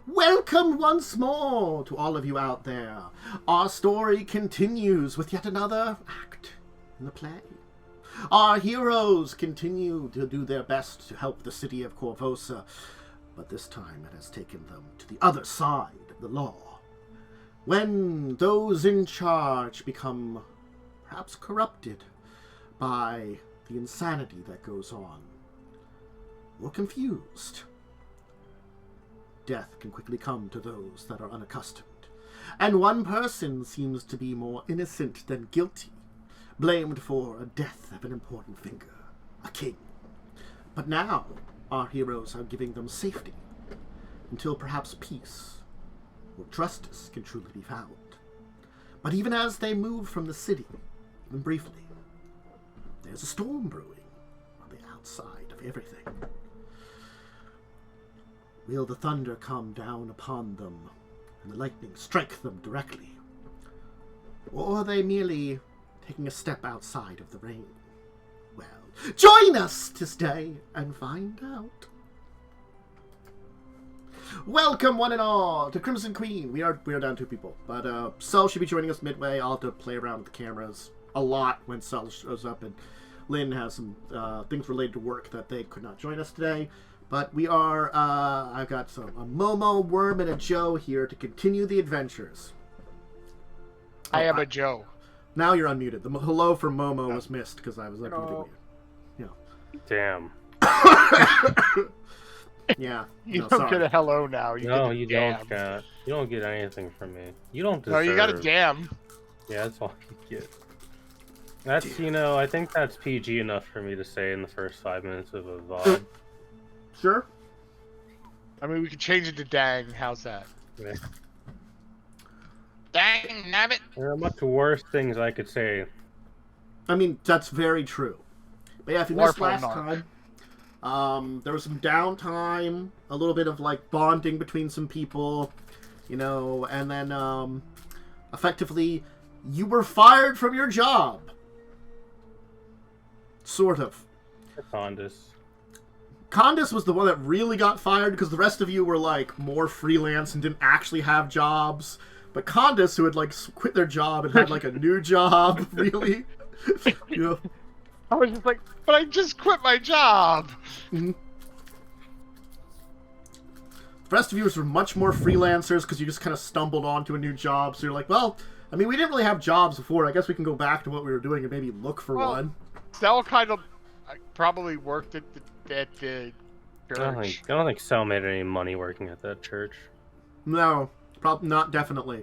Welcome once more to all of you out there. Our story continues with yet another act in the play. Our heroes continue to do their best to help the city of Korvosa, but this time it has taken them to the other side of the law. When those in charge become perhaps corrupted by the insanity that goes on, or confused, death can quickly come to those that are unaccustomed. And one person seems to be more innocent than guilty, blamed for a death of an important figure, a king. But now, our heroes are giving them safety, until perhaps peace or justice can truly be found. But even as they move from the city, even briefly, there's a storm brewing on the outside of everything. Will the thunder come down upon them, and the lightning strike them directly? Or are they merely taking a step outside of the rain? Well, join us to stay and find out. Welcome, one and all, to Crimson Queen. We are down 2 people, but Sel should be joining us midway. I'll have to play around with the cameras a lot when Sel shows up, and Lynn has some things related to work that they could not join us today. But we are, I've got a Momo, Worm, and a Joe here to continue the adventures. I am a Joe. Now you're unmuted. The hello from Momo was missed because I was unmuting you. Damn. Yeah. You don't get a hello now. You you don't get. You don't get anything from me. You don't deserve. No, you got a damn. Yeah, that's all you get. That's, I think that's PG enough for me to say in the first 5 minutes of a VOD. Sure. I mean, we could change it to dang. How's that? Yeah. Dang, nabbit. There are much worse things I could say. I mean, that's very true. But yeah, if you missed last time, there was some downtime, a little bit of, like, bonding between some people, and then, effectively, you were fired from your job. Sort of. Khandes was the one that really got fired because the rest of you were, like, more freelance and didn't actually have jobs. But Khandes, who had, like, quit their job and had, like, a new job, really, I was just like, but I just quit my job. Mm-hmm. The rest of you were much more freelancers because you just kind of stumbled onto a new job. So you're like, well, I mean, we didn't really have jobs before. I guess we can go back to what we were doing and maybe look for one. Sel kind of probably worked at the church. I don't think Sel made any money working at that church. No, probably not. Definitely,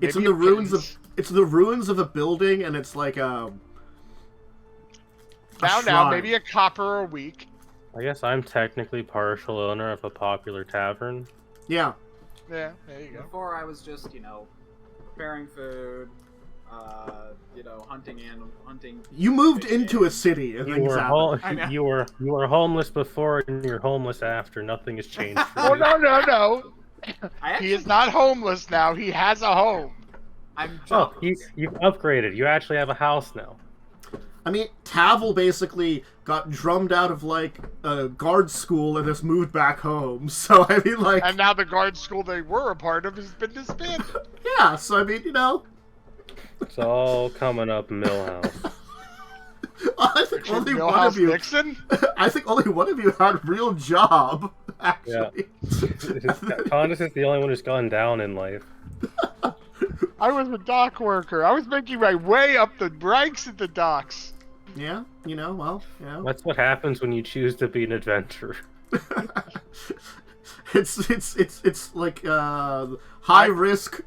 it's in the ruins of. It's the ruins of a building, and it's like a. Now, maybe a copper a week. I guess I'm technically partial owner of a popular tavern. Yeah. Yeah, there you go. Before I was just, preparing food, hunting. You moved into a city. You were homeless before, and you're homeless after. Nothing has changed. Oh no! He is not homeless now. He has a home. You've upgraded. You actually have a house now. I mean, Tavel basically got drummed out of, like, a guard school and has moved back home. So, I mean, like... And now the guard school they were a part of has been disbanded. Yeah, so, I mean, It's all coming up Millhouse. I think only one of you... Nixon? I think only one of you had a real job, actually. Yeah. Khandes is the only one who's gone down in life. I was a dock worker. I was making my way up the ranks at the docks. Yeah, That's what happens when you choose to be an adventurer. it's like high risk,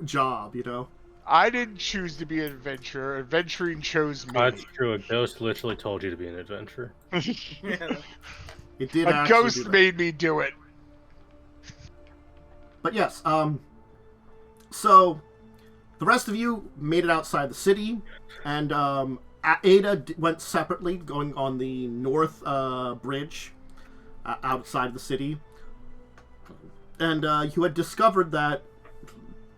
job, I didn't choose to be an adventurer. Adventuring chose me. That's true. A ghost literally told you to be an adventurer. It did. A ghost made me do it. But yes, so the rest of you made it outside the city, and Ada went separately, going on the north bridge outside of the city. And you had discovered that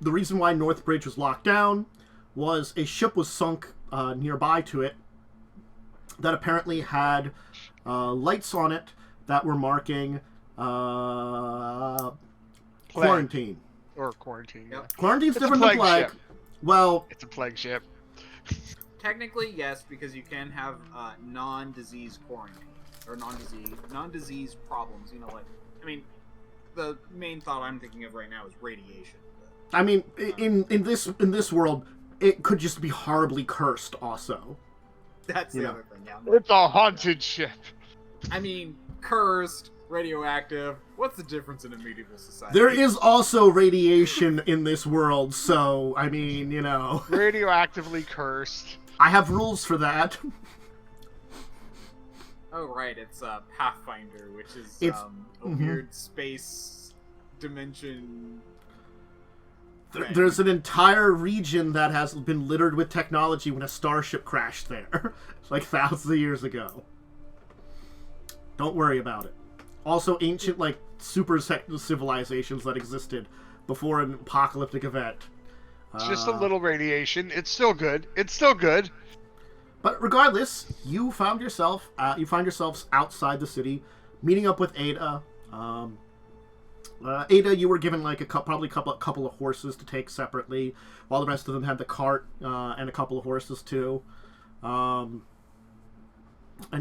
the reason why North Bridge was locked down was a ship was sunk nearby to it that apparently had lights on it that were marking Quarantine. Or quarantine. Yep. Quarantine's It's a different than plague plague. ship. Well, It's a plague ship. Technically, yes, because you can have non-disease quarantine or non-disease problems. You know, like I mean, the main thought I'm thinking of right now is radiation. I mean, in this world, it could just be horribly cursed. Also, That's the Yeah. other thing. Yeah. It's a haunted ship. I mean, cursed, radioactive. What's the difference in a medieval society? there is also radiation in this world. So, I mean, you know, Radioactively cursed. I have rules for that. Oh right, it's Pathfinder, which is It's- a weird space dimension. thing. There's an entire region that has been littered with technology when a starship crashed there, like thousands of years ago. Don't worry about it. Also, ancient, like, super civilizations that existed before an apocalyptic event. It's just a little radiation. It's still good. It's still good. But regardless, you find yourselves outside the city, meeting up with Ada. Ada, you were given like a couple of horses to take separately, while the rest of them had the cart and a couple of horses too. And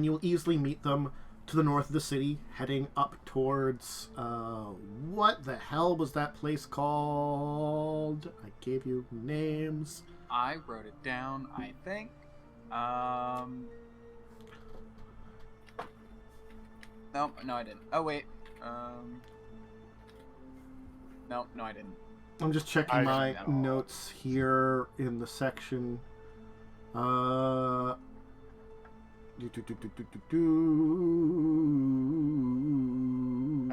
you'll easily meet them to the north of the city, heading up towards what the hell was that place called? I gave you names. I wrote it down, I think. Nope, no I didn't. Oh wait. No, I didn't. I'm just checking I my didn't at all. notes here in the section.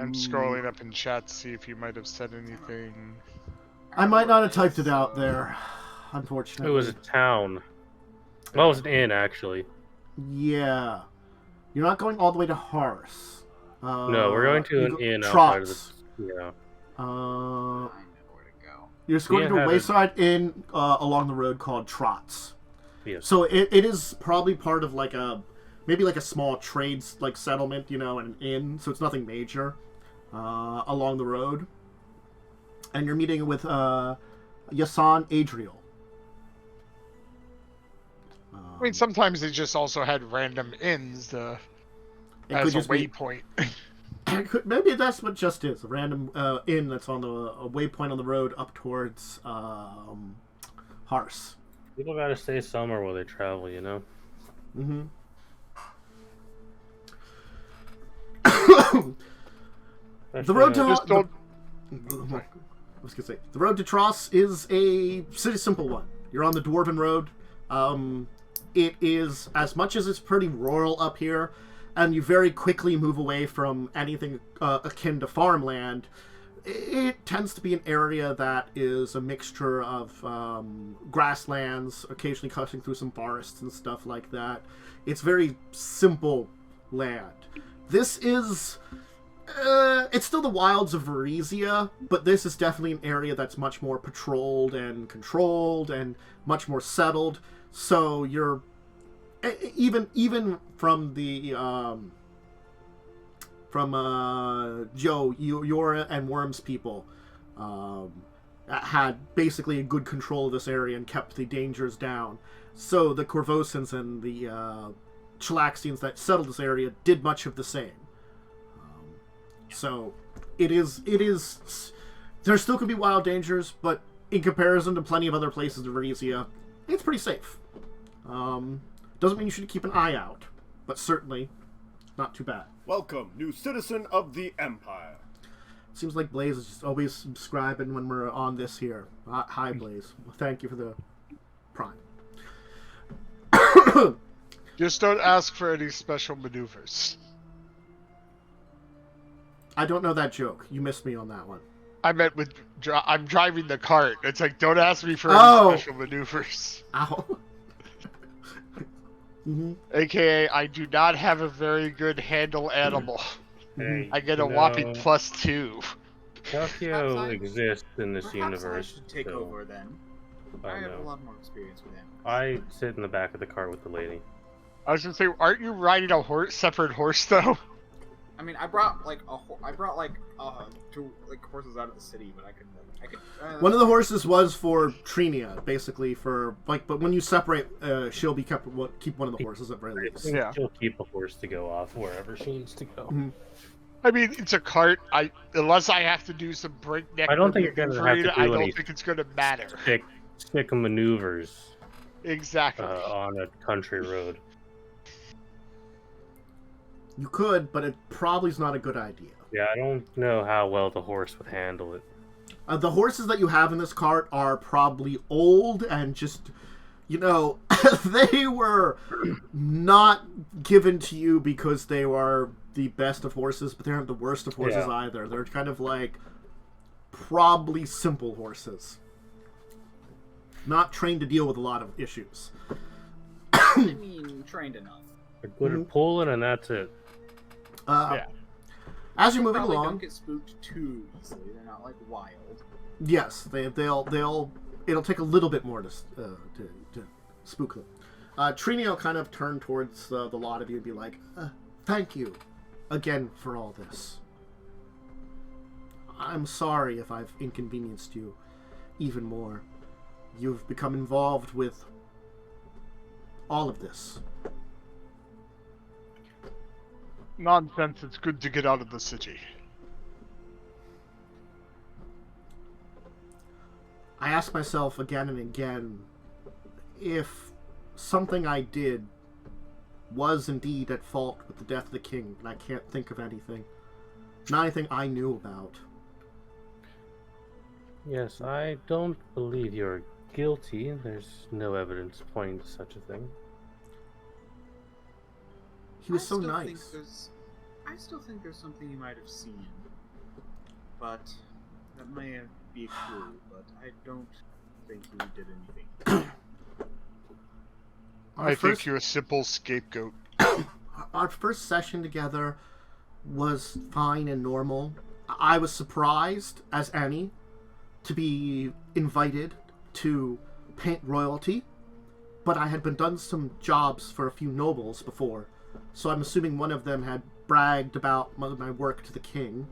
I'm scrolling up in chat to see if you might have said anything. I might not have typed it out there, unfortunately. It was a town. Well, it was an inn, actually. Yeah. You're not going all the way to Hars. No, we're going to an inn outside of Trots. the... Yeah. I know where to go. You're just going Yeah, to a had a- wayside inn along the road called Trots. Yes. So it is probably part of like maybe like a small trades like settlement, you know, and an inn. So it's nothing major along the road. And you're meeting with Yasan Adriel. I mean, sometimes they just also had random inns It as could a just be- waypoint. Maybe that's what just is a random inn that's on a waypoint on the road up towards Hars. People gotta stay somewhere while they travel, you know? Mm-hmm. The road to Just don't- I was gonna say the road to Tross is a pretty simple one. You're on the Dwarven Road. It is, as much as it's pretty rural up here, and you very quickly move away from anything akin to farmland. It tends to be an area that is a mixture of grasslands, occasionally cutting through some forests and stuff like that. It's very simple land. This is... it's still the wilds of Varisia, but this is definitely an area that's much more patrolled and controlled and much more settled. So you're... Even from the... Joe, Yora, and Worm's people had basically a good control of this area and kept the dangers down. So the Korvosans and the Chalaxians that settled this area did much of the same. So it is. There still could be wild dangers, but in comparison to plenty of other places in Varisia, it's pretty safe. Doesn't mean you should keep an eye out, but certainly not too bad. Welcome, new citizen of the Empire. Seems like Blaze is just always subscribing when we're on this here. Hi, Blaze. Well, thank you for the prime. Just don't ask for any special maneuvers. I don't know that joke. You missed me on that one. I meant with I'm driving the cart. It's like, don't ask me for Oh. any special maneuvers. Ow. Mm-hmm. AKA, I do not have a very good handle animal. Hey, I get a you whopping know, +2. Tokyo Perhaps exists in this Perhaps universe. I should take so over then. I I don't have a know. lot more experience with him. I sit in the back of the cart with the lady. I was gonna say, aren't you riding a separate horse though? I mean, I brought like two like horses out of the city, but I could. One of the horses was for Trinia, basically for like. But when you separate, she'll be keep one of the horses at very least. Yeah. She'll keep a horse to go off wherever she needs to go. Mhm. I mean, it's a cart. Unless I have to do some breakneck. I don't think you're gonna have to do I don't any think it's gonna matter. Stick maneuvers Exactly. on a country road. You could, but it probably is not a good idea. Yeah, I don't know how well the horse would handle it. The horses that you have in this cart are probably old and just, they were not given to you because they were the best of horses, but they aren't the worst of horses either. They're kind of like probably simple horses. Not trained to deal with a lot of issues. I mean, trained enough. They're good at pulling, and that's it. As you're moving Probably along, don't get spooked too easily. They're not like wild. yes, they'll. It'll take a little bit more to spook them. Trini will kind of turn towards the lot of you and be like, "Thank you again for all this. I'm sorry if I've inconvenienced you even more. You've become involved with all of this." Nonsense. It's good to get out of the city. I ask myself again and again if something I did was indeed at fault with the death of the king, and I can't think of anything. Not anything I knew about. Yes, I don't believe you're guilty. There's no evidence pointing to such a thing. He was so nice. I still think there's something you might have seen, but that may be a clue. But I don't think you did anything. I think you're a simple scapegoat. Our first session together was fine and normal. I was surprised, as any, to be invited to paint royalty, but I had been done some jobs for a few nobles before, so I'm assuming one of them had bragged about my work to the king,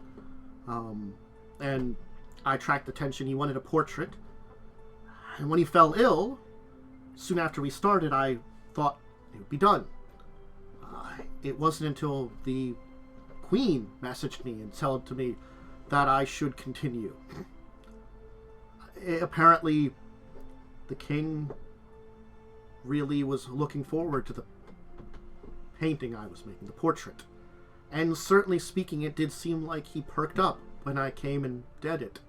and I attracted attention. He wanted a portrait, and when he fell ill, soon after we started, I thought it would be done. It wasn't until the Queen messaged me and told me that I should continue. Apparently, the king really was looking forward to the painting I was making, the portrait. And certainly speaking, it did seem like he perked up when I came and did it.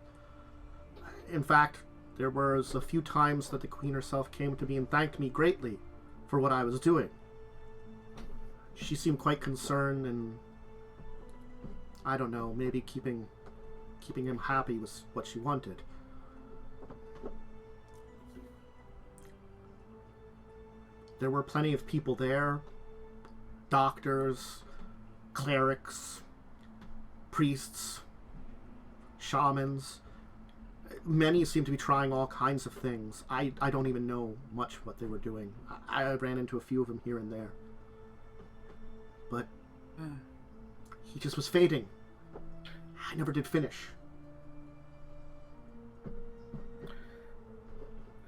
In fact, there was a few times that the Queen herself came to me and thanked me greatly for what I was doing. She seemed quite concerned, and I don't know, maybe keeping him happy was what she wanted. There were plenty of people there. Doctors, clerics, priests, shamans. Many seem to be trying all kinds of things. I don't even know much what they were doing. I ran into a few of them here and there. But he just was fading. I never did finish.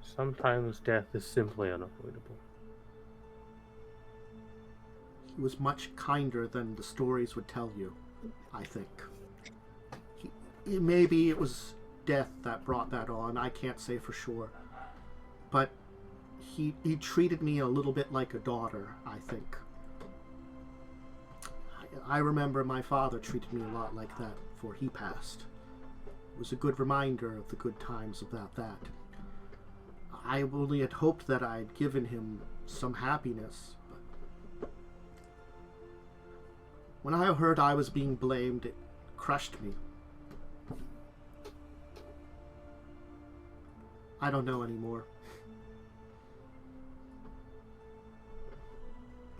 Sometimes death is simply unavoidable. He was much kinder than the stories would tell you, I think. Maybe it was death that brought that on. I can't say for sure. But he treated me a little bit like a daughter, I think. I remember my father treated me a lot like that before he passed. It was a good reminder of the good times about that. I only had hoped that I'd given him some happiness. But when I heard I was being blamed, it crushed me. I don't know anymore.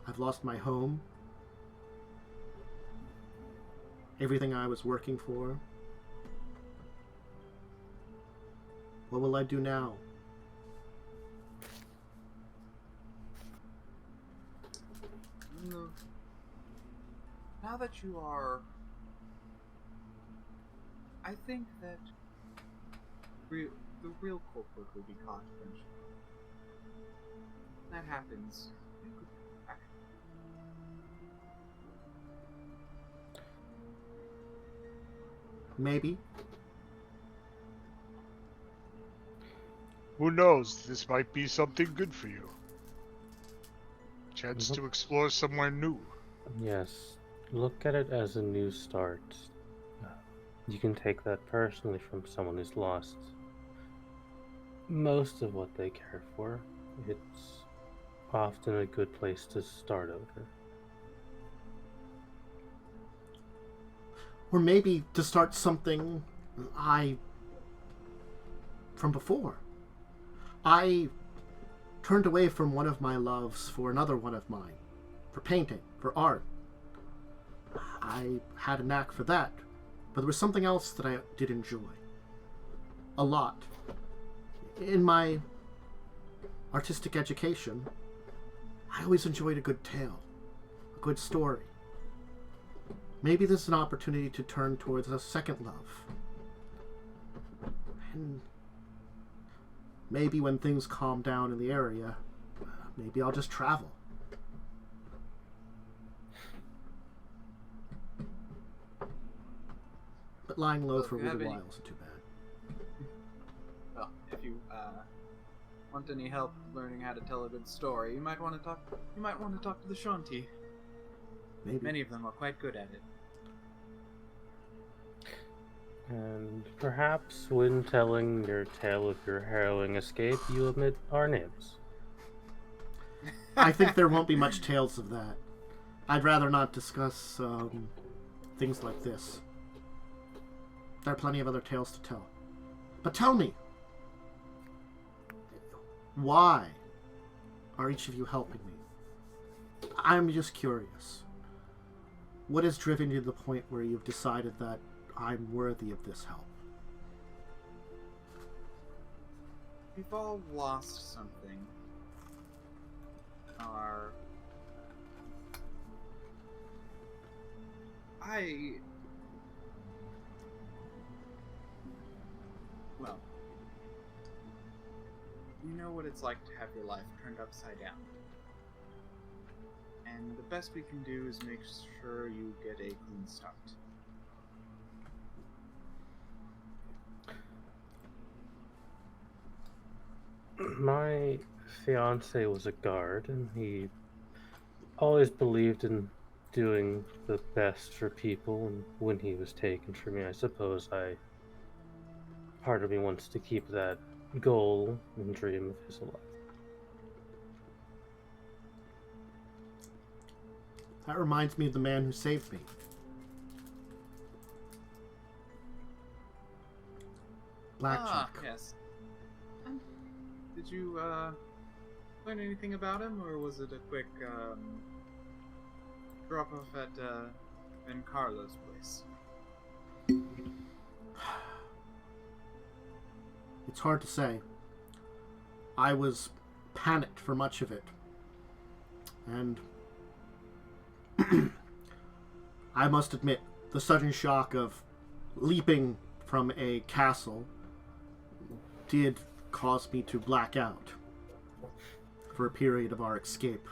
I've lost my home. Everything I was working for. What will I do now? now that you are, I think that the real culprit will be caught eventually. When that happens, you could be back. Maybe. Who knows? This might be something good for you. Chance to explore somewhere new. Yes, look at it as a new start. You can take that personally from someone who's lost most of what they care for. It's often a good place to start over. Or maybe to start something from before. I turned away from one of my loves for another one of mine. For painting, for art. I had a knack for that. But there was something else that I did enjoy. A lot. In my artistic education, I always enjoyed a good tale. A good story. Maybe this is an opportunity to turn towards a second love. And maybe when things calm down in the area, maybe I'll just travel. But lying low for a little while isn't too bad. Well, if you want any help learning how to tell a good story, you might want to talk. You might want to talk to the Shanti. Maybe. Many of them are quite good at it. And perhaps when telling your tale of your harrowing escape, you omit our names. I think there won't be much tales of that. I'd rather not discuss things like this. There are plenty of other tales to tell. But tell me, why are each of you helping me? I'm just curious. What has driven you to the point where you've decided that I'm worthy of this help? We've all lost something. Well, you know what it's like to have your life turned upside down. And the best we can do is make sure you get a clean start. My fiance was a guard, and he always believed in doing the best for people, and when he was taken from me, I suppose part of me wants to keep that goal and dream of his alive. That reminds me of the man who saved me. Blackjack. Yes. Did you learn anything about him, or was it a quick drop off at Ben Carlo's place? It's hard to say. I was panicked for much of it. And I must admit, the sudden shock of leaping from a castle did cause me to black out for a period of our escape.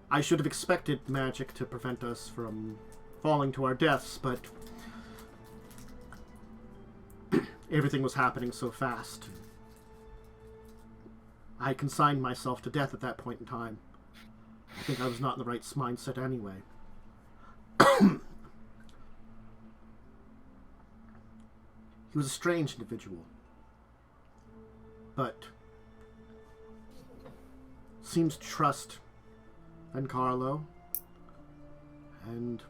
I should have expected magic to prevent us from falling to our deaths, but everything was happening so fast. I consigned myself to death at that point in time. I think I was not in the right mindset anyway. He was a strange individual, but seems to trust Ben Carlo, and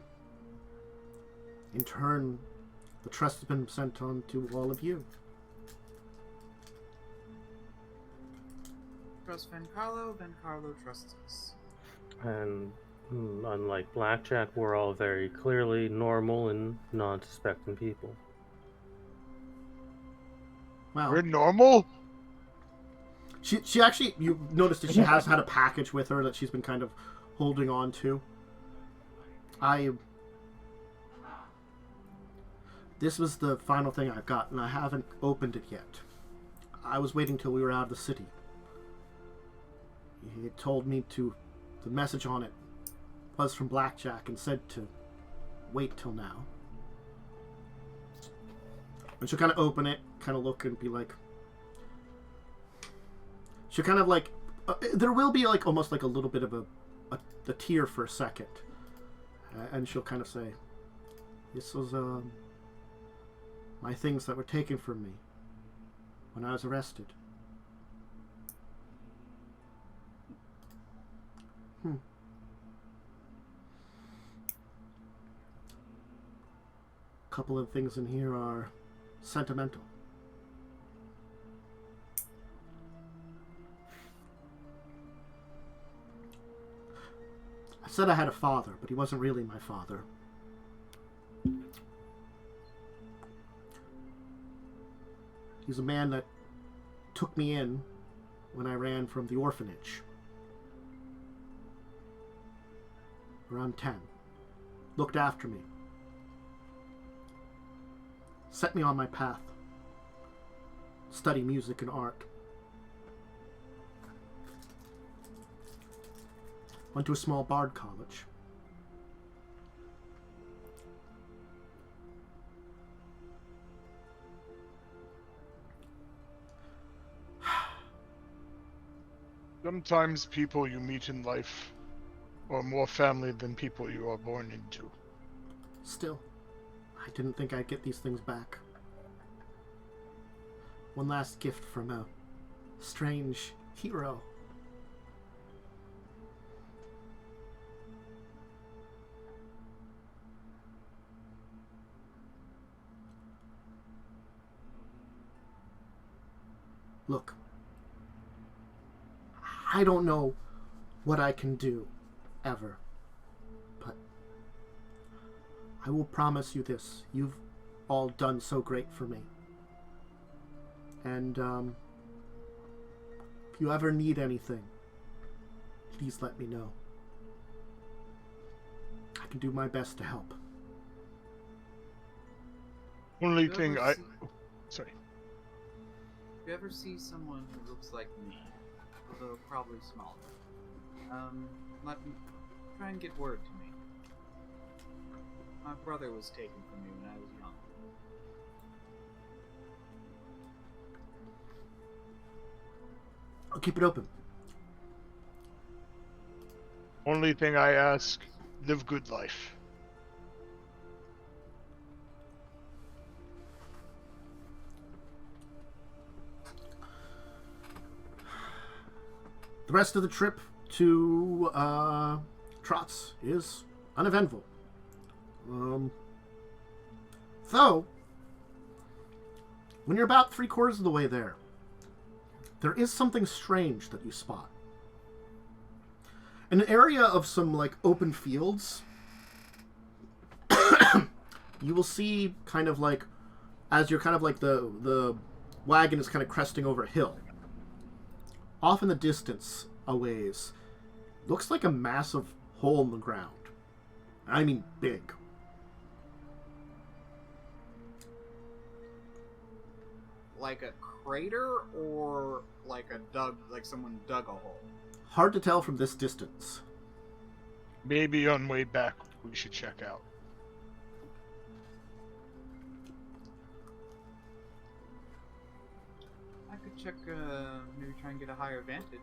in turn, the trust has been sent on to all of you. Trust Ben Carlo trusts us. And unlike Blackjack, we're all very clearly normal and non-suspecting people. Well, We're normal? She actually, you noticed that she has had a package with her that she's been kind of holding on to. This was the final thing I got, and I haven't opened it yet. I was waiting till we were out of the city. He had told me the message on it was from Blackjack and said to wait till now. And she'll kind of open it, kind of look and be like... She'll kind of like... there will be like almost like a little bit of a tear for a second. And she'll kind of say, this was my things that were taken from me when I was arrested. A couple of things in here are sentimental. I said I had a father, but he wasn't really my father. He's a man that took me in when I ran from the orphanage. Around 10. Looked after me. Set me on my path. Study music and art. Went to a small bard college. Sometimes people you meet in life are more family than people you are born into. Still, I didn't think I'd get these things back. One last gift from a strange hero. Look, I don't know what I can do, ever, but I will promise you this. You've all done so great for me. And, if you ever need anything, please let me know. I can do my best to help. Only thing I... Sorry. If you ever see someone who looks like me, although probably smaller, let me try and get word to me. My brother was taken from me when I was young. I'll keep it open. Only thing I ask, live good life. The rest of the trip to Trots is uneventful. Though, when you're about 3/4 of the way there, there is something strange that you spot. In an area of some like open fields, you will see kind of like, as you're kind of like the wagon is kind of cresting over a hill. Off in the distance, a ways, looks like a massive hole in the ground. I mean, big. Like a crater, or like someone dug a hole? Hard to tell from this distance. Maybe on way back we should check out. I could check, maybe try and get a higher vantage.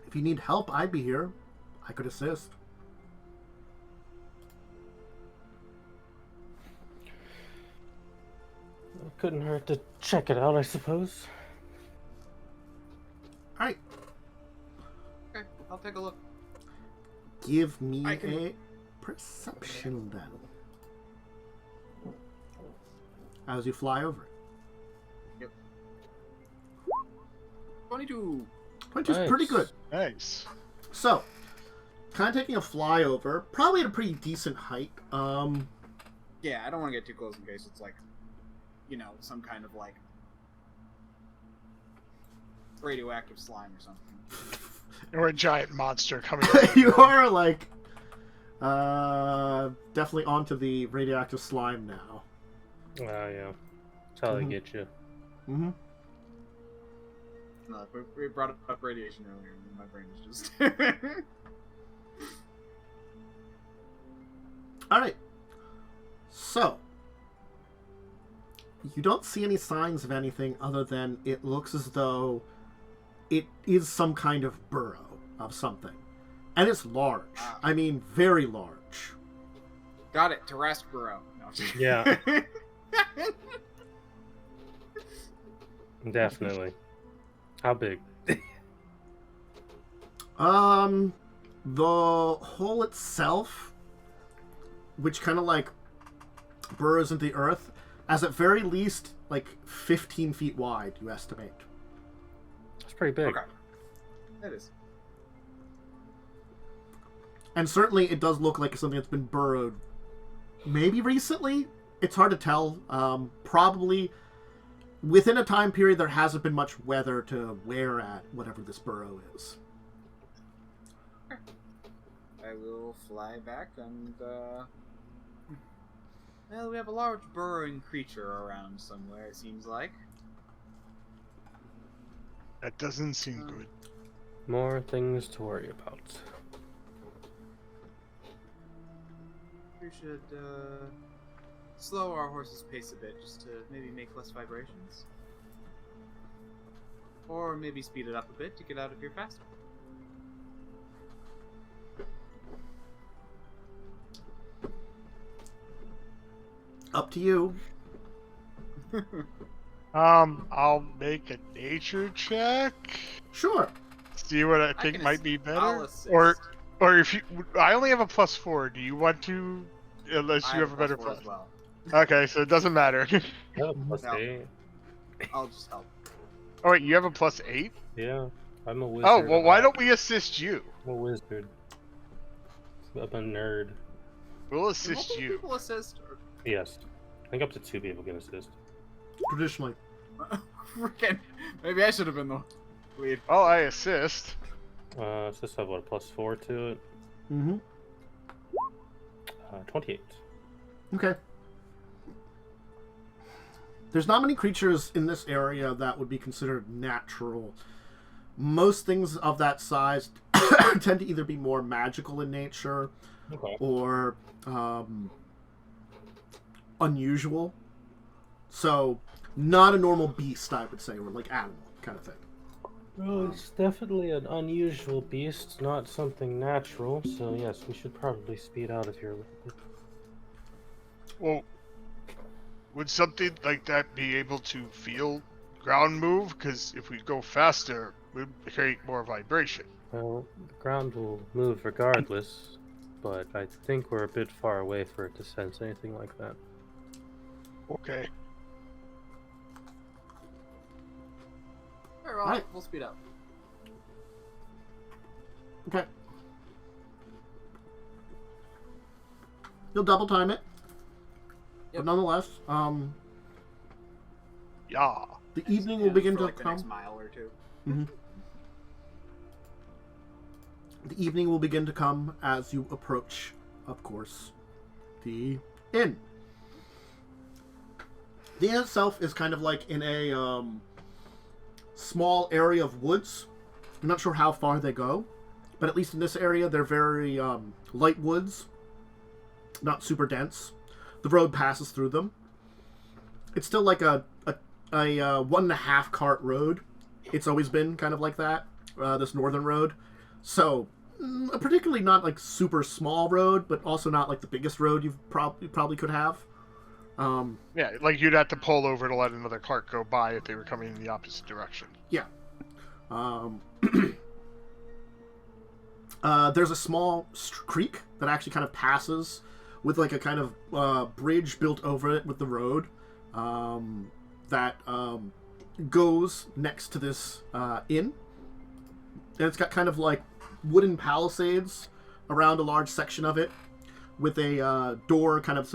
If you need help, I'd be here. I could assist. It couldn't hurt to check it out, I suppose. Alright. Okay, I'll take a look. Give me I can- a perception then. As you fly over it. Yep. 22! 22 is Nice. pretty good. Nice. So, kind of taking a flyover, probably at a pretty decent height. Yeah, I don't want to get too close in case it's like, some kind of like radioactive slime or something. Or a giant monster coming. You are like definitely onto the radioactive slime now. Yeah. That's how they get you. Mm-hmm. No, we brought up radiation earlier, and my brain is just. All right. So you don't see any signs of anything other than it looks as though it is some kind of burrow of something. And it's large. Wow. I mean, very large. Got it, Tarrasque burrow. No. Yeah. Definitely. How big? The hole itself, which kind of like burrows into the earth, as at very least like 15 feet wide, you estimate. It's pretty big. Okay. That is. And certainly it does look like something that's been burrowed maybe recently. It's hard to tell. Probably within a time period there hasn't been much weather to wear at whatever this burrow is. I will fly back and, well, we have a large burrowing creature around somewhere, it seems like. That doesn't seem good. More things to worry about. We should, slow our horse's pace a bit, just to maybe make less vibrations. Or maybe speed it up a bit to get out of here faster. Up to you. I'll make a nature check. Sure. See what I think can might be I'll better. assist. Or if you, I only have a +4. Do you want to? Unless you have a better +4 plus. as well. Okay, so it doesn't matter. Yeah, plus No. 8. I'll just help. Oh wait, you have a +8? Yeah, I'm a wizard. Oh well, why don't we assist you? I'm a wizard. I'm a nerd. We'll Can assist multiple you. people assist? Or... Yes. I think up to 2 people can assist. Traditionally. Freaking... Maybe I should have been the lead. Oh, I assist. Assist have what, a +4 to it? Mm-hmm. 28. Okay. There's not many creatures in this area that would be considered natural. Most things of that size tend to either be more magical in nature Okay. or unusual. So, not a normal beast, I would say, or like animal kind of thing. Well, it's definitely an unusual beast, not something natural, so yes, we should probably speed out of here a little bit. Well, would something like that be able to feel ground move? Because if we go faster, we'd create more vibration. Well, the ground will move regardless, but I think we're a bit far away for it to sense anything like that. Okay. Alright, well, Right. we'll speed up. Okay. You'll double time it. Yep. But nonetheless, Yeah. the evening will begin for to like the come. next mile or two. The evening will begin to come as you approach, of course, the inn. The inn itself is kind of like in a small area of woods. I'm not sure how far they go, but at least in this area, they're very light woods, not super dense. The road passes through them. It's still like a 1.5 cart road. It's always been kind of like that, this northern road. So, particularly not like super small road, but also not like the biggest road you probably could have. Yeah, like you'd have to pull over to let another cart go by if they were coming in the opposite direction. Yeah. There's a small creek that actually kind of passes with like a kind of bridge built over it with the road that goes next to this inn. And it's got kind of like wooden palisades around a large section of it. with a door, kind of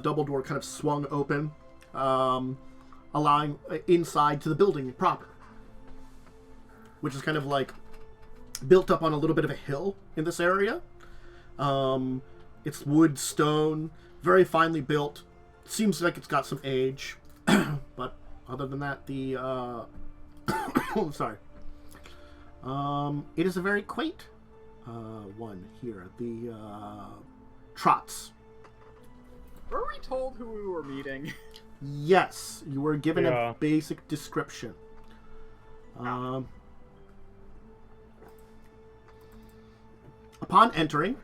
double door, kind of swung open, allowing inside to the building proper, which is kind of like built up on a little bit of a hill in this area. It's wood, stone, very finely built. Seems like it's got some age, but other than that, the sorry. It is a very quaint one here. The Trots. Were we told who we were meeting? Yes, you were given Yeah. a basic description. Upon entering,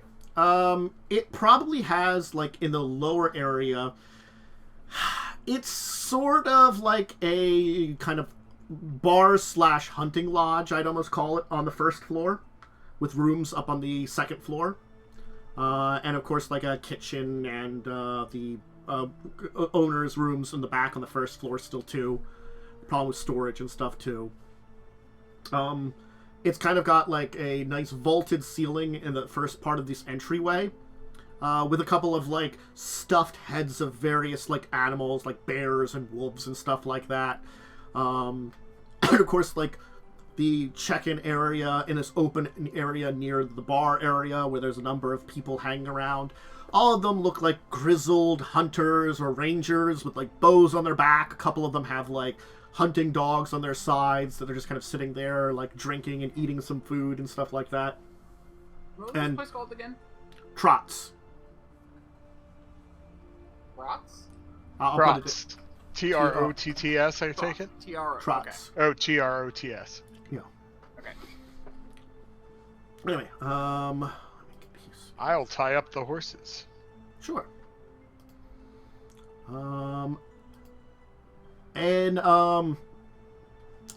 it probably has, like, in the lower area, it's sort of like a kind of bar/hunting lodge, I'd almost call it, on the first floor, with rooms up on the second floor. And, of course, like a kitchen and the owner's rooms in the back on the first floor still, too. Probably with storage and stuff, too. It's kind of got, like, a nice vaulted ceiling in the first part of this entryway, with a couple of, like, stuffed heads of various, like, animals, like bears and wolves and stuff like that. And, of course, like, the check-in area in this open area near the bar area where there's a number of people hanging around. All of them look like grizzled hunters or rangers with, like, bows on their back. A couple of them have, like, hunting dogs on their sides that are just kind of sitting there, like, drinking and eating some food and stuff like that. What was this place called again? Trots. Rots? I'll put it Trots. Trotts, I take it? Trots. Oh, Trots. Yeah. Okay. Anyway, let me get these. I'll tie up the horses. Sure.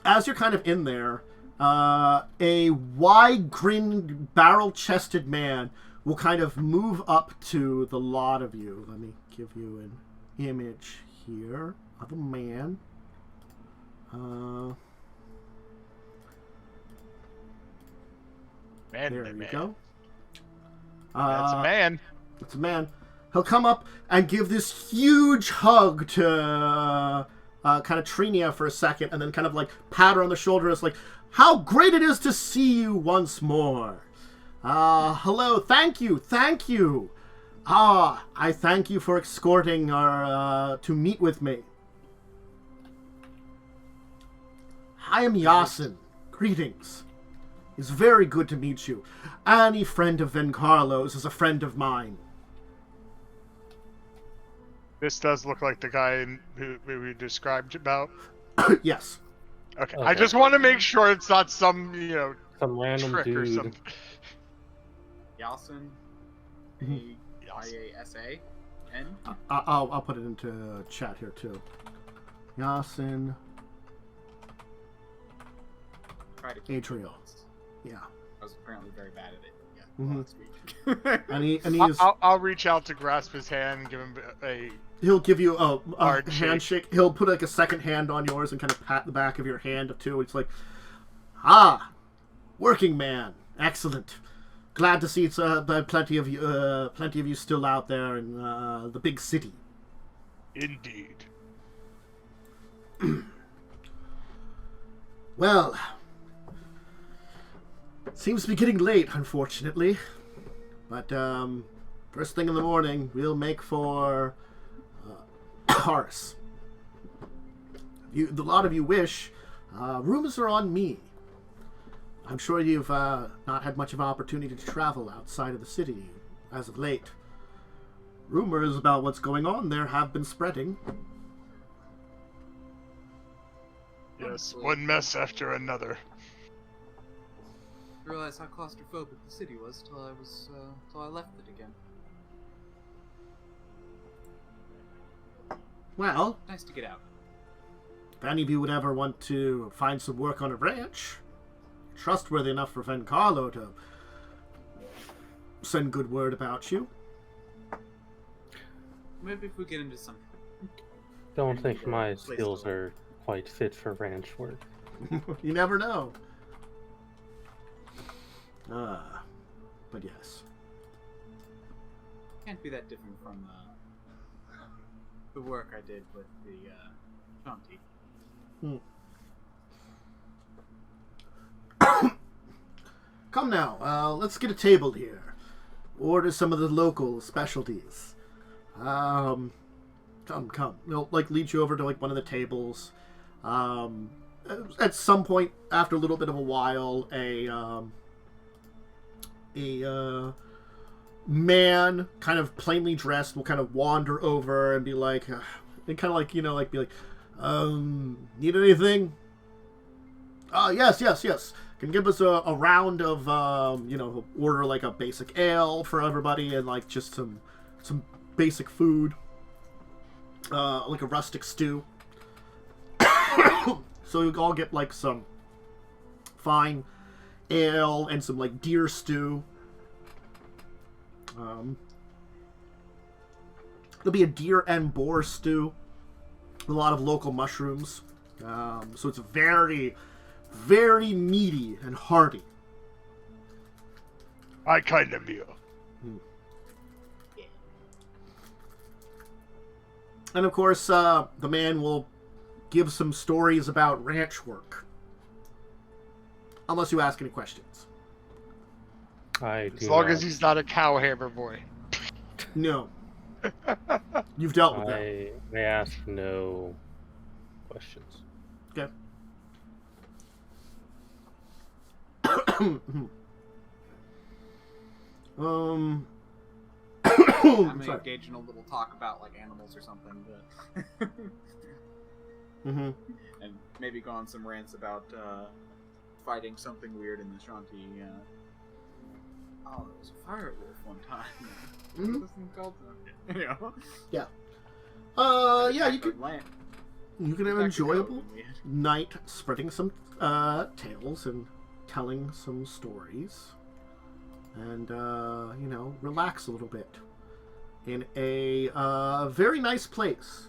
As you're kind of in there, a wide-grinned, barrel-chested man will kind of move up to the lot of you. Let me give you an image here of a man. There you go. That's a man. It's a man. He'll come up and give this huge hug to kind of Trinia for a second, and then kind of like pat her on the shoulder. It's like, how great it is to see you once more. Hello, thank you. I thank you for escorting her to meet with me. I am Yasin. Greetings. It's very good to meet you. Any friend of Vencarlo's is a friend of mine. This does look like the guy who we described about. Yes. Okay. I just want to make sure it's not some, some random trick or dude. something. Yasin. I-A-S-A-N? I'll put it into chat here too. Yasin Adriel. Yeah. I was apparently very bad at it. Yeah. Mhm. Last week. And he's I'll reach out to grasp his hand and give him a. he'll give you a Hard shake. handshake. He'll put like a second hand on yours and kind of pat the back of your hand too. It's like, working man, excellent. Glad to see it's plenty of you still out there in the big city. Indeed. Well, seems to be getting late, unfortunately. But first thing in the morning, we'll make for Horace. A lot of you wish. Rooms are on me. I'm sure you've not had much of an opportunity to travel outside of the city as of late. Rumors about what's going on there have been spreading. Yes, one mess after another. I realized how claustrophobic the city was till I left it again. Well, Nice to get out. if any of you would ever want to find some work on a ranch, trustworthy enough for Vencarlo to send good word about you. Maybe if we get into some. Don't think my Place skills to live. are quite fit for ranch work. You never know. But yes. Can't be that different from the work I did with the Shanti. Come now, let's get a table here. Order some of the local specialties. Come. They'll lead you over to one of the tables. At some point, after a little bit of a while, a man, kind of plainly dressed, will kind of wander over and be like, and kind of be like, need anything? Yes. Can give us a round of, order a basic ale for everybody and just some basic food. Like a rustic stew. So you all get some fine ale and some deer stew. There'll be a deer and boar stew. A lot of local mushrooms. So it's very, very meaty and hearty. My kind of meal. And of course, the man will give some stories about ranch work. Unless you ask any questions. As long as he's not a cowhammer boy. No. You've dealt with that. I ask no questions. Okay. I'm gonna engage in a little talk about animals or something, but Mm-hmm. and maybe go on some rants about fighting something weird in the Shanti. Oh, there was a fire wolf one time. Mm-hmm. What's this thing called? You know? Yeah, you can have an enjoyable night spreading some tales and telling some stories. And, relax a little bit. In a very nice place.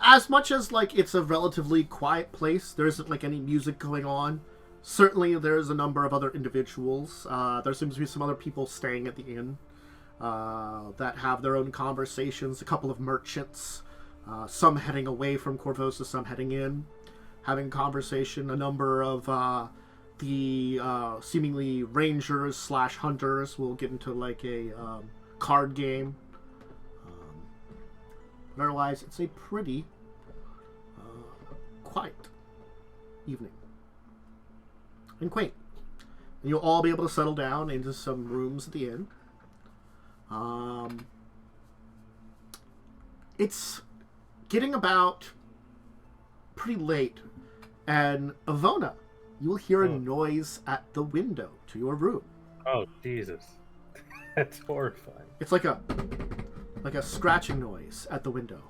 As much as, it's a relatively quiet place, there isn't, any music going on. Certainly, there's a number of other individuals. There seems to be some other people staying at the inn that have their own conversations. A couple of merchants, some heading away from Korvosa, some heading in, having conversation. A number of the seemingly rangers / hunters will get into, a card game. Otherwise, it's a pretty quiet evening. And quaint. And you'll all be able to settle down into some rooms at the inn. It's getting about pretty late. And Ivona, you will hear a noise at the window to your room. Oh, Jesus. That's horrifying. It's like a scratching noise at the window.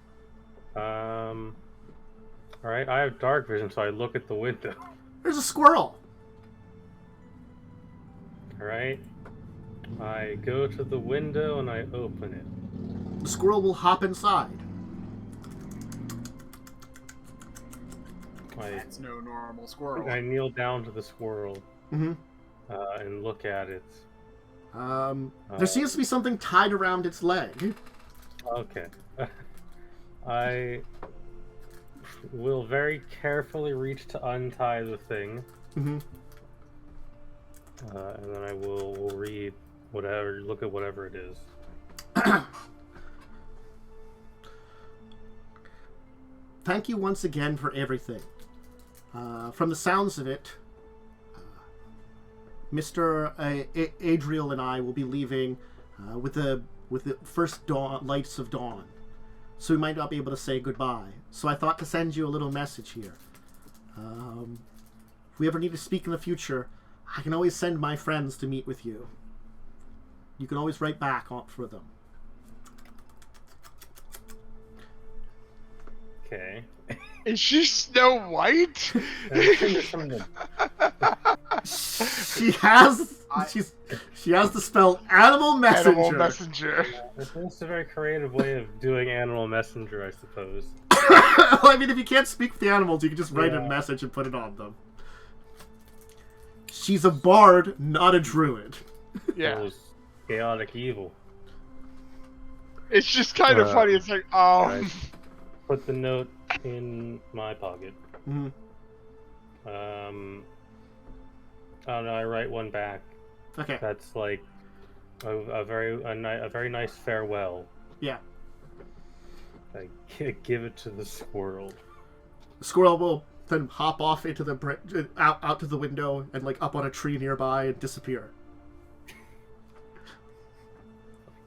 Alright, I have dark vision, so I look at the window. There's a squirrel! Alright. I go to the window and I open it. The squirrel will hop inside. That's no normal squirrel. I kneel down to the squirrel Mm-hmm. And look at it. There seems to be something tied around its leg. Okay. I will very carefully reach to untie the thing. Mm-hmm. And then I will read whatever, look at whatever it is. Thank you once again for everything. From the sounds of it, Mr. Adriel and I will be leaving with the first lights of dawn. So we might not be able to say goodbye. So I thought to send you a little message here. If we ever need to speak in the future, I can always send my friends to meet with you. You can always write back for them. Okay. Is she Snow White? She has the spell Animal Messenger. Animal Messenger. It's a very creative way of doing Animal Messenger, I suppose. Well, I mean, if you can't speak with the animals, you can just write a message and put it on them. She's a bard, not a druid. Yeah. Those chaotic evil. It's just kind of funny. It's like, I put the note in my pocket. Mm-hmm. Oh no, I write one back. Okay. That's like a very nice farewell. Yeah. I give it to the squirrel. The squirrel will then hop off into the out to the window and like up on a tree nearby and disappear.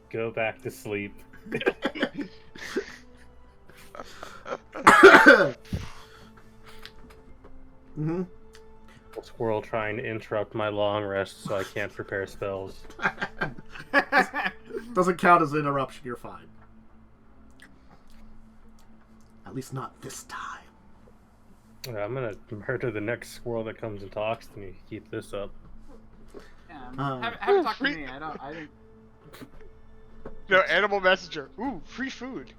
Go back to sleep. Mm-hmm. Squirrel trying to interrupt my long rest so I can't prepare spells. Doesn't count as an interruption, you're fine. At least not this time. Yeah, I'm gonna murder the next squirrel that comes and talks to me. Keep this up. Yeah, have it talk to me. I didn't. no, animal messenger. Ooh, free food.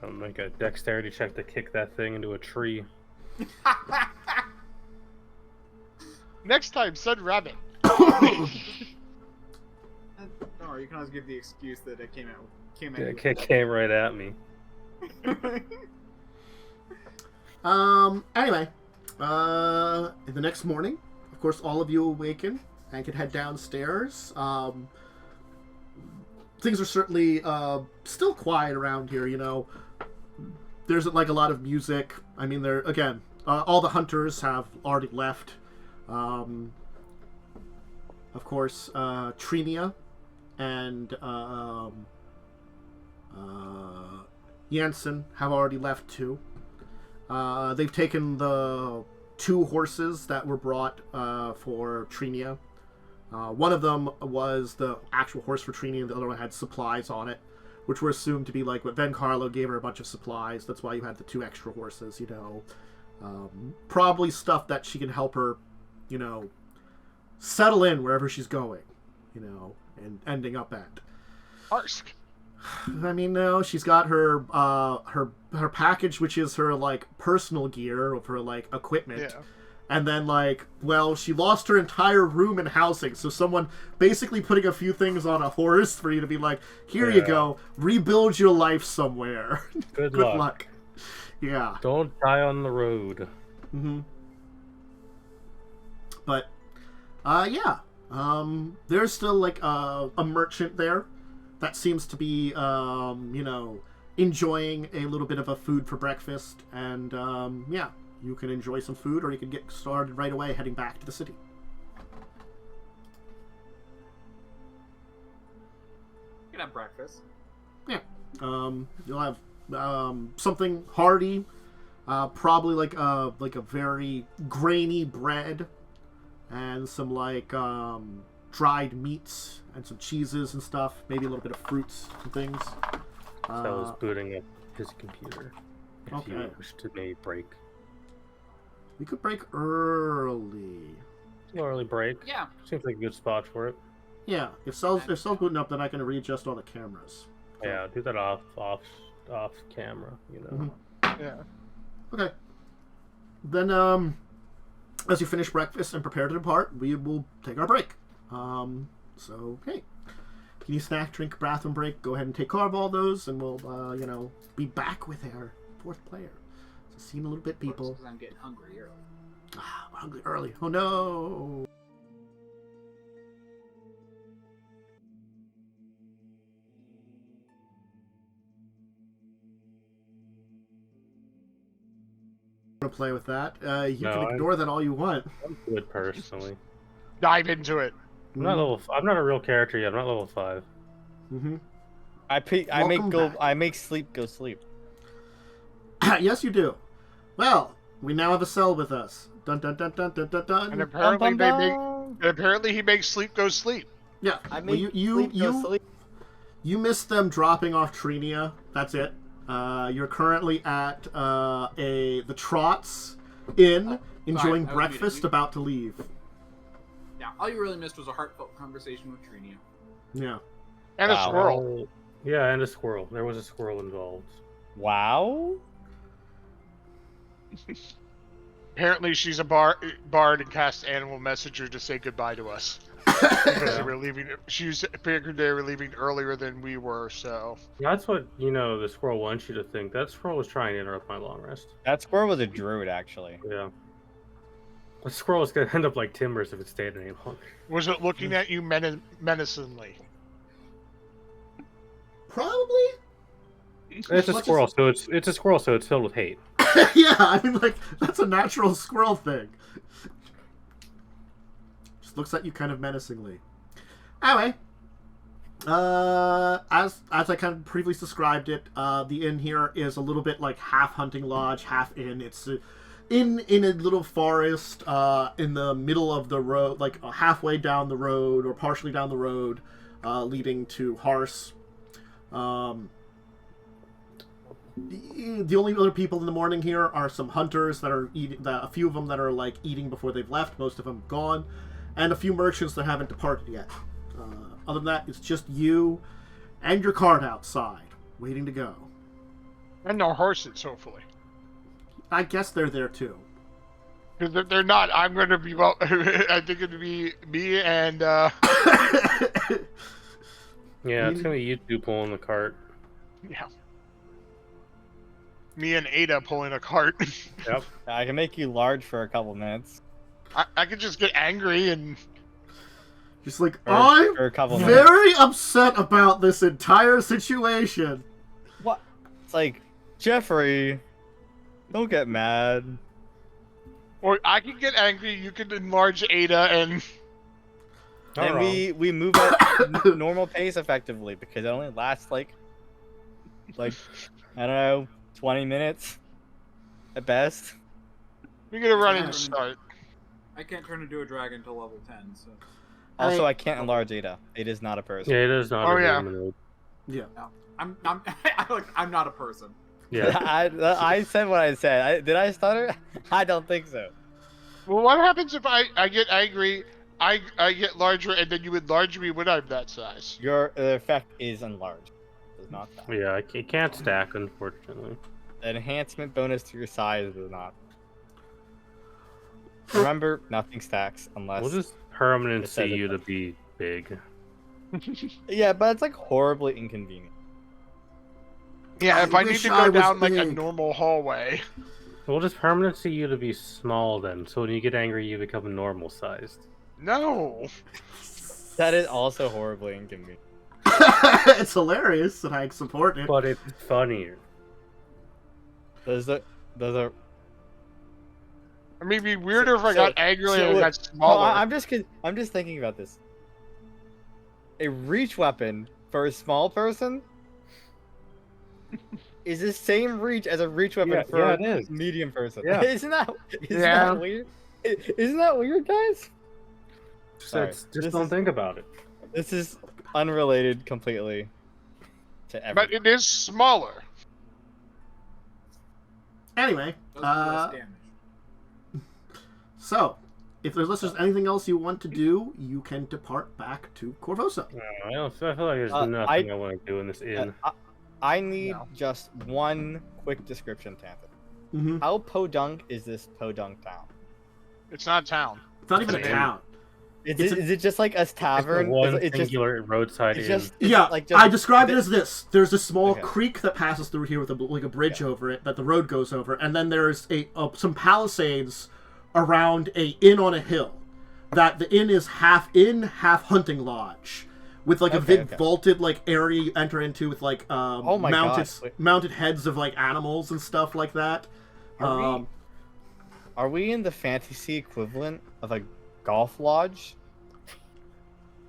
I'll make a dexterity check to kick that thing into a tree. Next time, send rabbit. Don't worry, you can always give the excuse that it came at you. It came right at me. Anyway, the next morning, of course, all of you awaken and can head downstairs. Things are certainly still quiet around here, you know. There's like a lot of music. I mean, all the hunters have already left. Of course, Trinia and Janssen have already left too. They've taken the 2 horses that were brought for Trinia. One of them was the actual horse for Trinia, and the other one had supplies on it, which were assumed to be like what Vencarlo gave her a bunch of supplies. That's why you had the 2 extra horses, you know. Probably stuff that she can help her, you know, settle in wherever she's going, you know, and ending up at. Arsk. I mean, no, she's got her her package, which is her like personal gear of her like equipment. Yeah. And then, like, well, she lost her entire room and housing, so someone basically putting a few things on a horse for you to be like, here you go, rebuild your life somewhere. Good luck. Yeah. Don't die on the road. Mm-hmm. But, yeah. There's still, like, a merchant there that seems to be, you know, enjoying a little bit of a food for breakfast, and, yeah. You can enjoy some food, or you can get started right away heading back to the city. You can have breakfast. Yeah. You'll have something hearty, probably like a very grainy bread, and some like dried meats and some cheeses and stuff. Maybe a little bit of fruits and things. So I was booting up his computer. If you wish to maybe break. We could break early. Early break. Yeah. Seems like a good spot for it. Yeah. If Cell's booting up, then I can readjust all the cameras. So. Yeah, do that off camera, you know. Mm-hmm. Yeah. Okay. Then, as you finish breakfast and prepare to depart, we will take our break. So, hey. Can you snack, drink, bathroom break? Go ahead and take care of all those, and we'll, you know, be back with our 4th player. So, see you in a little bit, people. Because I'm getting hungry early. Ah, we're hungry early. Oh, no. To play with that. You can ignore that all you want. I'm good personally. Dive into it. I'm not a real character yet. I'm not level 5. Mm-hmm. I make sleep go sleep. Yes, you do. Well, we now have a cell with us. Dun dun dun dun dun dun dun. And apparently he makes sleep go sleep. Yeah. I make sleep go sleep. You missed them dropping off Trinia. That's it. You're currently at the Trots Inn, enjoying breakfast, about to leave. Yeah, all you really missed was a heartfelt conversation with Trinia. Yeah. And a squirrel. Yeah, and a squirrel. There was a squirrel involved. Wow. Apparently, she's a bard and cast Animal Messenger to say goodbye to us. Because they were leaving. She figured they were leaving earlier than we were, so. That's what, the squirrel wants you to think. That squirrel was trying to interrupt my long rest. That squirrel was a druid, actually. Yeah. The squirrel is going to end up like Timbers if it stayed any longer. Was it looking at you menacingly? Probably. It's a squirrel, so it's a squirrel, so it's filled with hate. Yeah, I mean, like, that's a natural squirrel thing. Just looks at you kind of menacingly. Anyway, as I kind of previously described it, the inn here is a little bit like half hunting lodge, half inn. It's in a little forest in the middle of the road, like halfway down the road or partially down the road, leading to Hars. The only other people in the morning here are some hunters that are eating. A few of them that are like eating before they've left. Most of them gone, and a few merchants that haven't departed yet. Other than that, it's just you and your cart outside, waiting to go. And no horses, hopefully. I guess they're there too. Because they're not. I'm going to be. Well, I think it'll be me and. Yeah, it's gonna be you two pulling the cart. Yeah. Me and Ada pulling a cart. Yep. I can make you large for a couple minutes. I could just get angry and. Just like, For I'm a couple minutes. very upset about this entire situation. What? It's like, Jeffrey, don't get mad. Or I can get angry. You can enlarge Ada and. And we move at normal pace effectively because it only lasts like I don't know, 20 minutes at best. We get a running start. I can't turn into a dragon until level 10, so. Also, I can't enlarge Ada. Ada is not a person. Yeah, it is not. Oh, a yeah. humanoid. Yeah. No, I'm not a person. Yeah. I said what I said. Did I stutter? I don't think so. Well, what happens if I get angry, I get larger, and then you enlarge me when I'm that size? Your effect is enlarged. Does not stack. Yeah, it can't stack, unfortunately. An enhancement bonus to your size does not. Remember, nothing stacks unless. We'll just permanent It says see it you to does. be big. Yeah, but it's like horribly inconvenient. Yeah, if I need wish to I go was down like a big. normal hallway. We'll just permanent see you to be small then, so when you get angry, you become normal sized. No. That is also horribly inconvenient. It's hilarious, and I support it. But it's funnier. Those are. I mean, it'd be weirder if I So- got angry and so- I got No, smaller. I'm just thinking about this. A reach weapon for a small person is the same reach as a reach weapon for yeah, a it is. medium person. Yeah. Isn't that Yeah. weird? Isn't that weird, guys? Sorry. Just This don't is- think about it. This is unrelated completely to But everything. it is smaller. Anyway, Does less damage. so, if there's anything else you want to do, you can depart back to Korvosa. I feel like there's nothing I want to do in this inn. I need No. just one quick description, Tantuk. Mm-hmm. How podunk is this podunk town? It's not a town. It's not even a It's an town. Is it just like a tavern? One It's just singular roadside it's inn. just is Yeah, it like just, I described it as this. There's a small Okay. creek that passes through here with a bridge over it that the road goes over, and then there's some palisades around a inn on a hill. That the inn is half inn, half hunting lodge, with like a Okay, big okay. vaulted like area you enter into with like Oh my mounted gosh, wait. mounted heads of like animals and stuff like that. Are we in the fantasy equivalent of a golf lodge?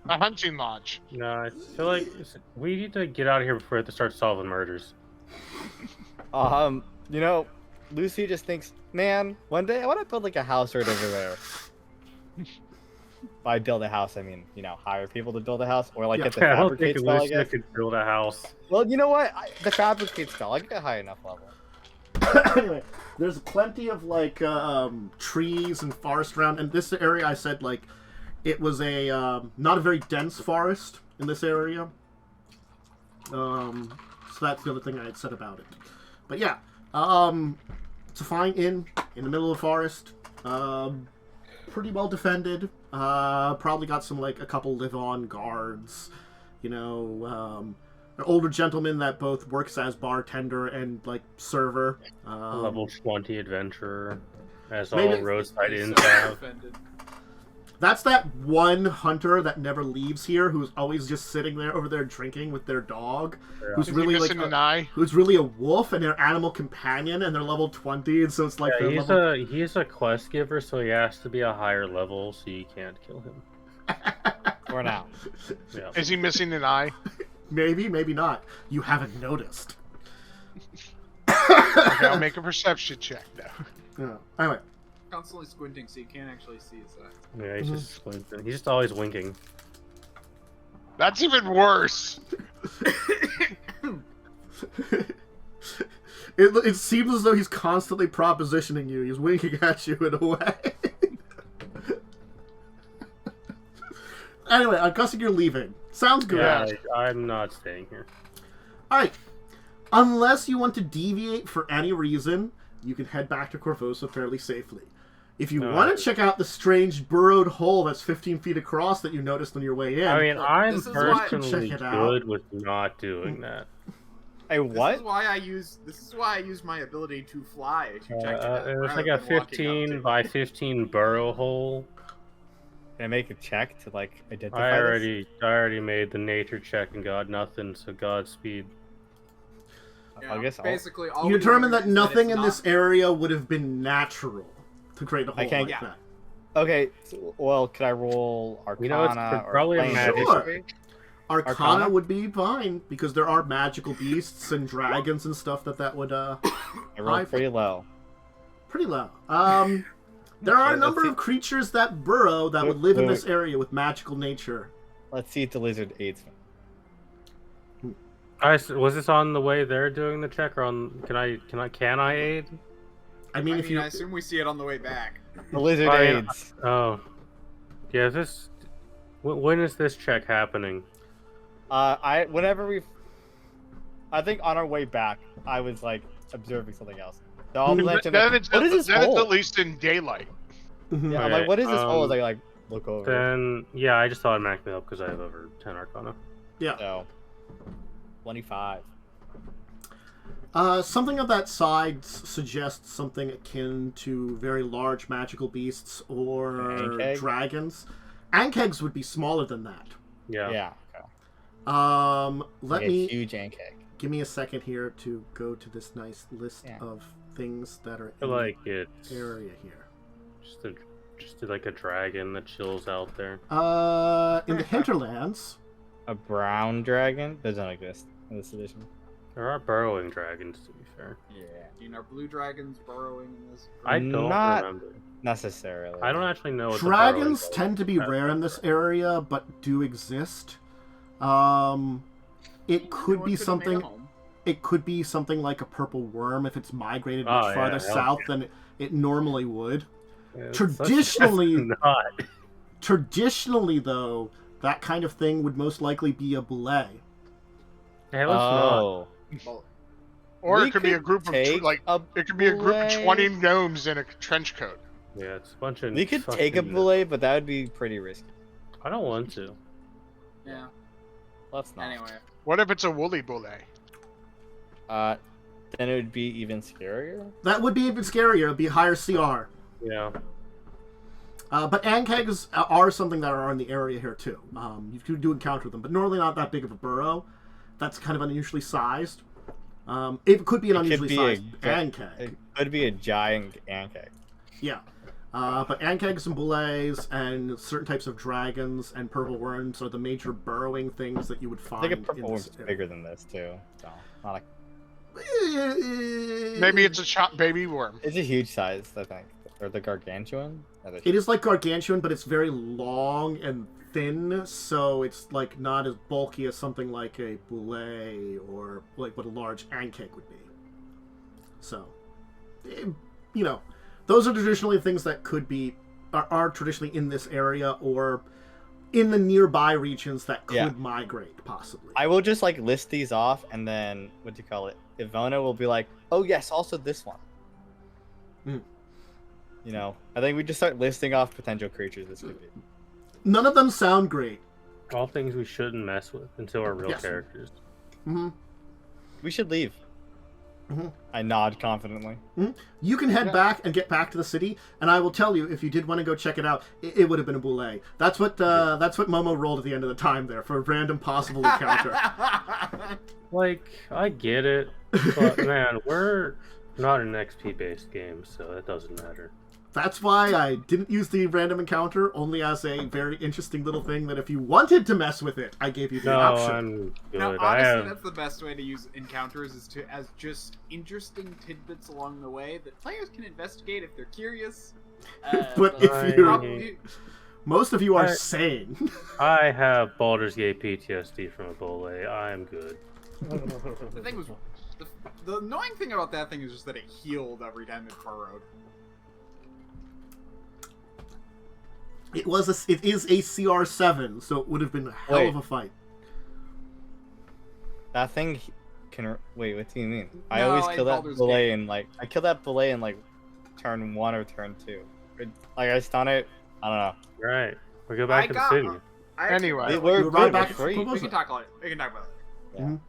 A hunting lodge. No, I feel like we need to get out of here before we have to start solving murders. Lucy just thinks, man, one day I want to build like a house right over there. By build a house, I mean, hire people to build a house, or like Yeah. get the I don't fabricate think spell, I Lucia guess. could build a house. Well, you know what? The fabricate spell, I get a high enough level. Anyway, there's plenty of like trees and forest around, and this area I said like it was a not a very dense forest in this area. So that's the other thing I had said about it. But yeah, it's a fine inn in the middle of the forest. Pretty well defended. Probably got some, like, a couple live-on guards. You know, an older gentleman that both works as bartender and, like, server. Level 20 adventurer, as maybe- all roadside He's inns so have. offended. That's that one hunter that never leaves here, who's always just sitting there over there drinking with their dog, who's Is he really like missing an eye? who's really a wolf and their animal companion, and they're level 20, and so it's like Yeah, they're he's level... he's a quest giver, so he has to be a higher level, so you can't kill him. For now. Yeah. Is he missing an eye? Maybe, maybe not. You haven't noticed. Okay, I'll make a perception check now. Yeah. Anyway, Constantly squinting, so you can't actually see his eyes. Yeah, he's just squinting. He's just always winking. That's even worse. it seems as though he's constantly propositioning you. He's winking at you in a way. Anyway, I'm guessing you're leaving. Sounds good. Yeah, I'm not staying here. Alright. Unless you want to deviate for any reason, you can head back to Korvosa fairly safely. If you want to check out the strange burrowed hole that's 15 feet across that you noticed on your way in... I mean, I'm This is why- personally Check it out. good with not doing that. Hey, This is what? why I use my ability to fly to check it out. It's like rather a than walking up 15 to by it. 15 burrow hole. Can I make a check to like identify I this? already made the nature check and got nothing, so Godspeed. I guess I'll- basically all You we determined learned that is nothing it's in not- this area would have been natural to create a hole I can't- like yeah. that. Okay, so, well, could I roll Arcana You know, it's or probably a Plane magic- Sure. Arcana Arcana? would be fine, because there are magical beasts and dragons and stuff that would, I high- rolled pretty low. pretty low. There are a number of creatures that burrow that would live in this area with magical nature. Let's see if the lizard aids me. Was this on the way they're doing the check, or on? Can I aid? I mean, if you... I assume we see it on the way back. The lizard I mean, aids. Oh, yeah. When is this check happening? I think on our way back, I was like observing something else. So I'll mention, Then like, it's, what is this then it's hole? at least in daylight. Mhm. Yeah, I'm Okay, like, what is this hole? As um, I like look over. Then yeah, I just automatically up because I have over 10 Arcana. Yeah. So 25. Something of that size suggests something akin to very large magical beasts or Ankeg? dragons. Ankegs would be smaller than that. Yeah. Yeah. Okay. Let Like a me... huge ankeg. Give me a second here to go to this nice list Yeah. of things that are I feel in like it's the area here. just like a dragon that chills out there. In the hinterlands, A brown dragon does not exist in this edition. There are burrowing dragons, to be fair. Yeah. You know, blue dragons burrowing in this. I don't Not- remember. Necessarily. I don't actually know what dragons the burrowing tend to be are. rare in this area, but do exist. It could be something. It could be something like a purple worm if it's migrated much Oh, yeah, farther hell south than it normally would. Yeah, Traditionally- that's not. Traditionally, though, that kind of thing would most likely be a boulet. Hey, let's not. Oh. Well, Or We it could be a could group of take like a it could be a group of boulet. 20 gnomes in a trench coat. Yeah, it's a bunch of. We could take a fucking- boulet, but that would be pretty risky. I don't want to. yeah. Let's not. Anyway, What if it's a woolly boulet? Then it would be even scarier. That would be even scarier. It'd be higher CR. Yeah. But ankegs are something that are in the area here too. You do encounter them, but normally not that big of a burrow. That's kind of unusually sized. It could be an It could unusually be sized a- ankeg. It could be a giant ankeg. Yeah. But ankegs and boulets and certain types of dragons and purple worms are the major burrowing things that you would I find think a in purple this one's area. bigger than this too. So not a, Maybe it's a chopped baby worm. it's a huge size, I think. Or the gargantuan. It is like gargantuan, but it's very long and thin, so it's like not as bulky as something like a boulet or like what a large ankeg would be. So, you know, those are traditionally things that could be are traditionally in this area or in the nearby regions that could Yeah. migrate, possibly. I will just like list these off, and then what do you call it? Ivona will be like, "Oh yes, also this one." You know, I think we just start listing off potential creatures this could be. None of them sound great. All things we shouldn't mess with until we're real Yes. characters. Mm-hmm. We should leave. Mm-hmm. I nod confidently. Mm-hmm. You can head back and get back to the city, and I will tell you, if you did want to go check it out, it would have been a boule. That's what Momo rolled at the end of the time there for a random possible encounter. Like, I get it, but man, we're not an XP-based game, so that doesn't matter. That's why I didn't use the random encounter, only as a very interesting little thing that if you wanted to mess with it, I gave you the No, option. I'm good. Now, I honestly, have... that's the best way to use encounters is to as just interesting tidbits along the way that players can investigate if they're curious. But if I- you, Probably, most of you are I- sane. I have Baldur's Gate PTSD from a boule. I'm good. the thing was, the annoying thing about that thing is just that it healed every time it burrowed. It is a CR7, so it would have been a hell of a fight. That thing can... Wait, what do you mean? I No, always in kill that Baldur's boule Gate. in, like... I kill that boule in, like, turn 1 or turn 2. Like, I stun it. I don't know. Right. We go back to the city. Anyway. Wait, we're You're right good, back we're free. to We can talk about it. We can talk about it. Yeah. Mhm.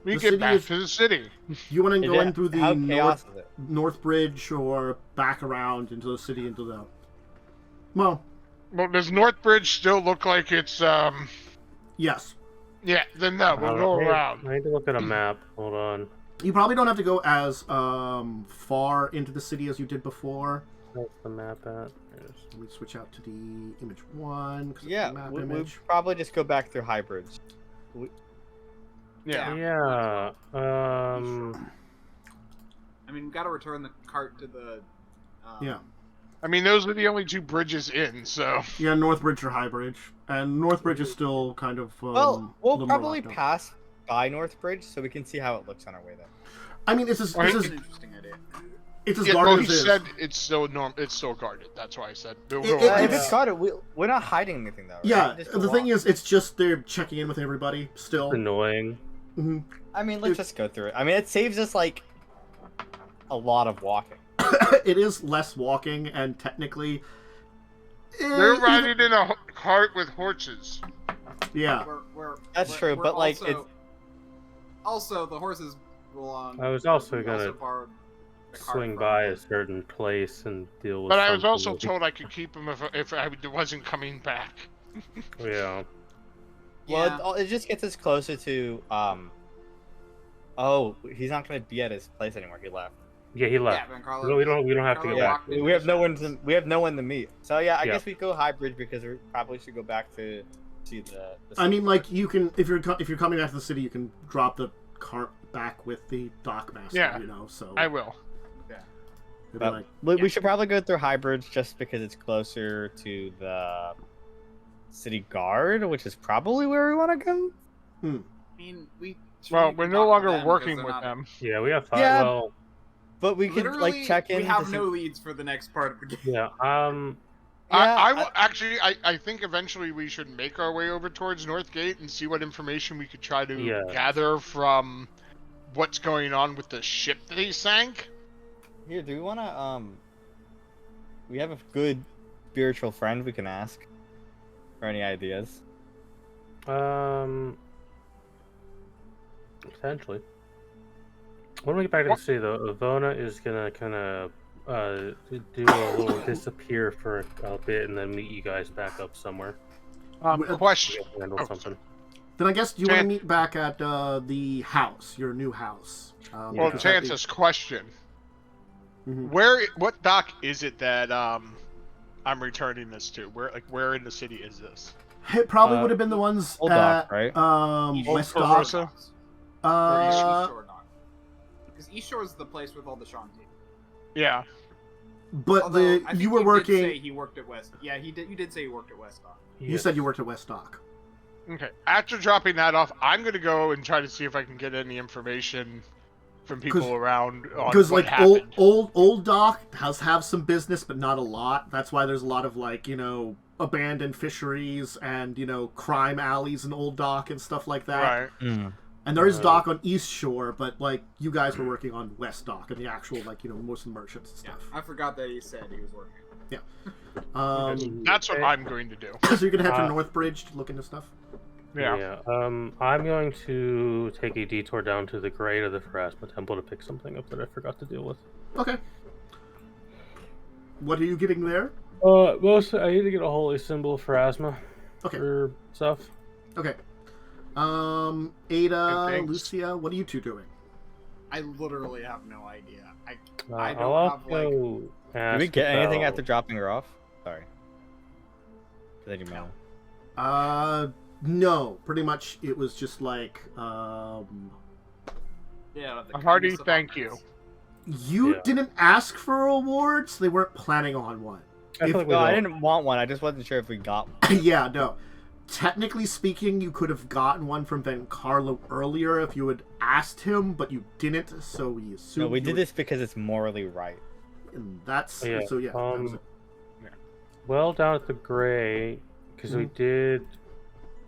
We The get city back is- to the city. You want to Is go it- in through the how chaos is it? North Bridge or back around into the city into the... Well, Well, does Northbridge still look like it's yes. Yeah, then no, we'll go around. I need to look at a map. Hold on. You probably don't have to go as far into the city as you did before. Where's the map at? Let me switch out to the image 1. 'cause it's Yeah, the map we image. probably just go back through hybrids. Yeah. Yeah. I mean, we gotta return the cart to the. Yeah. I mean, those are the only two bridges in, so. Yeah, North Bridge or High Bridge. And North Bridge is still kind of... Well, a we'll little more probably locked up. pass by Northbridge so we can see how it looks on our way there. I mean, it's as, Right. it's That's as, an interesting idea. it's as Yeah, well, guarded he as is. said it's still it's still guarded. That's why I said. We'll go It- around. If it's guarded, we're not hiding anything though. Right? Yeah, Just go the thing walk. is, it's just they're checking in with everybody still. Annoying. Mhm. I mean, let's just go through it. I mean, it saves us like a lot of walking. It is less walking, and technically... They're even- riding in a cart with horses. Yeah. That's true, we're but, like, also, also the horses belong. I was also we gonna borrowed the cart Swing from- by a certain place and deal with But I was something also with- told I could keep him if I wasn't coming back. Yeah. Well, it just gets us closer to Oh, he's not gonna be at his place anymore. He left. Yeah, he Yeah, left. Van Carlo. No, we don't have to Carlo go back. walked into We have the no shop. one to meet. So yeah, I Yeah. guess we go high bridge because we probably should go back to see the I mean, like, you can... If you're coming back to the city, you can drop the cart back with the dockmaster, Yeah. you know, so... I will. it'd be But like, we should probably go through high bridge just because it's closer to the city guard, which is probably where we want to go. I mean, Well, we we're can no talk to longer them 'cause working they're with not- them. Yeah, we have five. Yeah. Well, But we could Literally, like check in. We have to no see- leads for the next part of the game. yeah. I will actually. I think eventually we should make our way over towards Northgate and see what information we could try to Yeah. gather from what's going on with the ship that he sank. Here, do we want to We have a good spiritual friend we can ask for any ideas. Potentially. When we get back to the city, though, Ivona is gonna kind of do a little disappear for a bit, and then meet you guys back up somewhere. Question. We'll handle Oh, something. then I guess you want to Chan- meet back at the house, your new house. Well, because that Chance's question. Mhm. What dock is it that I'm returning this to? Where in the city is this? It probably would have been the ones Old at dock, right? West Old Dock. Korvosa? Or East Uh, Shore not. Because East Shore is the place with all the Shanti. Yeah. but Although, I think you were Did working. say he worked at West. Yeah, he did. You did say he worked at West Dock. You said you worked at West Dock. Okay. After dropping that off, I'm gonna go and try to see if I can get any information from people around on Because what like happened. old Dock have some business, but not a lot. That's why there's a lot of like abandoned fisheries and crime alleys in Old Dock and stuff like that. Right. And there is dock on East Shore, but, like, you guys were working on West Dock and the actual, like, you know, most of the merchants and stuff. I forgot that he said he was working. Yeah. That's what I'm going to do. So you're going to head to North Bridge to look into stuff? Yeah. I'm going to take a detour down to the Grade of the Pharasma Temple to pick something up that I forgot to deal with. Okay. What are you getting there? Mostly I need to get a holy symbol of Pharasma. Okay. For stuff. Okay. Ada, Lucia, what are you two doing? I literally have no idea. I I'll don't have, like... Did we get anything after dropping her off? Sorry. No. Pretty much it was just like, Yeah, A hearty thank you. You didn't ask for awards? They weren't planning on one. I didn't want one. I just wasn't sure if we got one. Yeah, no. Technically speaking, you could have gotten one from Van Carlo earlier if you had asked him, but you didn't, so we assumed... No, we did this because it's morally right. And that's... Yeah. So, yeah. That was it. Well, down at the Gray, because we did,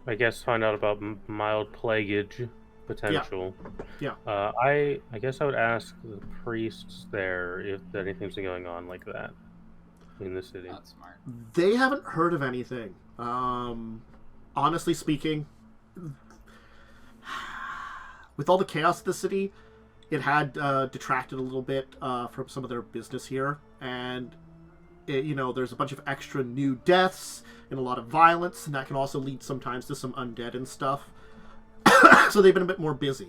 I guess, find out about mild plaguage potential. Yeah. I guess I would ask the priests there if anything's been going on like that in the city. That's smart. They haven't heard of anything. Honestly speaking, with all the chaos of the city, it had detracted a little bit from some of their business here, and there's a bunch of extra new deaths and a lot of violence, and that can also lead sometimes to some undead and stuff. So they've been a bit more busy.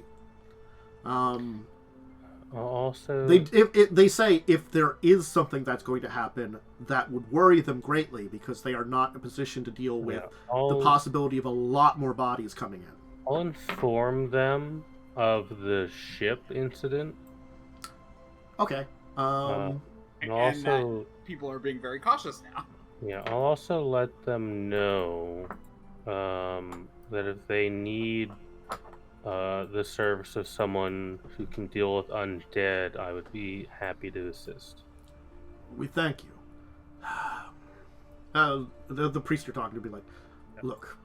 Also, they say if there is something that's going to happen, that would worry them greatly because they are not in a position to deal with the possibility of a lot more bodies coming in. I'll inform them of the ship incident. Okay. And And also, that people are being very cautious now. yeah, I'll also let them know that if they need the service of someone who can deal with undead, I would be happy to assist. We thank you. The priest you're talking to be like, look,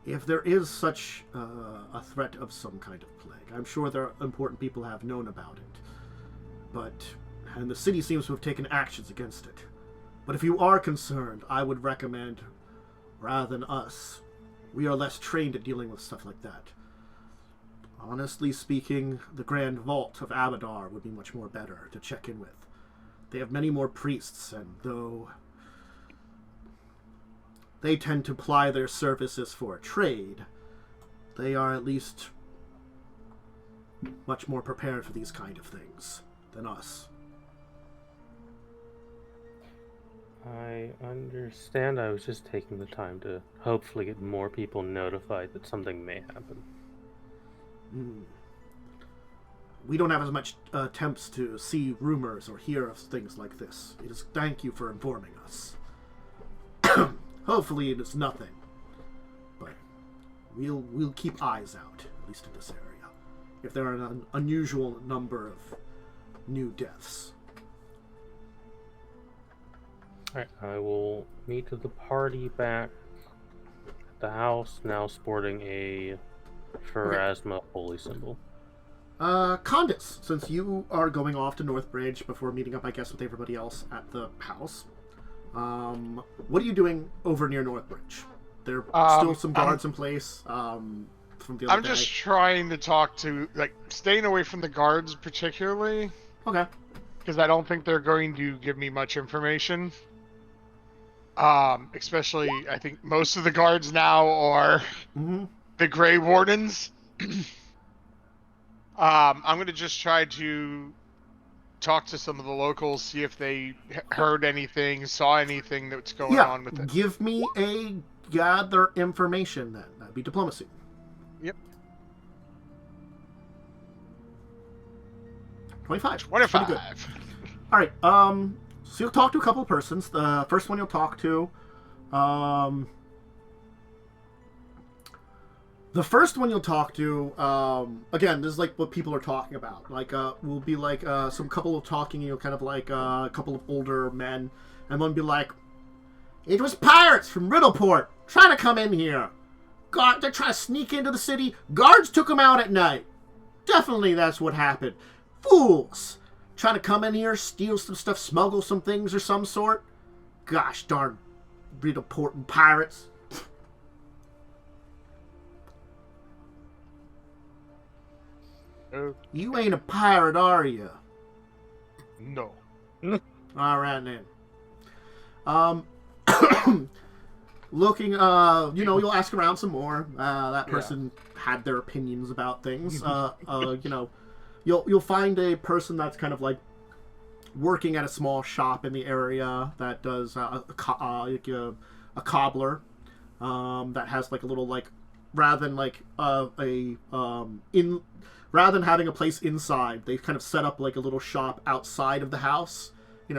if there is such a threat of some kind of plague, I'm sure there are important people have known about it. And the city seems to have taken actions against it. But if you are concerned, I would recommend, rather than us, we are less trained at dealing with stuff like that. Honestly speaking, the Grand Vault of Abadar would be much more better to check in with. They have many more priests, and though they tend to ply their services for trade, they are at least much more prepared for these kind of things than us. I understand. I was just taking the time to hopefully get more people notified that something may happen. We don't have as much attempts to see rumors or hear of things like this. Thank you for informing us. Hopefully it is nothing, but we'll keep eyes out, at least in this area, if there are an unusual number of new deaths. Alright, I will meet the party back at the house, now sporting a Pharasma holy symbol. Khandes, since you are going off to North Bridge before meeting up, I guess, with everybody else at the house, what are you doing over near North Bridge? There are still some guards in place from the other day. I'm just trying to talk to, staying away from the guards particularly. Okay. Because I don't think they're going to give me much information. Especially, I think most of the guards now are the Grey Wardens. I'm going to just try to talk to some of the locals, see if they heard anything, saw anything that's going on with it. Give me a gather information then. That'd be diplomacy. Yep. 25. 25. Pretty good. All right. So you'll talk to a couple of persons. The first one you'll talk to, again, this is like what people are talking about. Will be like some couple of talking, kind of like a couple of older men, and one be like, "It was pirates from Riddleport trying to come in here. They're trying to sneak into the city. Guards took them out at night. Definitely that's what happened. Fools! Trying to come in here, steal some stuff, smuggle some things or some sort? Gosh darn, important pirates. You ain't a pirate, are you? No. Alright then. Looking, you'll ask around some more. That person had their opinions about things. You'll find a person that's kind of like working at a small shop in the area that does a cobbler that has like a little like rather than having a place inside, they kind of set up like a little shop outside of the house.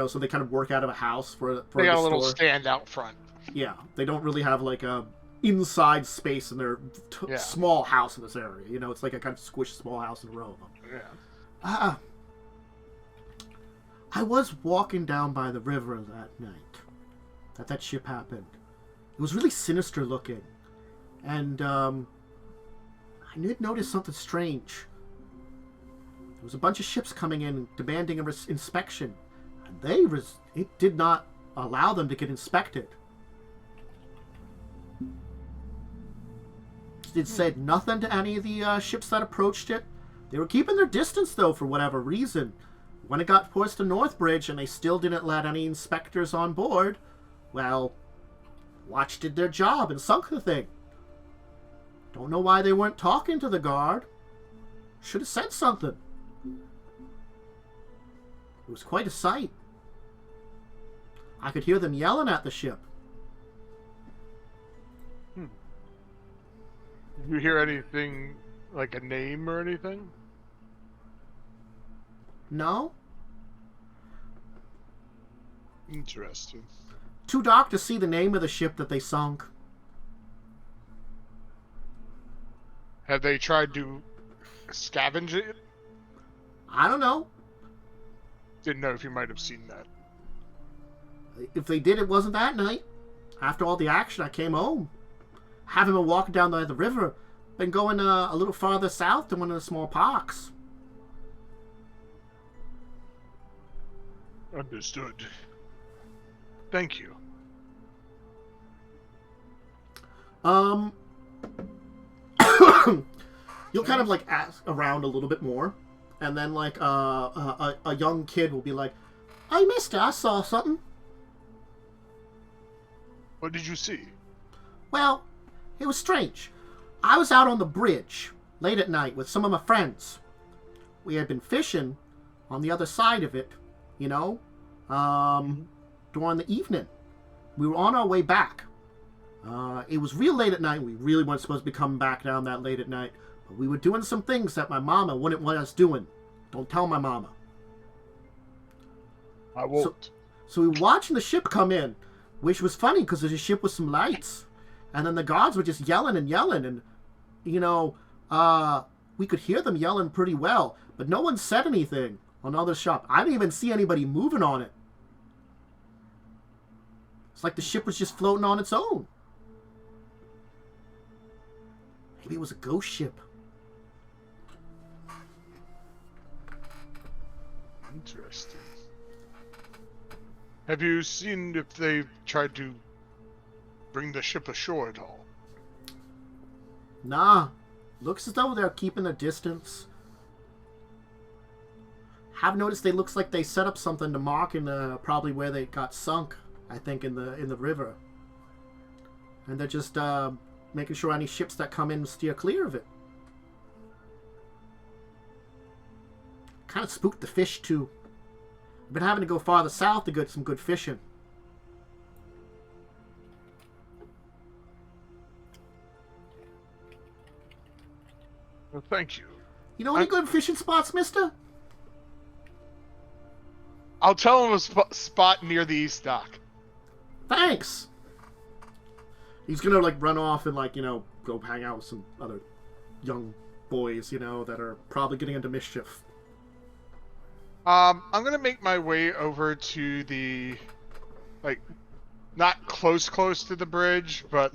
So they kind of work out of a house for they got the a little store. stand out front. Yeah, they don't really have like a inside space in their small house in this area. It's like a kind of squished small house in a row of them. Yeah. I was walking down by the river that night that ship happened. It was really sinister looking, and I did notice something strange. There was a bunch of ships coming in demanding an inspection, and it did not allow them to get inspected. It said nothing to any of the ships that approached it. They were keeping their distance, though, for whatever reason. When it got towards the Northbridge and they still didn't let any inspectors on board, well, Watch did their job and sunk the thing. Don't know why they weren't talking to the guard. Should have said something. It was quite a sight. I could hear them yelling at the ship. Did you hear anything, like a name or anything? No? Interesting. Too dark to see the name of the ship that they sunk. Have they tried to scavenge it? I don't know. Didn't know if you might have seen that. If they did, it wasn't that night. After all the action, I came home. Haven't been walking down the river. Been going a little farther south to one of the small parks. Understood. Thank you. You'll kind of like ask around a little bit more, and then like a young kid will be like, "Hey, mister, I saw something." What did you see? Well, it was strange. I was out on the bridge late at night with some of my friends. We had been fishing on the other side of it, during the evening. We were on our way back. It was real late at night. We really weren't supposed to be coming back down that late at night. But we were doing some things that my mama wouldn't want us doing. Don't tell my mama. I won't. So we were watching the ship come in, which was funny because there's a ship with some lights. And then the guards were just yelling and yelling. And, we could hear them yelling pretty well. But no one said anything on the other shop. I didn't even see anybody moving on it. It's like the ship was just floating on its own. Maybe it was a ghost ship. Interesting. Have you seen if they've tried to bring the ship ashore at all? Nah. Looks as though they're keeping their distance. Have noticed they looks like they set up something to mark in probably where they got sunk. I think in the river. And they're just making sure any ships that come in steer clear of it. Kind of spooked the fish too. I've been having to go farther south to get some good fishing. Well, thank you. You know any good fishing spots, mister? I'll tell him a spot near the east dock. Thanks! He's gonna, run off and, go hang out with some other young boys, that are probably getting into mischief. I'm gonna make my way over to the, not close to the bridge, but,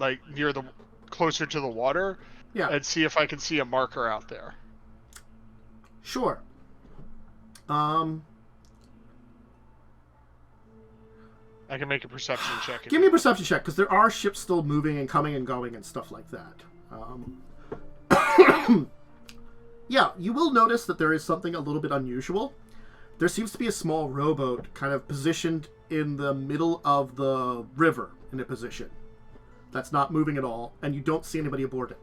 closer to the water. Yeah. And see if I can see a marker out there. Sure. I can make a perception check. Give me a perception check, because there are ships still moving and coming and going and stuff like that. Yeah, you will notice that there is something a little bit unusual. There seems to be a small rowboat kind of positioned in the middle of the river in a position that's not moving at all, and you don't see anybody aboard it.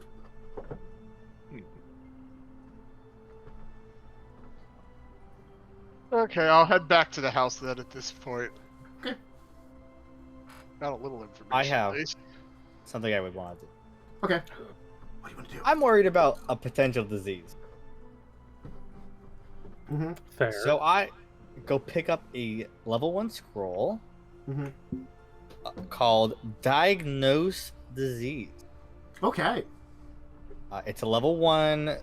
Okay, I'll head back to the house then at this point. Okay. Got a little information. I have at least. something I would want to do. Okay. What do you want to do? I'm worried about a potential disease. Mm-hmm. Fair. So I go pick up a level 1 scroll Mm-hmm. called Diagnose Disease. Okay. It's a level 1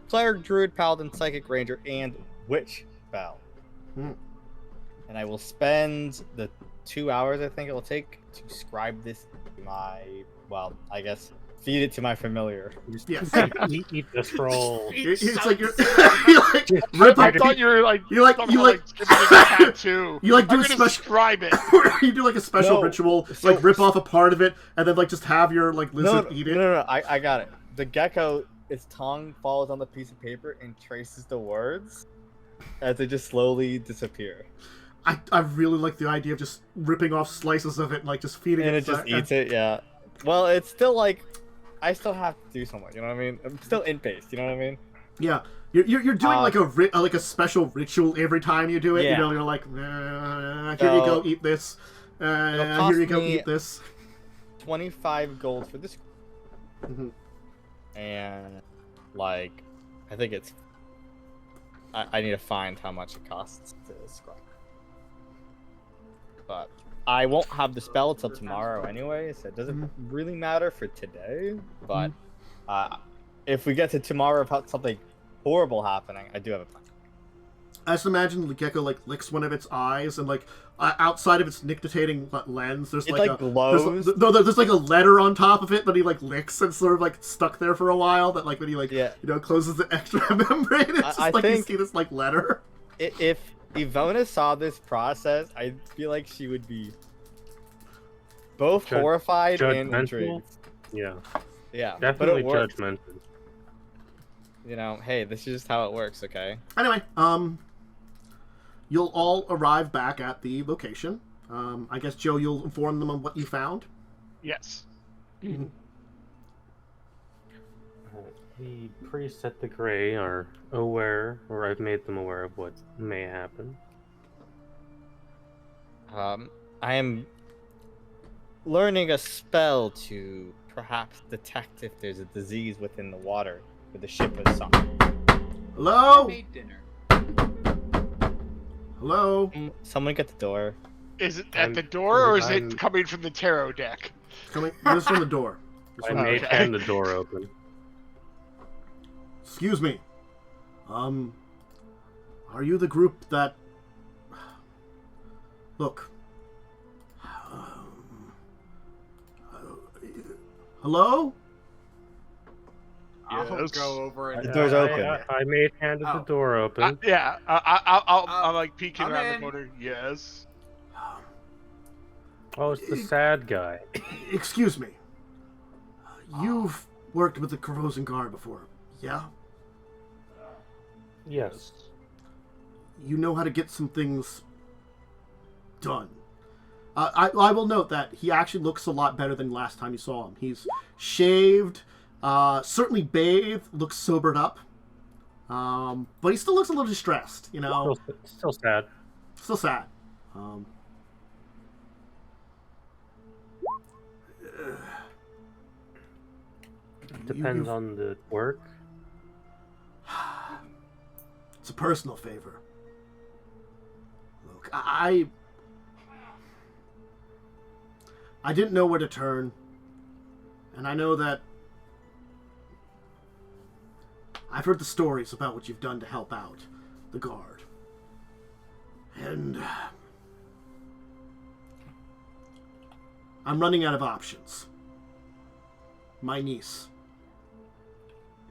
cleric, druid, paladin, psychic, ranger, and witch spell. Hmm. And I will spend the 2 hours I think it will take to scribe this to my, well, I guess, feed it to my familiar. Yes. Eat the scroll. It's like you're you like rip I up. thought you were like You like somehow, you like giving it a tattoo. you like do I'm a gonna special. describe it. You do like a special No, ritual, so- like rip off a part of it, and then like just have your like lizard eat it. No, I got it. The gecko, its tongue falls on the piece of paper and traces the words as they just slowly disappear. I really like the idea of just ripping off slices of it and like just feeding And it. it just eats it, yeah. Well, it's still like, I still have to do something, you know what I mean? I'm still in pace, you know what I mean? Yeah, you're doing like a special ritual every time you do it. You Yeah. know, you're like, here you go, eat this. it'll Here you cost go, me- eat this. 25 gold for this. Mhm. And, like, I think it's... I need to find how much it costs to scribe. But I won't have the spell till tomorrow anyway, so it doesn't really matter for today. But if we get to tomorrow without something horrible happening, I do have a plan. I just imagine the gecko like licks one of its eyes, and like outside of its nictitating lens, there's It, like like, a glows. there's like a letter on top of it that he like licks and sort of like stuck there for a while. That like when he like closes the extra membrane, it's just I like you think- see this like letter. If Ivona saw this process, I feel like she would be both horrified and Judgmental? intrigued. Yeah. Yeah, Definitely but it worked. judgmental. You know, hey, this is just how it works, okay? Anyway, you'll all arrive back at the location. I guess Joe, you'll inform them on what you found. Yes. The priests at the Grey are aware, or I've made them aware of what may happen. I am learning a spell to perhaps detect if there's a disease within the water where the ship was sunk. Hello? Made dinner. Hello? Someone get the door. Is it at the door or is I'm- it coming from the tarot deck? Coming this from the door. This I from the made door. hand the door open. Excuse me. Are you the group that... Look. Hello? I'll Yes. go over and The door's open. I made hand the Oh. door open. Yeah, I'm like peeking I'm around in. the corner. Yes. Oh, it's the sad guy. Excuse me. You've worked with the Korvosa Guard before, yeah? Yes. You know how to get some things done. I will note that he actually looks a lot better than last time you saw him. He's shaved, certainly bathed, looks sobered up. But he still looks a little distressed, you know? Still sad. Still sad. Depends on the work. It's a personal favor. Look, I didn't know where to turn, and I know that I've heard the stories about what you've done to help out the guard. And I'm running out of options. My niece,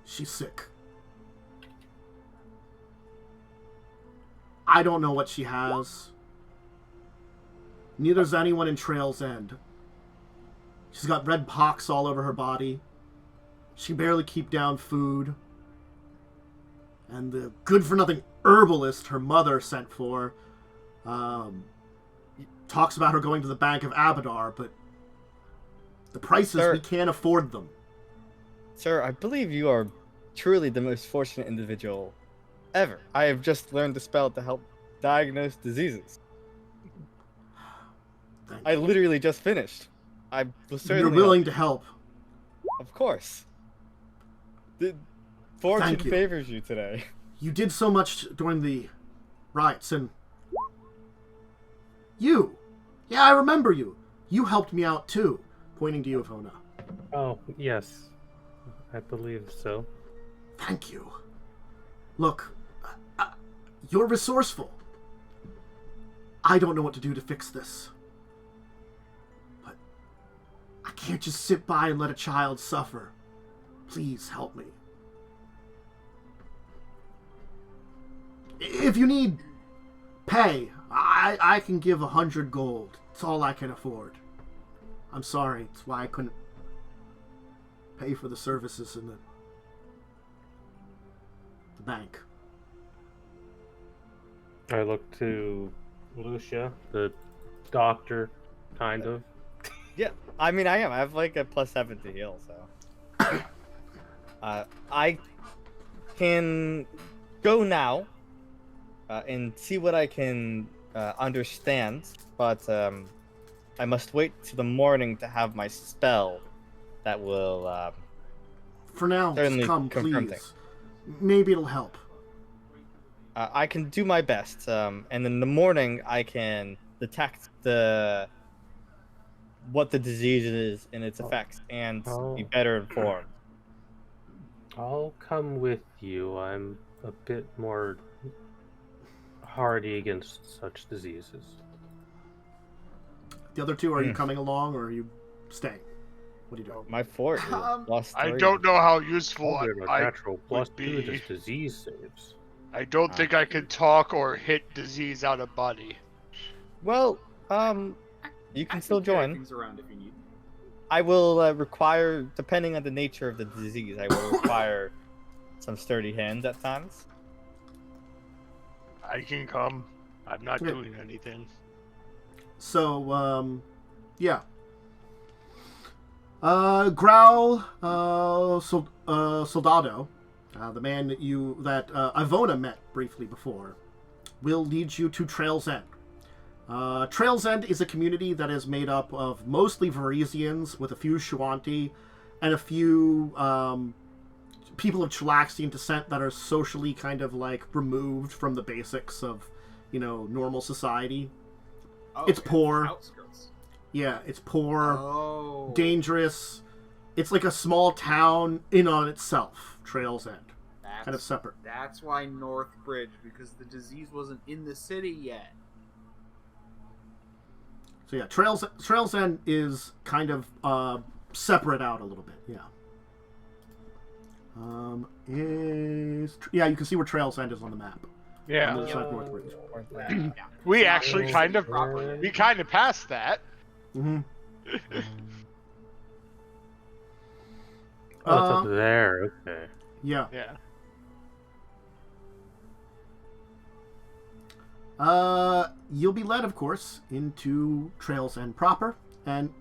she's sick. I don't know what she has. Neither does anyone in Trail's End. She's got red pox all over her body. She can barely keep down food. And the good-for-nothing herbalist her mother sent for talks about her going to the Bank of Abadar, but the prices, Sir, we can't afford them. Sir, I believe you are truly the most fortunate individual ever. I have just learned the spell to help diagnose diseases. I literally just finished. I was certainly You're willing to help. Of course. Fortune Thank you. favors you today. You did so much during the riots, and you. Yeah, I remember you. You helped me out too. Pointing to you, Ivona. Oh, yes. I believe so. Thank you. Look, you're resourceful. I don't know what to do to fix this. But I can't just sit by and let a child suffer. Please help me. If you need pay, I can give 100 gold. It's all I can afford. I'm sorry. It's why I couldn't pay for the services in the bank. I look to Lucia, the doctor, kind of. Yeah, I mean, I am. I have like a +7 to heal, so. I can go now and see what I can understand, but I must wait till the morning to have my spell that will For now, certainly just come, confirm please. things. Maybe it'll help. I can do my best, and in the morning I can detect what the disease is and its effects, and be better informed. I'll come with you. I'm a bit more hardy against such diseases. The other two, are you coming along or are you staying? What are you doing? My fort is lost. I don't know how useful I'll do a I natural plus would 2 be. to disease saves. I don't think I can talk or hit disease out of body. Well, you can still carry join. things around if you need. I will require, depending on the nature of the disease, I will require some sturdy hands at times. I can come. I'm not Okay. doing anything. So, yeah. Growl, Soldado, the man that Ivona met briefly before, will lead you to Trail's End. Trail's End is a community that is made up of mostly Varisians, with a few Shuanti, and a few people of Chilaxian descent that are socially kind of like removed from the basics of, normal society. Oh, It's poor. Outskirts. Yeah, it's poor, Oh. dangerous. It's like a small town in on itself, Trail's End. Kind of separate. That's why Northbridge, because the disease wasn't in the city yet. So yeah, Trail's End is kind of separate out a little bit, yeah. You can see where Trail's End is on the map. On the Yeah. other side of Northbridge. We actually kind of passed that. Mm-hmm. Oh, it's up there. Okay. Yeah. Yeah. You'll be led, of course, into Trail's End proper, and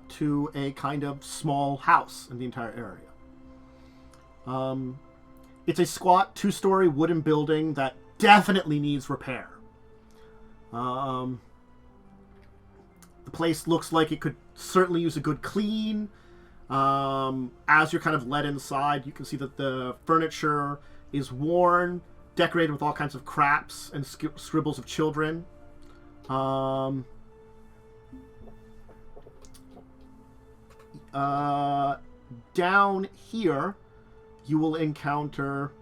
to a kind of small house in the entire area. It's a squat, 2-story wooden building that definitely needs repair. The place looks like it could certainly use a good clean. As you're kind of led inside, you can see that the furniture is worn, decorated with all kinds of craps and scribbles of children. Down here, you will encounter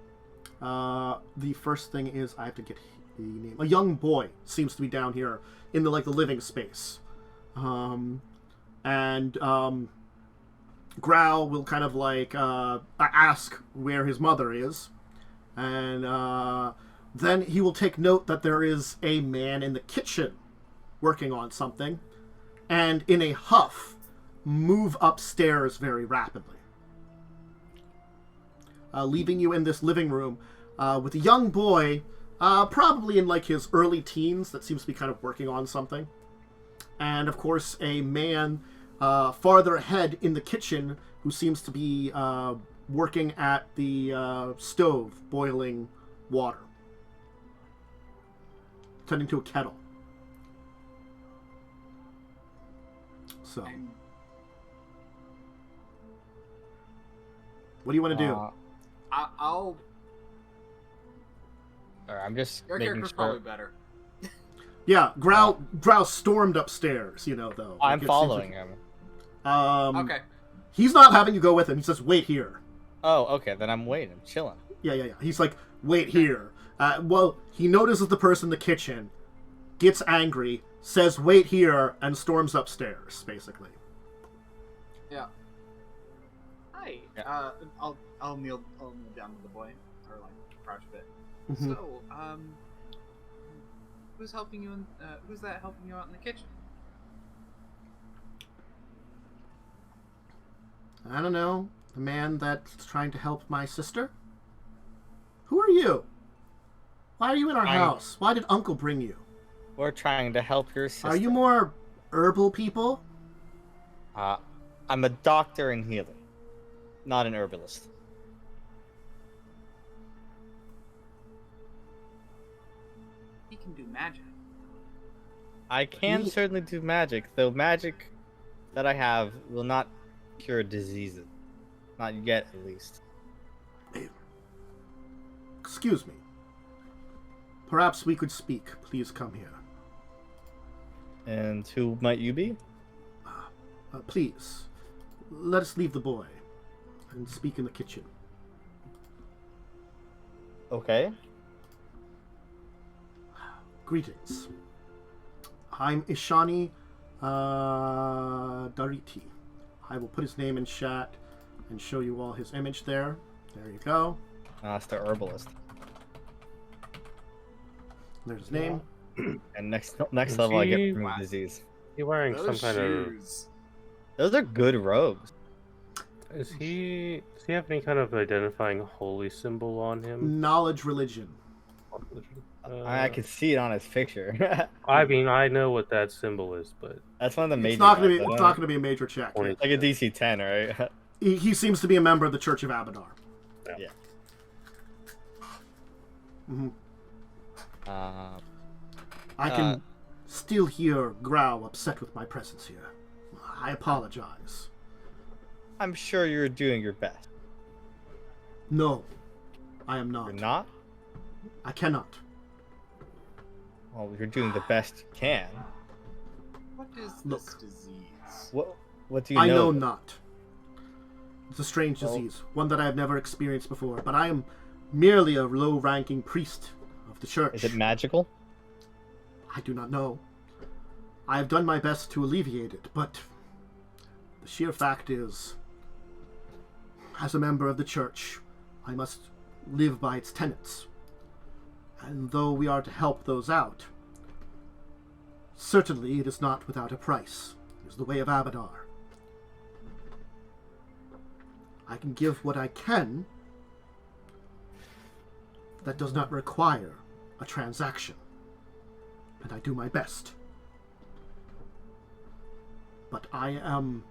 the first thing is, I have to get the name. A young boy seems to be down here in the living space. Growl will kind of ask where his mother is, and Then he will take note that there is a man in the kitchen working on something, and in a huff, move upstairs very rapidly. Leaving you in this living room with a young boy, probably in like his early teens, that seems to be kind of working on something. And of course, a man farther ahead in the kitchen who seems to be working at the stove, boiling water, tending to a kettle. So, what do you want to do? I'll. I'm just Your making character's sure. probably better. Yeah, Growl stormed upstairs, you know, though. I'm Like, it seems following like- him. Okay. He's not having you go with him. He says, wait here. Oh, okay. Then I'm waiting. I'm chilling. Yeah. He's like, wait here. Well, he notices the person in the kitchen, gets angry, says, wait here, and storms upstairs, basically. Yeah. Hi. Yeah. I'll kneel down with the boy, or like crouch a bit. Mhm. So, who's helping you? Who's that helping you out in the kitchen? I don't know. The man that's trying to help my sister? Who are you? Why are you in our house? Why did Uncle bring you? We're trying to help your sister. Are you more herbal people? I'm a doctor and healer, not an herbalist. He can do magic. I can certainly do magic, though magic that I have will not cure diseases. Not yet, at least. Excuse me. Perhaps we could speak. Please come here. And who might you be? Please, let us leave the boy and speak in the kitchen. Okay. Greetings. I'm Ishani Dariti. I will put his name in chat and show you all his image there. There you go. It's the herbalist. There's his name. And next Is level, I get he- remove disease. He wearing Those some kind of. shoes. Those are good robes. Does he have any kind of identifying holy symbol on him? Knowledge religion. I can see it on his picture. I mean, I know what that symbol is, but That's one of the major. It's not going to be. ones, I It's know. not going to be a major check. Twenty. Like a DC 10, right? He seems to be a member of the Church of Abadar. Yeah. hmm Um, I can still hear Grau upset with my presence here. I apologize. I'm sure you're doing your best. No, I am not. You're not? I cannot. Well, you're doing the best you can. What is Look. this disease? What do you I know know? not. It's a strange Well- disease, one that I have never experienced before, but I am merely a low-ranking priest of the church. Is it magical? I do not know. I have done my best to alleviate it, but the sheer fact is, as a member of the church, I must live by its tenets. And though we are to help those out, certainly it is not without a price. It is the way of Abadar. I can give what I can. That does not require a transaction. And I do my best. But I am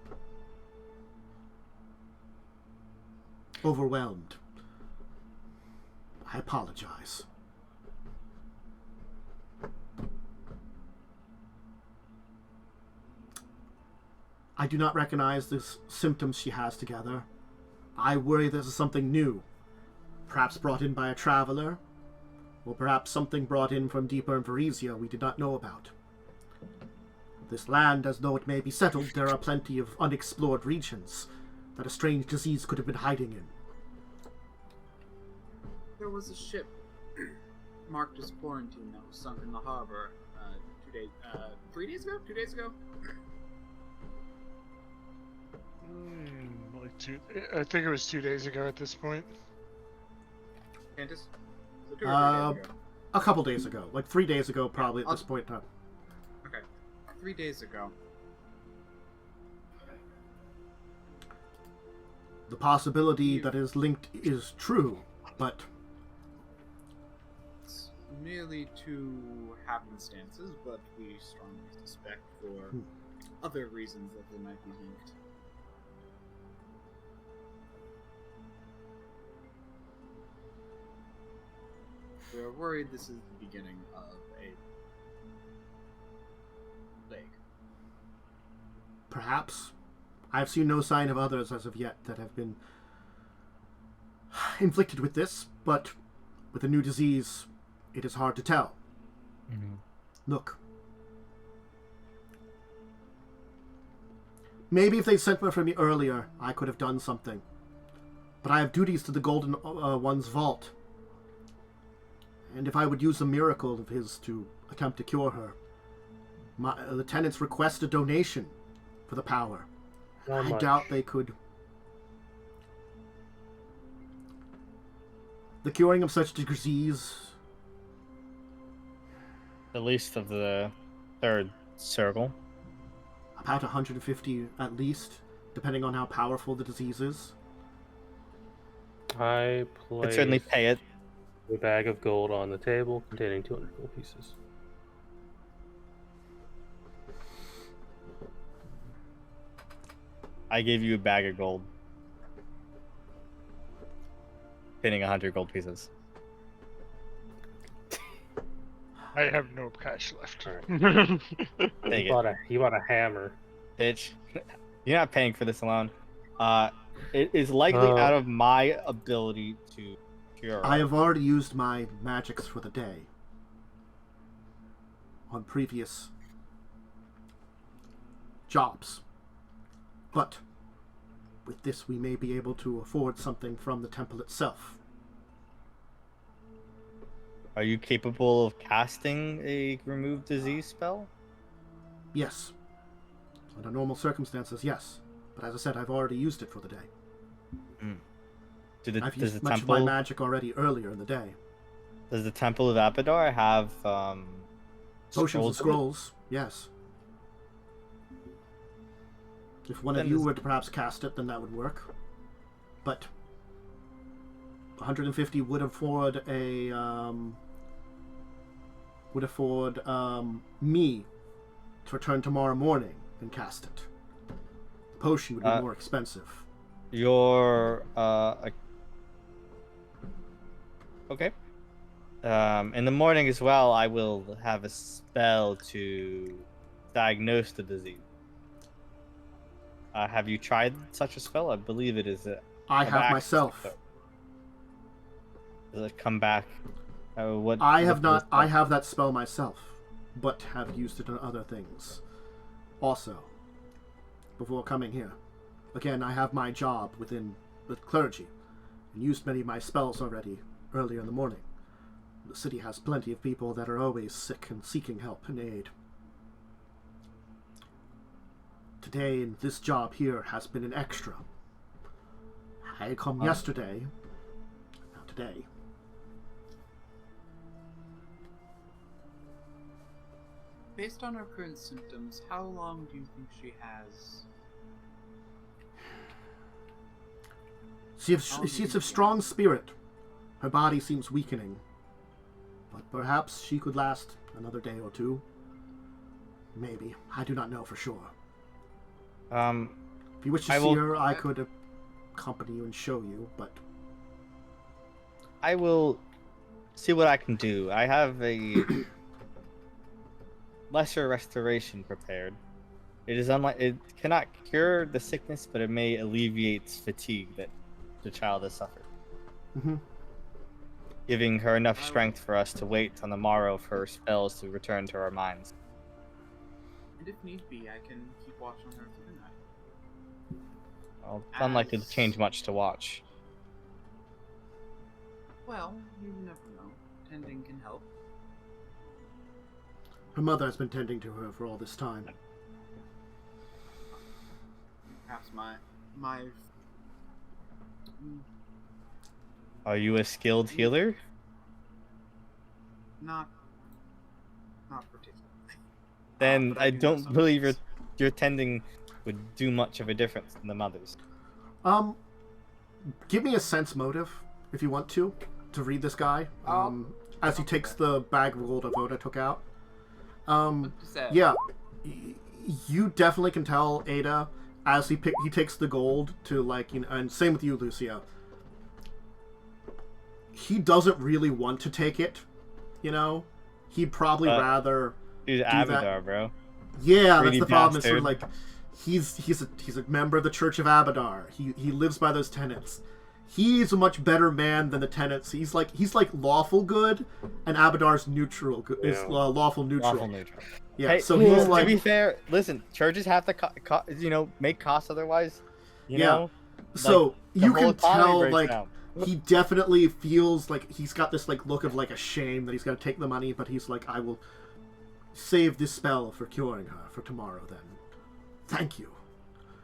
overwhelmed. I apologize. I do not recognize the symptoms she has together. I worry this is something new. Perhaps brought in by a traveler, or perhaps something brought in from deeper in Varisia we did not know about. This land, as though it may be settled, there are plenty of unexplored regions that a strange disease could have been hiding in. There was a ship marked as quarantine that was sunk in the harbor 3 days ago? 2 days ago? I think it was 2 days ago at this point. Khandes? Was it 2 or 3 days ago? A couple days ago. Like 3 days ago, probably, at this point in time. Okay. 3 days ago. The possibility that is linked is true, but... It's merely two happenstances, but we strongly suspect for other reasons that they might be linked. We are worried this is the beginning of a plague. Perhaps. I have seen no sign of others as of yet that have been inflicted with this, but with a new disease, it is hard to tell. Mm-hmm. Look. Maybe if they sent one for me earlier, I could have done something. But I have duties to the Golden One's vault. And if I would use a miracle of his to attempt to cure her, my lieutenants request a donation for the power. I doubt they could. The curing of such disease... The least of the third circle. About 150 at least, depending on how powerful the disease is. I Could certainly pay it. a bag of gold on the table containing 200 gold pieces. I gave you a bag of gold. Pinning 100 gold pieces. I have no cash left. Take He bought a hammer. Bitch. You're not paying for this alone. It is likely out of my ability to cure. I have already used my magics for the day. On previous jobs. But with this we may be able to afford something from the temple itself. Are you capable of casting a remove disease spell? Yes. Under normal circumstances, yes. But as I said, I've already used it for the day. I've used much of my magic already earlier in the day. Does the Temple of Apodar have Potions and scrolls, yes. If one of you were to perhaps cast it, then that would work. But 150 would afford me to return tomorrow morning and cast it. The potion would be more expensive. Your okay. In the morning as well, I will have a spell to diagnose the disease. Have you tried such a spell? I believe it is. I have myself. Does it come back? I have not. I have that spell myself, but have used it on other things. Also, before coming here, again, I have my job within the clergy, and used many of my spells already earlier in the morning. The city has plenty of people that are always sick and seeking help and aid. Today, this job here has been an extra. I had come yesterday, not today. Based on her current symptoms, how long do you think she has? She's of strong spirit. Her body seems weakening. But perhaps she could last another day or two. Maybe. I do not know for sure. If you wish to see her, I could accompany you and show you, but... I will see what I can do. I have a lesser restoration prepared. It cannot cure the sickness, but it may alleviate fatigue that the child has suffered. Mm-hmm. Giving her enough strength for us to wait on the morrow for her spells to return to our minds. And if need be, I can keep watch on her through the night. Well, it's unlikely to change much to watch. Well, you never know. Tending can help. Her mother has been tending to her for all this time. Perhaps my Are you a skilled healer? Not particularly. Then But I do know don't some believe things. your tending would do much of a difference in the mothers. Give me a sense motive if you want to read this guy. As he takes the bag of gold Ivona took out. Yeah, you definitely can tell Ada as he takes the gold to, like, you know, and same with you, Lucia. He doesn't really want to take it, you know. He'd probably rather He's Abadar, bro. Yeah, Greedy that's the problem. It's sort of bastard. like he's a member of the Church of Abadar. He lives by those tenets. He's a much better man than the tenets. He's like lawful good, and Abadar's neutral good. Is lawful neutral. Lawful neutral. Yeah, Hey, so he's to like be fair, listen, churches have to, make costs otherwise. You Yeah. know. so the you whole can economy tell breaks like down. he definitely feels like he's got this like look of like a shame that he's got to take the money, but he's like, I will save this spell for curing her for tomorrow. Then, thank you.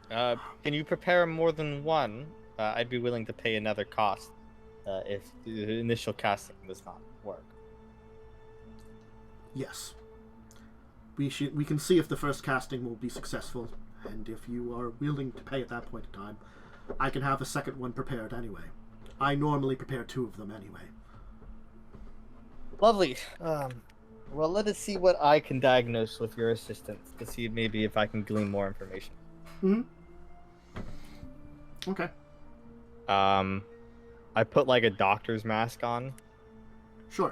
Can you prepare more than one? I'd be willing to pay another cost if the initial casting does not work. Yes. We can see if the first casting will be successful, and if you are willing to pay at that point in time, I can have a second one prepared anyway. I normally prepare 2 of them anyway. Lovely. Well, let us see what I can diagnose with your assistance to see maybe if I can glean more information. Okay. I put like a doctor's mask on. Sure.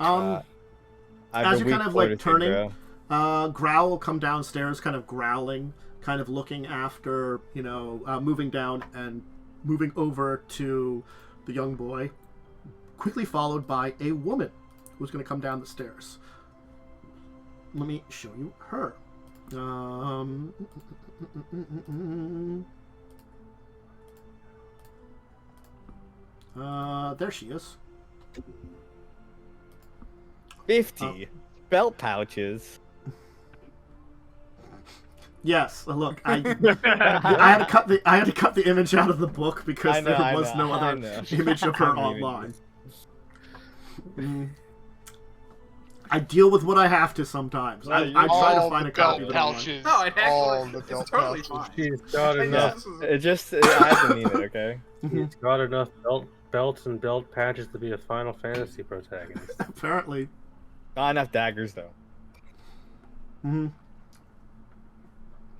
I have As a you're kind weak of like fortitude, turning, bro. Growl will come downstairs, kind of growling, kind of looking after, moving down and moving over to the young boy, quickly followed by a woman who's going to come down the stairs. Let me show you her. There she is. 50 belt pouches. Yes, look, I had to cut the image out of the book because there was no other image of her online. I deal with what I have to sometimes. I try to find a copy of it online. pouches. No, it all actually, the it's belt totally pouches. fine. She's got enough. I have to mean it, okay? She's got enough belts and belt patches to be a Final Fantasy protagonist. Apparently. Not enough daggers though.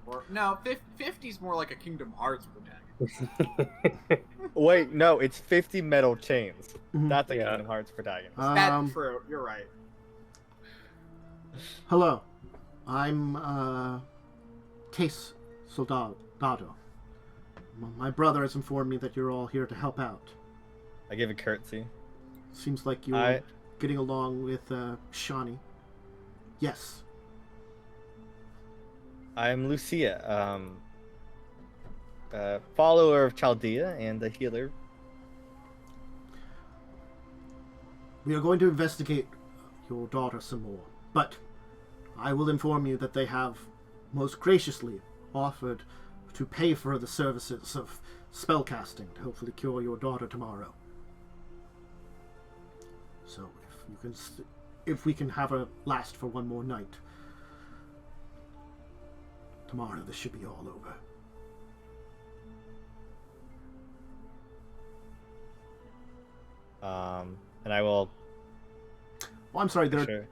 Or, no, 50's more like a Kingdom Hearts protagonist. Wait, no, it's 50 metal chains. That's a Yeah. Kingdom Hearts protagonist. That's true. You're right. Hello, I'm Case Soldado. My brother has informed me that you're all here to help out. I give a curtsy. Seems like you're getting along with Shawnee. Yes. I'm Lucia, follower of Chaldea and a healer. We are going to investigate your daughter some more, but I will inform you that they have most graciously offered to pay for the services of spellcasting to hopefully cure your daughter tomorrow. So if we can have her last for one more night, tomorrow this should be all over. And I will. Oh, I'm sorry. Sure.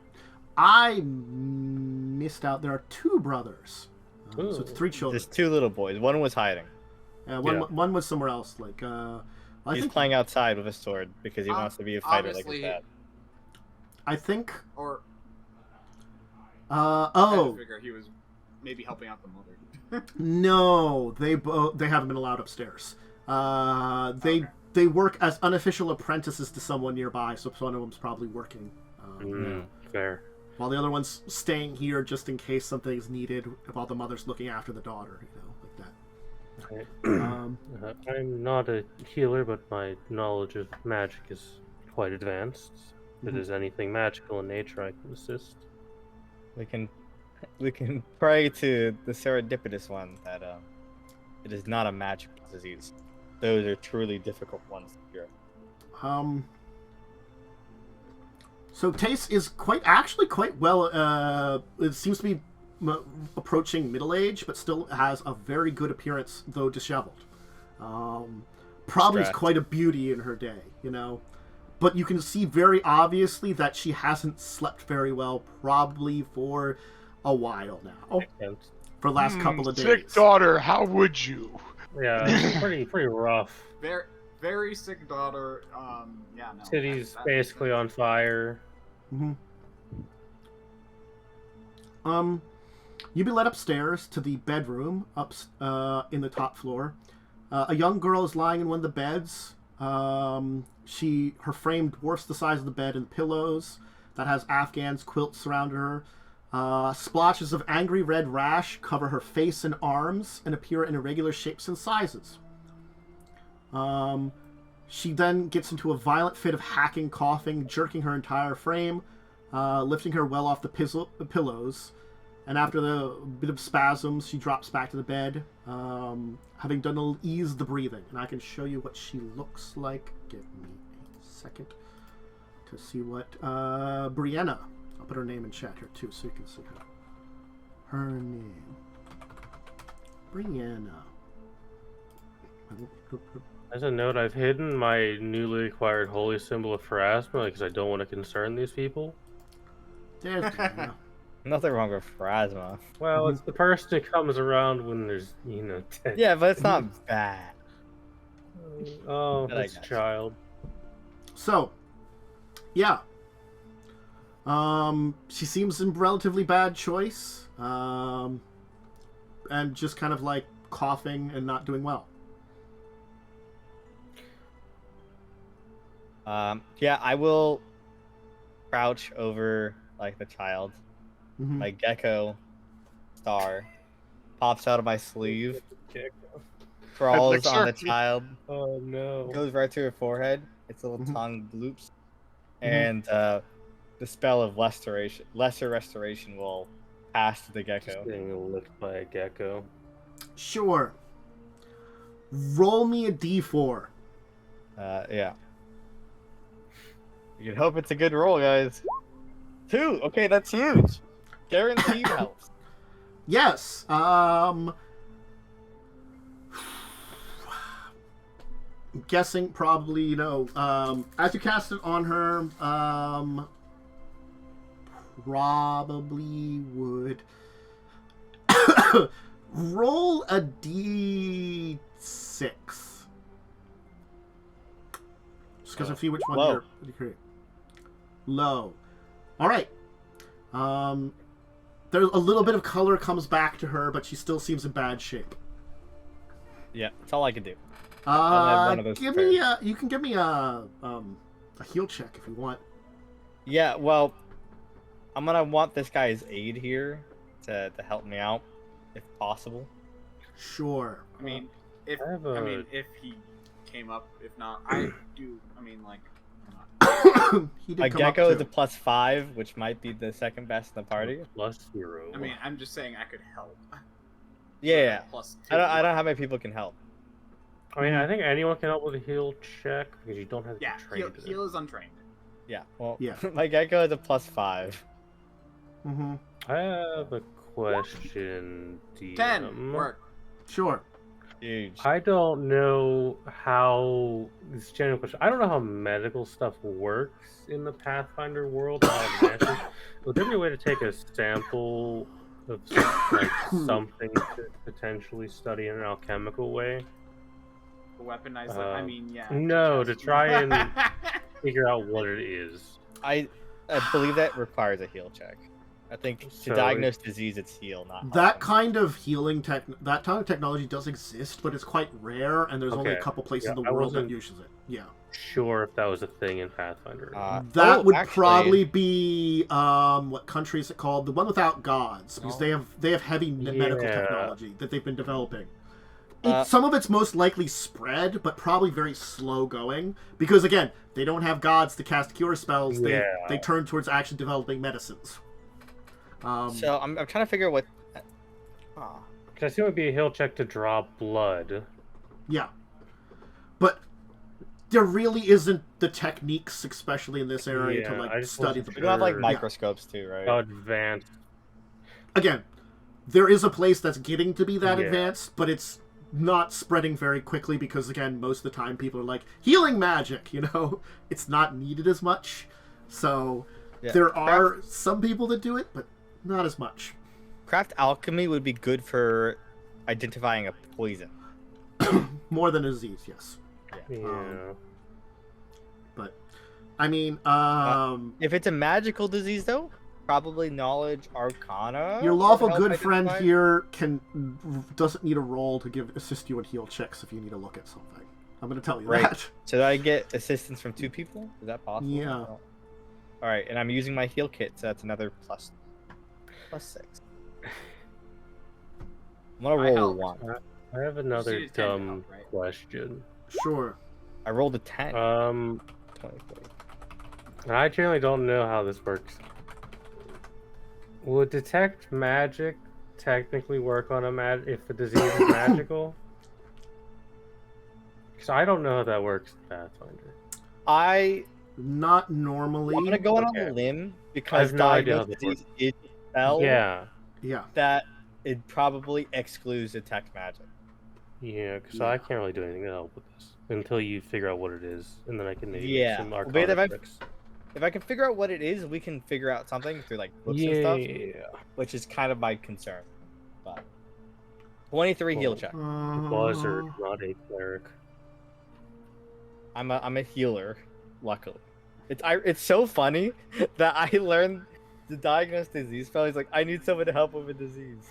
I missed out. There are 2 brothers, so it's 3 children. There's 2 little boys. One was hiding. One was somewhere else. He's playing outside with a sword because he wants to be a fighter like his dad. I think. Or. I figure he was maybe helping out the mother. No, they haven't been allowed upstairs. They work as unofficial apprentices to someone nearby, so one of them's probably working. Fair. While the other one's staying here just in case something is needed, while the mother's looking after the daughter, like that. I'm not a healer, but my knowledge of magic is quite advanced. If it is anything magical in nature, I can assist. We can pray to the serendipitous one that it is not a magical disease. Those are truly difficult ones to cure. So Tace is actually quite well. It seems to be approaching middle age, but still has a very good appearance, though disheveled. Probably is Stressed. quite a beauty in her day, you know. But you can see very obviously that she hasn't slept very well, probably for a while now. For the last couple of days. Sick daughter, how would you? Yeah, it's pretty rough. Very, very sick daughter. Yeah, no. City's that basically on fire. You've been led upstairs to the bedroom in the top floor. A young girl is lying in one of the beds. Her frame dwarfs the size of the bed and pillows that has Afghan's quilts surround her. Splotches of angry red rash cover her face and arms and appear in irregular shapes and sizes. She then gets into a violent fit of hacking, coughing, jerking her entire frame, lifting her well off the pillows. And after the bit of spasms, she drops back to the bed, having done ease the breathing. And I can show you what she looks like. Give me a second to see what Brianna. I'll put her name in chat here too, so you can see her. Her name, Brianna. As a note, I've hidden my newly acquired holy symbol of Pharasma because I don't want to concern these people. There's Brianna. Nothing wrong with Pharasma. Well, it's the person who comes around when there's, dead. Yeah, but it's not bad. Oh, But I that's a guess. child. So, yeah. She seems in relatively bad choice. And just kind of like coughing and not doing well. Yeah, I will crouch over like the child. Mhm. My gecko star pops out of my sleeve, crawls on the Elixir. child, Oh no. goes right to her forehead. Its little Mhm. tongue bloops, and the spell of lesser restoration will pass to the Just gecko. getting licked by a gecko. Sure. Roll me a d4. Yeah. You can hope it's a good roll, guys. 2. Okay, that's huge. Guaranteed helps. Yes. I'm guessing probably, as you cast it on her, probably would roll a d6. Just because I see which one Low. you're create. Low. All right. There's a little bit of color comes back to her, but she still seems in bad shape. Yeah, that's all I can do. have one of those Give me you can give me a heal check if you want. Yeah, well, I'm gonna want this guy's aid here to help me out, if possible. Sure. I mean, if I have a- if he came up, if not, I do. I mean, like, He did A come up gecko is too. a +5, which might be the second best in the party. +0. I mean, I'm just saying I could help. Yeah, Plus I don't know two. how many people can help. I mean, I think anyone can help with a heal check because you don't have to Yeah, be trained. heal is untrained. Yeah, well, Yeah. my gecko is a +5. Mm-hmm. I have a question, DM. 10 work. Sure. Huge. I don't know how this general question. I don't know how medical stuff works in the Pathfinder world. How it matches. Would there be a way to take a sample of like something to potentially study in an alchemical way? Weaponize it. I mean, yeah. no, just- to try and figure out what it is. I believe that requires a heal check. I think to So diagnose disease, it's heal, not That help. kind of healing that kind of technology does exist, but it's quite rare, and there's only a Okay. couple places Yeah, in the I world that wasn't- uses it. Yeah. Sure, if that was a thing in Pathfinder. That would actually- probably be what country is it called? The one without gods, because Oh. they have heavy medical Yeah. technology that they've been developing. Uh, Some of it's most likely spread, but probably very slow going, because again, they don't have gods to cast cure spells. Yeah. They turn towards actually developing medicines. So I'm trying to figure out what. Because I assume it would be a heal check to draw blood. Yeah. But there really isn't the techniques, especially in this area, to I like just study wasn't the. You don't have like Sure. microscopes too, right? How advanced. Again, there is a place that's getting to be that Yeah. advanced, but it's not spreading very quickly because, again, most of the time people are like, healing magic, you know? It's not needed as much. So Yeah. there are some people that do it, but not as much. Craft alchemy would be good for identifying a poison. More than a disease, yes. Yeah. But, I mean, If it's a magical disease, though, probably knowledge arcana. your would lawful help good friend identify. here doesn't need a roll to assist you in heal checks if you need to look at something. I'm going to tell you Right. that. So do I get assistance from 2 people? Is that possible? Yeah. All right, and I'm using my heal kit, so that's another plus 6. I'm gonna I roll helped. 1. I have another Just need a 10 to dumb help, right? question. Sure. I rolled a 10. 20, 40. I generally don't know how this works. Would detect magic technically work on if the disease is magical? Because I don't know how that works in Pathfinder. Not normally. I'm gonna go on Okay. a limb because no idea how diagnosed this disease is a spell Yeah. Yeah. that it probably excludes detect magic. Yeah, because Yeah. I can't really do anything to help with this until you figure out what it is, and then I can maybe Yeah, make some but arcana if I- checks. If I can figure out what it is, we can figure out something through like books and stuff, Yeah. which is kind of my concern. But 23 heal Well, check. Buzzard, not a cleric. I'm a healer, luckily. It's so funny that I learned to diagnose disease spell. He's like, I need someone to help with a disease.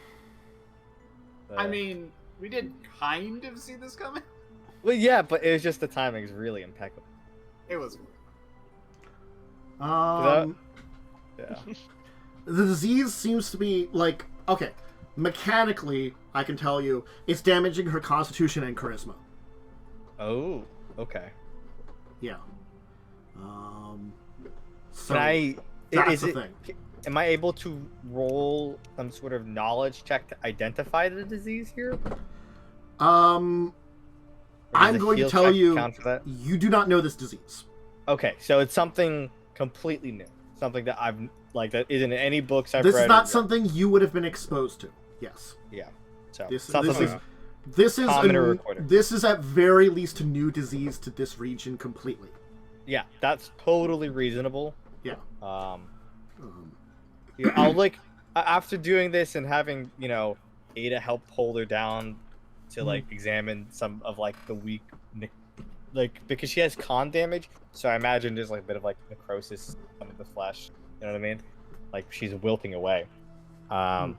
I mean, we did kind of see this coming. well, yeah, but it was just the timing is really impeccable. It was. Yeah. The disease seems to be like, okay, mechanically, I can tell you, it's damaging her constitution and charisma. Oh, okay. Yeah. So Can I? that's is the it? thing. Am I able to roll some sort of knowledge check to identify the disease here? Or does I'm a going to heal tell check you, count for that? you do not know this disease. Okay, so it's something completely new, something that I've like that isn't in any books I've This read. is not something you would have been exposed to. Yes. Yeah. So This it's not is something- this Common or recorded. is at very least a new disease to this region completely. yeah, that's totally reasonable. Yeah. Yeah, I'll like after doing this and having Ada help hold her down to like examine some of like the weak, like because she has con damage, so I imagine there's like a bit of like necrosis some of the flesh. You know what I mean? Like she's wilting away. To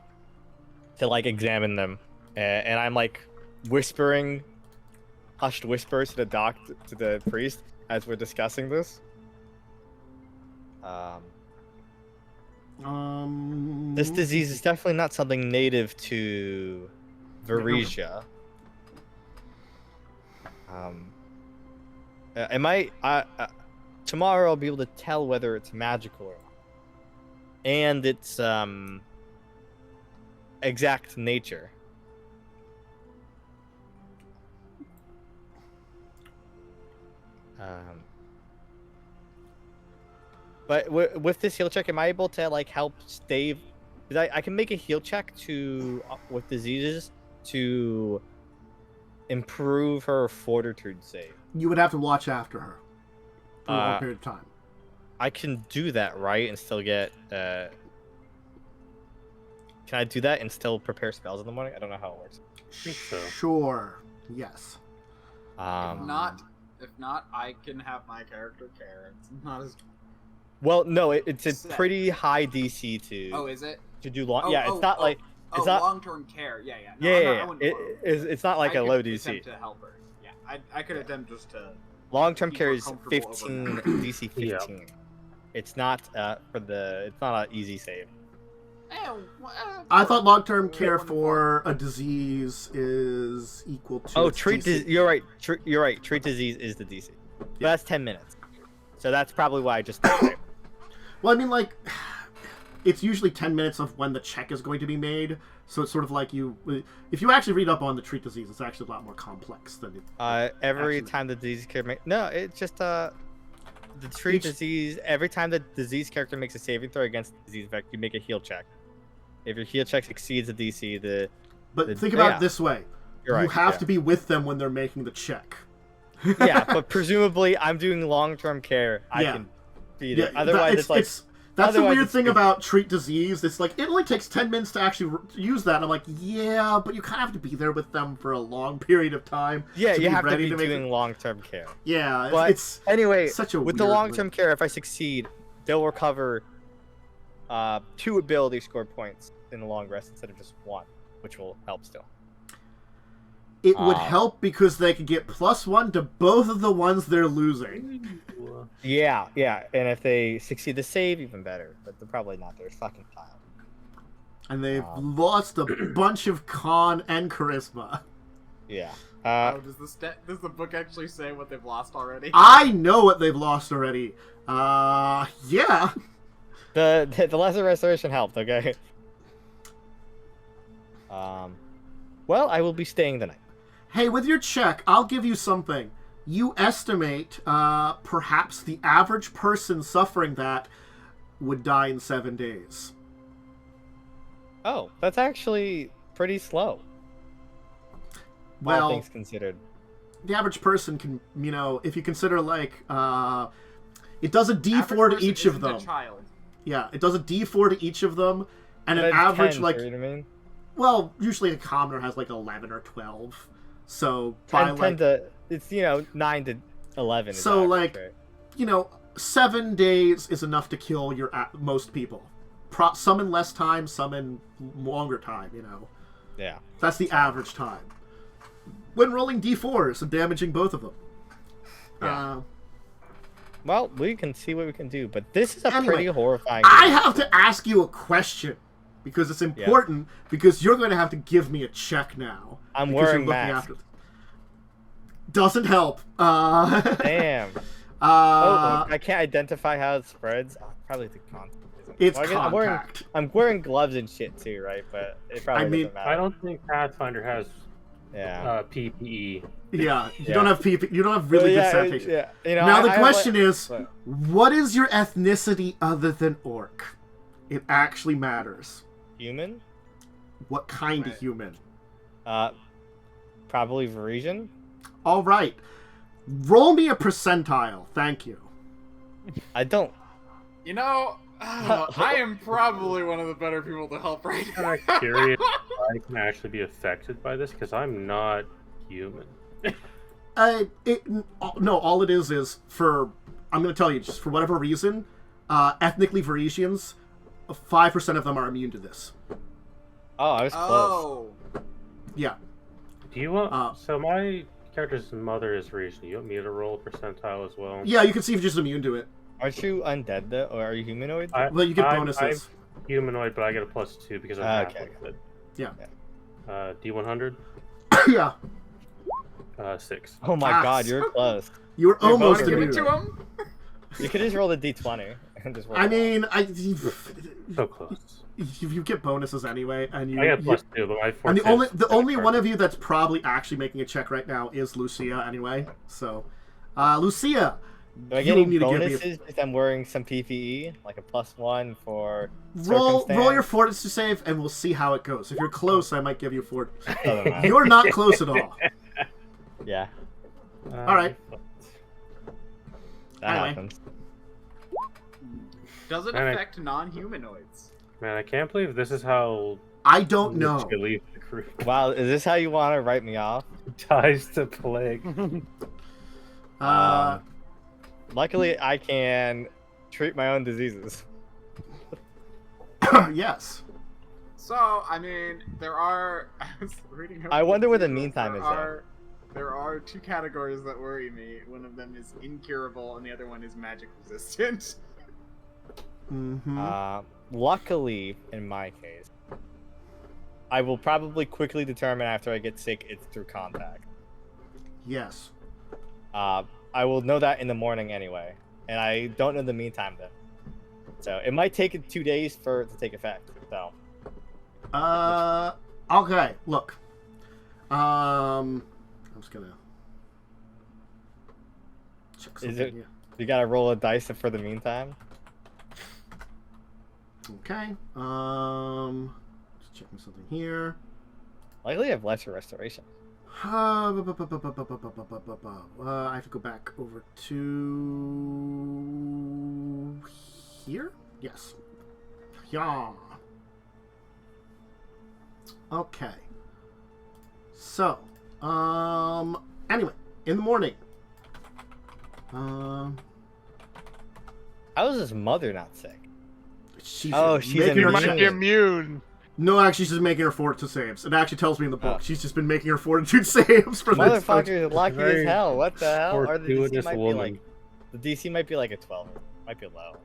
like examine them, and I'm like whispering, hushed whispers to the priest as we're discussing this. This disease is definitely not something native to Varisia. Tomorrow I'll be able to tell whether it's magical or not, and its exact nature. But with this heal check, am I able to like help stave? Because I can make a heal check to with diseases to improve her fortitude save. You would have to watch after her for a long Uh, period of time. I can do that, right, and still get. Can I do that and still prepare spells in the morning? I don't know how it works. think so. Sure. Yes. If not, I can have my character care. It's not as. Well, no, it's a Set. pretty high DC to. Oh, is it? To do long. Oh, yeah, it's not like. It's not. long-term care. Yeah. No, Yeah, I wouldn't it's not like I a could low DC. attempt to help her. Yeah, I could attempt just to. Long-term keep care her is comfortable 15 overnight. DC 15. It's not it's not an easy save. I thought long-term care for a disease is equal to. Oh, its treat DC. you're right. You're right. Treat disease is the DC. But that's 10 minutes. So that's probably why I just. Well, I mean, like, it's usually 10 minutes of when the check is going to be made. So it's sort of like if you actually read up on the treat disease, it's actually a lot more complex than it. Every time the disease character no, it's just the treat disease. Every time the disease character makes a saving throw against the disease effect, you make a heal check. If your heal check exceeds the DC, think about it this way: You're right, you have to be with them when they're making the check. Yeah, but presumably I'm doing long-term care. I can beat it. Otherwise, that's the weird thing about treat disease. It's like, it only takes 10 minutes to actually use that. And I'm like, yeah, but you kind of have to be there with them for a long period of time. Yeah, you have to be doing long-term care. Yeah, but it's anyway, such a with weird the long-term care, if I succeed, they'll recover 2 ability score points in the long rest instead of just 1, which will help still. It would help because they could get +1 to both of the ones they're losing. Yeah, and if they succeed the save, even better. But they're probably not. They're fucking pile. And they've lost a bunch of con and charisma. Yeah. Does the book actually say what they've lost already? I know what they've lost already. Yeah. The lesser restoration helped. Okay. Well, I will be staying the night. Hey, with your check, I'll give you something. You estimate perhaps the average person suffering that would die in 7 days. Oh, that's actually pretty slow. Well, all things considered. The average person can, if you consider like, it does a D4 to each of them. Yeah, it does a D4 to each of them, and an average 10, like. You know what I mean? Well, usually a commoner has like 11 or 12. So 10 to it's 9 to 11. So like, 7 days is enough to kill most people. Some in less time, some in longer time. Yeah. That's the average time. When rolling d4s and damaging both of them. Yeah. Well, we can see what we can do, but this is pretty horrifying. I have to ask you a question. Because it's important, because you're going to have to give me a check now. I'm wearing mask. Doesn't help. Damn. I can't identify how it spreads. Probably the contact. It's contact. I'm wearing gloves and shit too, right? But it probably doesn't matter. I don't think Pathfinder has PPE. Yeah, you don't have PPE. You don't have really good sanitation. Yeah. Now the question is, what is your ethnicity other than orc? It actually matters. Human? What kind of human? Probably Varisian. All right. Roll me a percentile. Thank you. I don't. I am probably one of the better people to help right now. I'm curious if I can actually be affected by this, because I'm not human. No, all it is I'm going to tell you, just for whatever reason, ethnically Varisians, 5% of them are immune to this. Oh, I was close. Yeah. Do you want... so my character's mother is Varisian. You want me to roll a percentile as well? Yeah, you can see if you're just immune to it. Aren't you undead, though? Or are you humanoid? Well, you get bonuses. I'm humanoid, but I get a +2 because I'm half with it. Yeah. D100? Yeah. 6. Oh my god, you're close. You were almost immune. You could just roll the D20 and just roll. So close. You get bonuses anyway, and I get +2, but my and the only one of you that's probably actually making a check right now is Lucia anyway. So, Lucia, do I get any bonuses if I'm wearing some PPE, like a +1 for roll your fortitude save, and we'll see how it goes. If you're close, I might give you You're not close at all. Yeah. All right. That happens. Does it affect non-humanoids? Man, I can't believe this is how... I don't know. Leave the crew. Wow, is this how you want to write me off? Ties to plague. Luckily, I can treat my own diseases. Yes. So, I mean, there are... I wonder where the meantime is at. There are 2 categories that worry me. One of them is incurable, and the other one is magic resistant. Mm-hmm. Luckily, in my case, I will probably quickly determine after I get sick it's through contact. Yes. I will know that in the morning anyway, and I don't know the meantime then. So it might take it 2 days for it to take effect. So. Okay. Look. I'm just gonna check something Is it? here. You gotta roll a dice for the meantime. Okay. Just checking something here. Likely have lesser restoration. I have to go back over to here. Yes. Yeah. Okay. So, anyway, in the morning. How is his mother not sick? She's she's making her immune. Might be immune. No, actually, she's just making her fortitude saves. It actually tells me in the book. She's just been making her fortitude saves for this. Motherfucker is lucky as hell. What the hell? Or the DC Fortuitous might be woman. like, the DC might be like a 12. Might be low.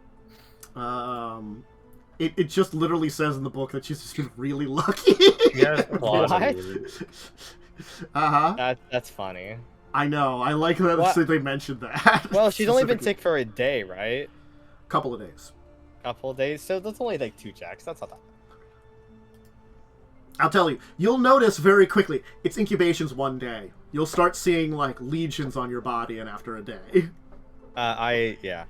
It just literally says in the book that she's just been really lucky. Yes, What? That's funny. I know. I like that What? they mentioned that. Well, she's only been Specifically. sick for a day, right? Couple of days. Couple of days, so that's only like 2 checks. That's not that bad. I'll tell you. You'll notice very quickly. Its incubation's 1 day. You'll start seeing like legions on your body, and after a day. Yeah.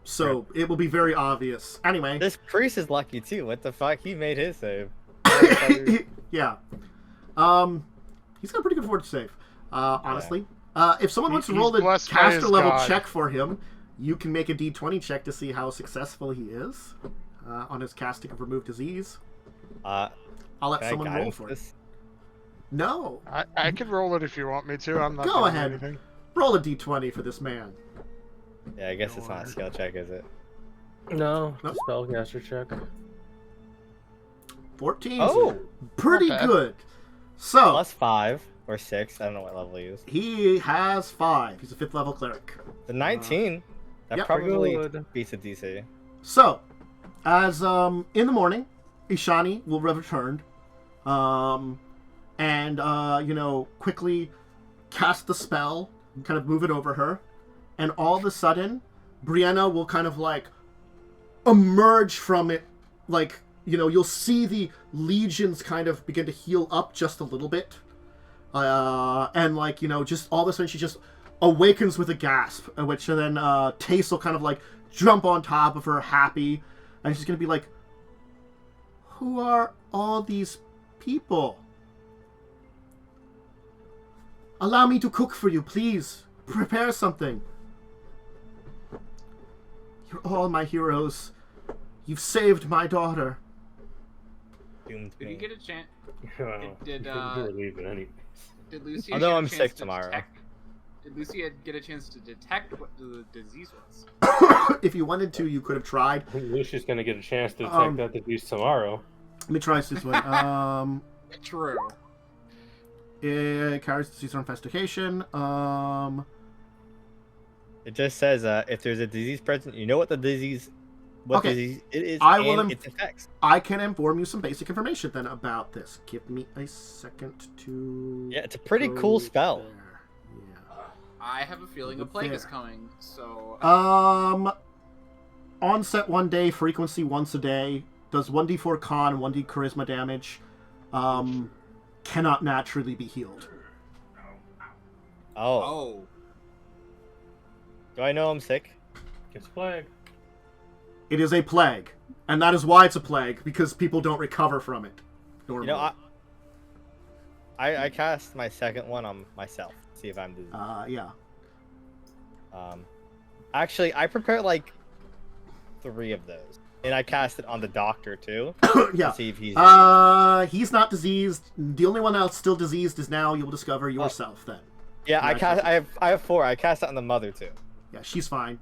So it will be very obvious. Anyway. This priest is lucky too. What the fuck? He made his save. Yeah. He's got a pretty good fortitude save. Honestly. If someone wants to roll the blessed by caster his level god. check for him, you can make a d20 check to see how successful he is on his casting of Remove Disease. I'll let Can I someone roll guidance for it. this? No. I can roll it if you want me to. I'm not Go doing ahead. anything. Roll a d20 for this man. Yeah, I guess it's not a skill check, is it? No, Nope. spellcaster check. 14. Oh, Pretty not bad. good. So, plus 5 or 6. I don't know what level he is. he has 5. He's a 5th level cleric. The 19. That yep. probably Good. beats a DC. So, as in the morning, Ishani will have returned, and quickly cast the spell, kind of move it over her, and all of a sudden, Brianna will kind of like emerge from it, like you'll see the legions kind of begin to heal up just a little bit, and just all of a sudden she just awakens with a gasp, which then Tace will kind of like jump on top of her, happy, and she's gonna be like, "Who are all these people? Allow me to cook for you, please. Prepare something. You're all my heroes. You've saved my daughter." Doomed Did me. you get a chance? Well, Did, you couldn't leave it anyway. Did Lucia? Although get a I'm chance sick to tomorrow. Did Lucia get a chance to detect what the disease was? If you wanted to, you could have tried. I think Lucia's gonna get a chance to detect that disease tomorrow. Let me try this one. True. It carries disease or infestation. It just says if there's a disease present, you know what disease it is I will and its effects. I can inform you some basic information then about this. Give me a second to. Yeah, it's a pretty go cool spell. there. Yeah. I have a feeling a plague is There. coming, so Onset 1 day, frequency once a day. Does 1d4 con, 1d charisma damage. Cannot naturally be healed. Oh. oh, Do I know I'm sick? It's plague. It is a plague, and that is why it's a plague, because people don't recover from it normally. You know, I cast my second one on myself. See if I'm diseased. Yeah. Actually, I prepared like 3 of those, and I cast it on the doctor too. Yeah. To see if he's. He's not diseased. The only one that's still diseased is now. You will discover yourself then. Yeah, I cast. I have 4. I cast it on the mother too. Yeah, she's fine.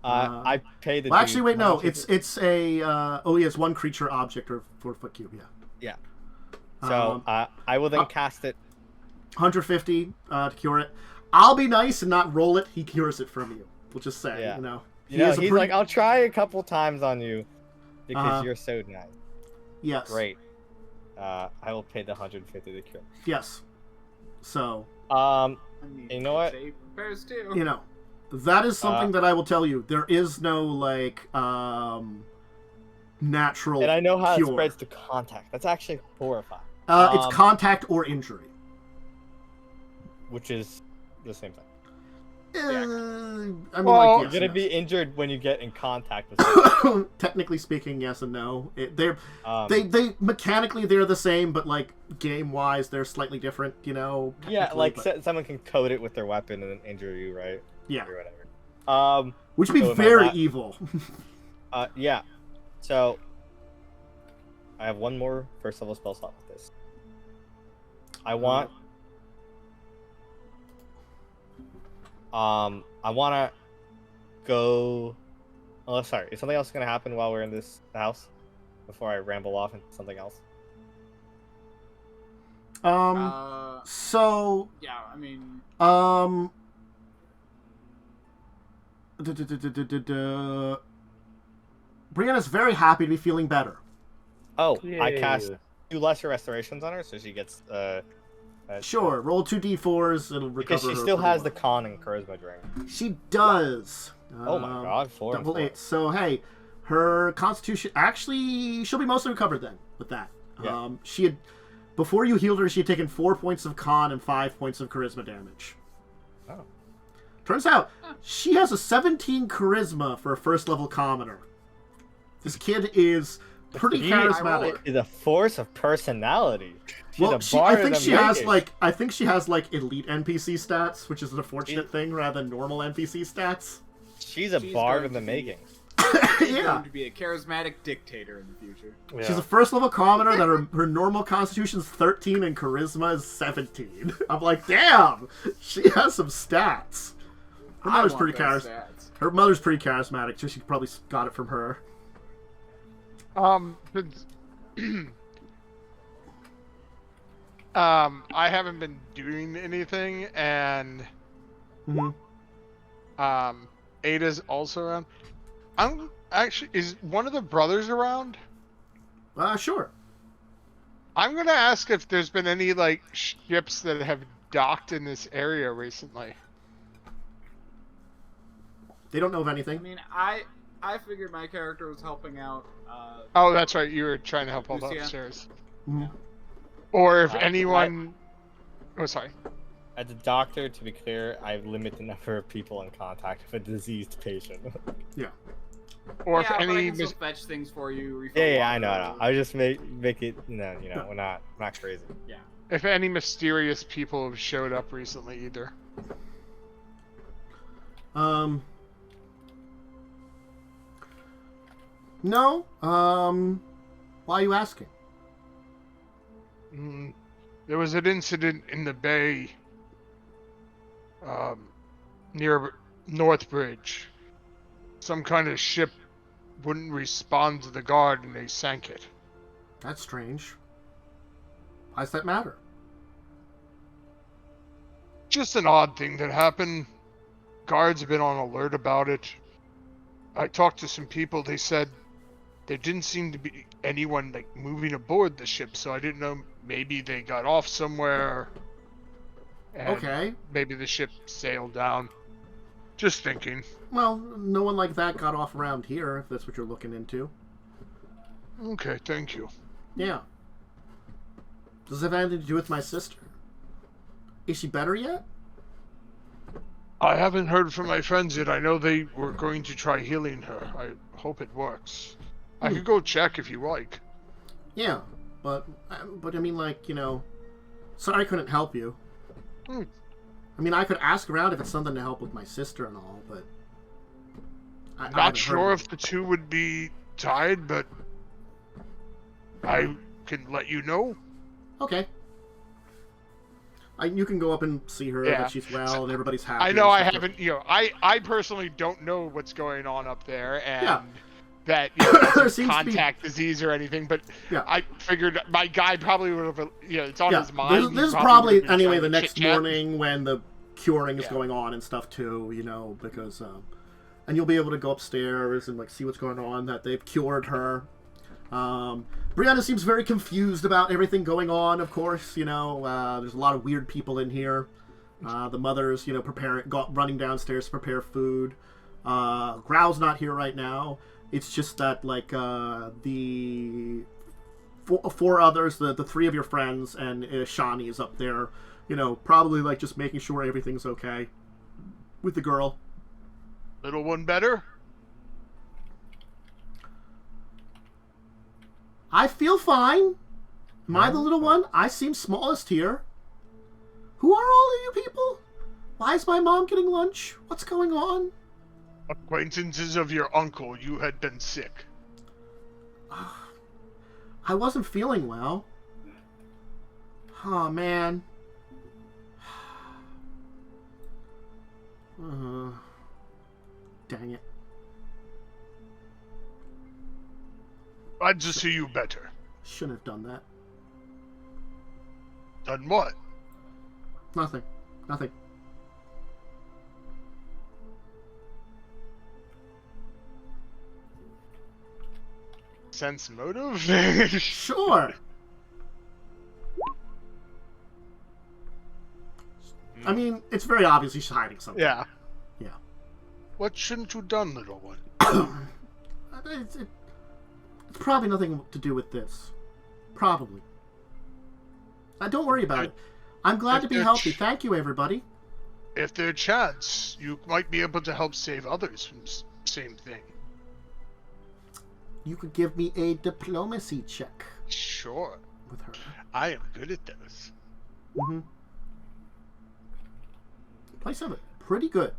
I paid the. Well, actually, wait, no. how much is It's a. It's one creature, object, or 4-foot cube. Yeah. Yeah. So I will then cast it. 150 to cure it. I'll be nice and not roll it. He cures it from you. We'll just say, Yeah. He You know, is a he's pretty- like, I'll try a couple times on you because you're so nice. Yes. Great. I will pay the 150 to cure. Yes. So, I mean, You know what? Jay prepares too. That is something that I will tell you. There is no, like, natural And I know how cure. it spreads to contact. That's actually horrifying. It's contact or injury. Which is the same thing. I mean, Well, like, You're yes, gonna be yes. injured when you get in contact with someone. Technically speaking, yes and no. They mechanically they're the same, but like game wise, they're slightly different. You know. Yeah, like but, someone can code it with their weapon and then injure you, right? yeah, Or whatever. which would be so am I very not- evil. Yeah. So I have one more first level spell slot with this. I want. I want to go. Oh, sorry. Is something else gonna happen while we're in this house? Before I ramble off into something else. So Yeah, I mean, Brianna's very happy to be feeling better. Oh, I Yay. cast 2 lesser restorations on her, so she gets Sure, roll 2d4s. It'll recover. because she her still pretty has the well. con and charisma drain. She does. Oh my god, 4 and Double 4. 8. So hey, her constitution actually she'll be mostly recovered then with that. Yeah. She had before you healed her, she had taken 4 points of con and 5 points of charisma damage. Oh. Turns out she has a 17 charisma for a first level commoner. This kid is pretty She charismatic. is a force of personality. She's Well, a I bard think of she has making. I think she has like elite NPC stats, which is an unfortunate thing rather than normal NPC stats. She's a She's bard going in the to be- making. she's Yeah. going to be a charismatic dictator in the future. Yeah. She's a first level commoner that her normal constitution's 13 and charisma is 17. I'm like, damn, she has some stats. Her I mother's want pretty those charismatic. stats. Her mother's pretty charismatic, so she probably got it from her. Since- I haven't been doing anything, and Mm-hmm. Ada's also around. I'm actually, is one of the brothers around? Sure. I'm gonna ask if there's been any like ships that have docked in this area recently. They don't know of I anything. mean, I figured my character was helping out. Oh, that's right. You were trying to help all Lucia. upstairs. Mhm. Or if I- anyone. Oh, sorry. As a doctor, to be clear, I limit the number of people in contact with a diseased patient. Or yeah, if but I any. can still fetch things for you. Refill yeah, I water. know. I just make it. We're not crazy. If any mysterious people have showed up recently either. No. Why are you asking? There was an incident in the bay near Northbridge. Some kind of ship wouldn't respond to the guard and they sank it. That's strange. Why does that matter? Just an odd thing that happened. Guards have been on alert about it. I talked to some people, they said there didn't seem to be anyone like moving aboard the ship, so I didn't know, maybe they got off somewhere. And Okay. maybe the ship sailed down. Just thinking. Well, no one like that got off around here, if that's what you're looking into. Okay, thank you. Yeah. Does it have anything to do with my sister? Is she better yet? I haven't heard from my friends yet. I know they were going to try healing her. I hope it works. I could go check if you like. Yeah, but I mean, like, you know, sorry I couldn't help you. Hmm. I mean, I could ask around if it's something to help with my sister and all, but I Not haven't sure heard if the two would be tied, but I can let you know. Okay. You can go up and see her, Yeah. that she's well, and everybody's happy. I know and I stuff. haven't, I personally don't know what's going on up there, and Yeah. that There it's seems to be- contact disease or anything, but Yeah. I figured my guy probably would have, it's on Yeah, his mind. this is He probably would have been anyway trying the to next chit-chat. morning when the curing is Yeah. going on and stuff too, you know, because and you'll be able to go upstairs and like see what's going on, that they've cured her. Brianna seems very confused about everything going on, of course, you know, there's a lot of weird people in here. The mother's, running downstairs to prepare food. Growl's not here right now. It's just that, the four others, the three of your friends, and Shani is up there, probably, just making sure everything's okay with the girl. Little one better? I feel fine. Am I the little one? I seem smallest here. Who are all of you people? Why is my mom getting lunch? What's going on? Acquaintances of your uncle. You had been sick. I wasn't feeling well. Oh, man. Dang it. Glad to see you better. Shouldn't have done that. Done what? Nothing. Sense motive? Sure. I mean, it's very obvious he's hiding something. Yeah. Yeah. What shouldn't you done, little one? It's probably nothing to do with this. Probably. Don't worry about it. I'm glad to be healthy. Thank you, everybody. If there's a chance, you might be able to help save others from same thing. You could give me a diplomacy check Sure. with her. I am good at those. Mm-hmm. Place of it. Pretty good.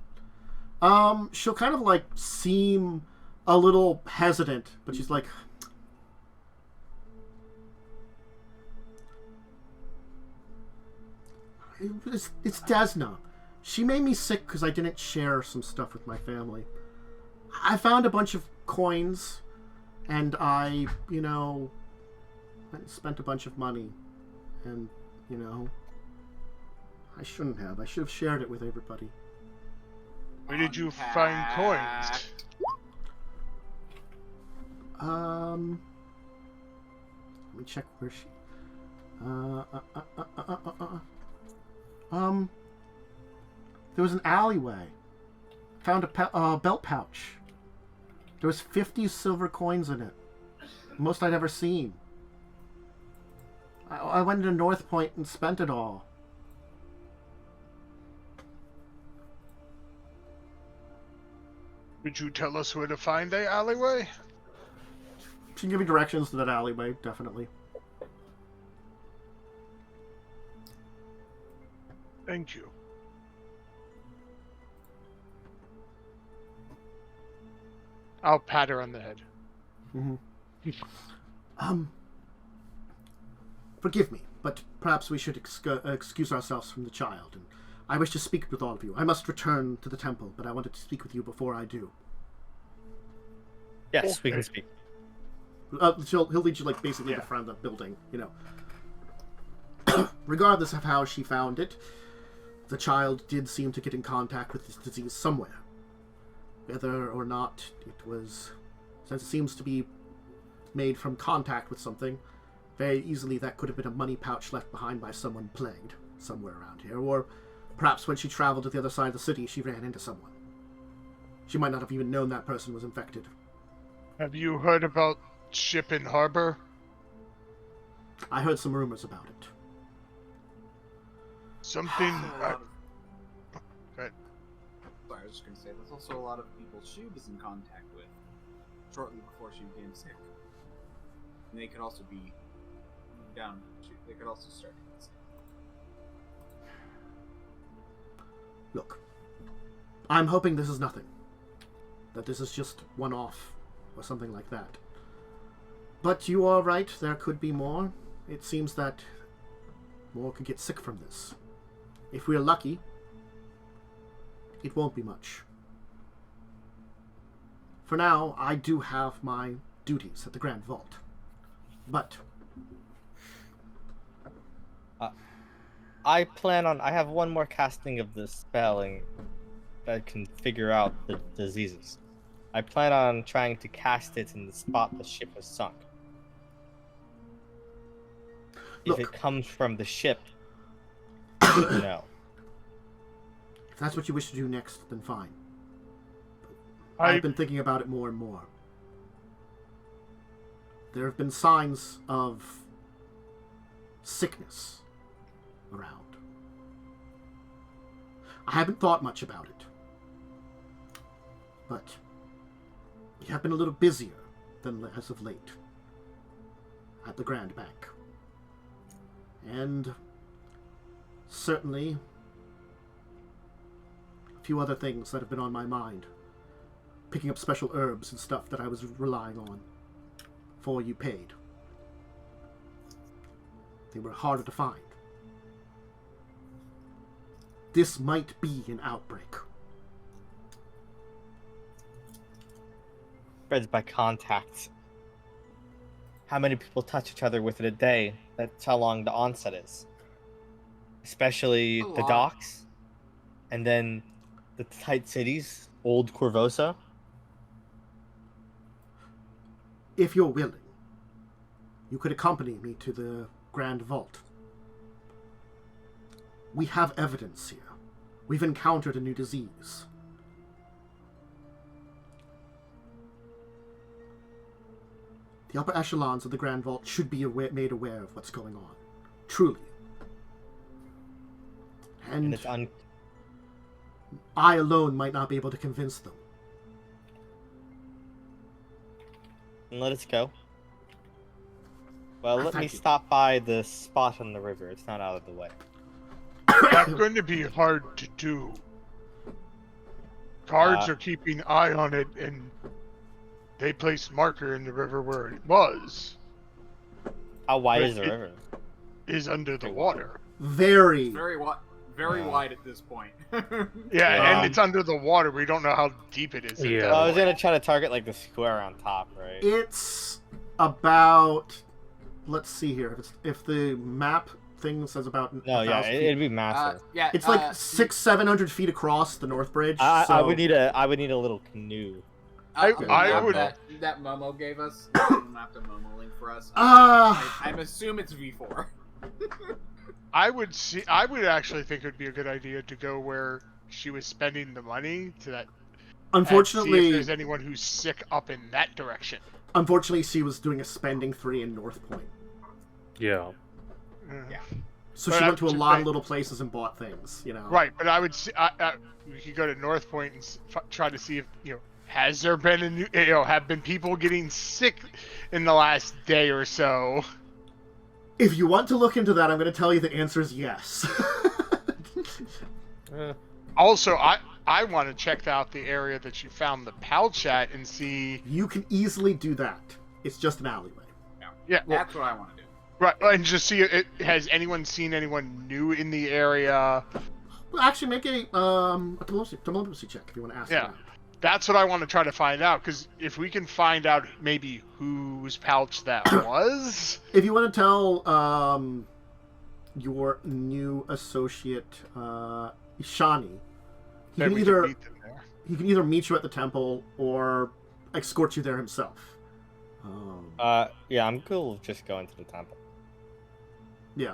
She'll kind of seem a little hesitant, but she's like, it's Desna. She made me sick because I didn't share some stuff with my family. I found a bunch of coins, and I, went and spent a bunch of money, and, I shouldn't have. I should have shared it with everybody. Where did you find coins? Let me check where she... There was an alleyway. Found a belt pouch. There was 50 silver coins in it. Most I'd ever seen. I went to North Point and spent it all. Could you tell us where to find the alleyway? She can give you directions to that alleyway, definitely. Thank you. I'll pat her on the head. Mm-hmm. Forgive me, but perhaps we should excuse ourselves from the child, and I wish to speak with all of you. I must return to the temple, but I wanted to speak with you before I do. Yes, we can speak. He'll lead you, basically to front of the building, Regardless of how she found it, the child did seem to get in contact with this disease somewhere. Whether or not it was... Since it seems to be made from contact with something, very easily that could have been a money pouch left behind by someone plagued somewhere around here, or perhaps when she traveled to the other side of the city, she ran into someone. She might not have even known that person was infected. Have you heard about ship in harbor? I heard some rumors about it. Something... Sorry, I was just going to say, there's also a lot of people she was in contact with shortly before she became sick. And they could also be down. They could also start to get sick. Look, I'm hoping this is nothing. That this is just one-off, or something like that. But you are right, there could be more. It seems that more could get sick from this. If we're lucky, it won't be much. For now, I do have my duties at the Grand Vault. But... I have one more casting of the spelling that can figure out the diseases. I plan on trying to cast it in the spot the ship was sunk. Look. If it comes from the ship, no. that's what you wish to do next, then fine. I- I've been thinking about it more and more. There have been signs of sickness around. I haven't thought much about it. But we have been a little busier than as of late at the Grand Bank. And certainly a few other things that have been on my mind. Picking up special herbs and stuff that I was relying on for you paid. They were harder to find. This might be an outbreak. Spreads by contact. How many people touch each other within a day? That's how long the onset is. Especially A the lot. docks. And then the tight cities. Old Korvosa. If you're willing, you could accompany me to the Grand Vault. We have evidence here. We've encountered a new disease. The upper echelons of the Grand Vault should be made aware of what's going on. Truly. And And it's I alone might not be able to convince them. let us go. Well, let me Thank you. stop by the spot on the river. It's not out of the way. That's going to be hard to do. Guards are keeping an eye on it, and they placed marker in the river where it was. How wide But is the it- river? Is under the water. Very. Very wide at this point. Yeah, Um, and it's under the water. We don't know how deep it is. at Yeah. that Well, I was point. gonna try to target like the square on top, right? It's about. Let's see here. If the map thing says about. No, yeah, 1,000 feet. it'd be massive. Yeah, It's like 600-700 feet across the North Bridge. I so would need a little canoe. I map would- that Momo gave us. Map the Momo link for us. Ah. I assume it's V4. I would actually think it would be a good idea to go where she was spending the money to that. And see if Unfortunately, there's anyone who's sick up in that direction. she was doing a spending 3 in North Point. Yeah. Yeah. So But she I went to a would lot say- of little places and bought things, you know. Right, but I would see. We could go to North Point and try to see if has there been have been people getting sick in the last day or so. If you want to look into that, I'm going to tell you the answer is yes. Also, I want to check out the area that you found the pouch at and see. You can easily do that. It's just an alleyway. Yeah, well, That's what I want to do. right, and just see has anyone seen anyone new in the area. Well, actually, make a diplomacy check if you want to ask. Yeah. around. That's what I want to try to find out, because if we can find out maybe whose pouch that was. If you want to tell your new associate Ishani, he then can we either meet them there. he can either meet you at the temple or escort you there himself. Yeah, I'm cool with just going to the temple. Yeah.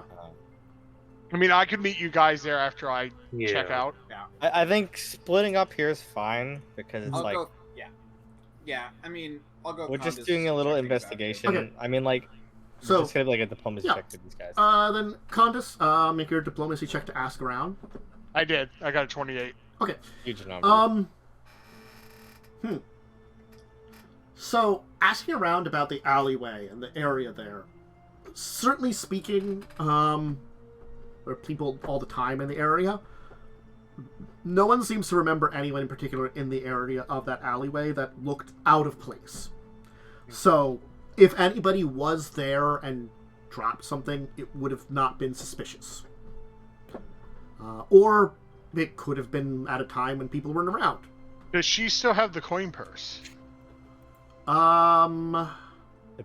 I mean, I could meet you guys there after I check Yeah. out. I think splitting up here is fine because it's I'll like go. Yeah. Yeah. I mean, I'll go. we're just Khandes doing a little checking back. investigation. Okay. I mean, like, So just gonna be like a diplomacy yeah. check with these guys. then Khandes, make your diplomacy check to ask around. I did. I got a 28. Okay. Huge number. So, asking around about the alleyway and the area there, certainly speaking, there are people all the time in the area. No one seems to remember anyone in particular in the area of that alleyway that looked out of place. So, if anybody was there and dropped something, it would have not been suspicious. Or it could have been at a time when people weren't around. Does she still have the coin purse? The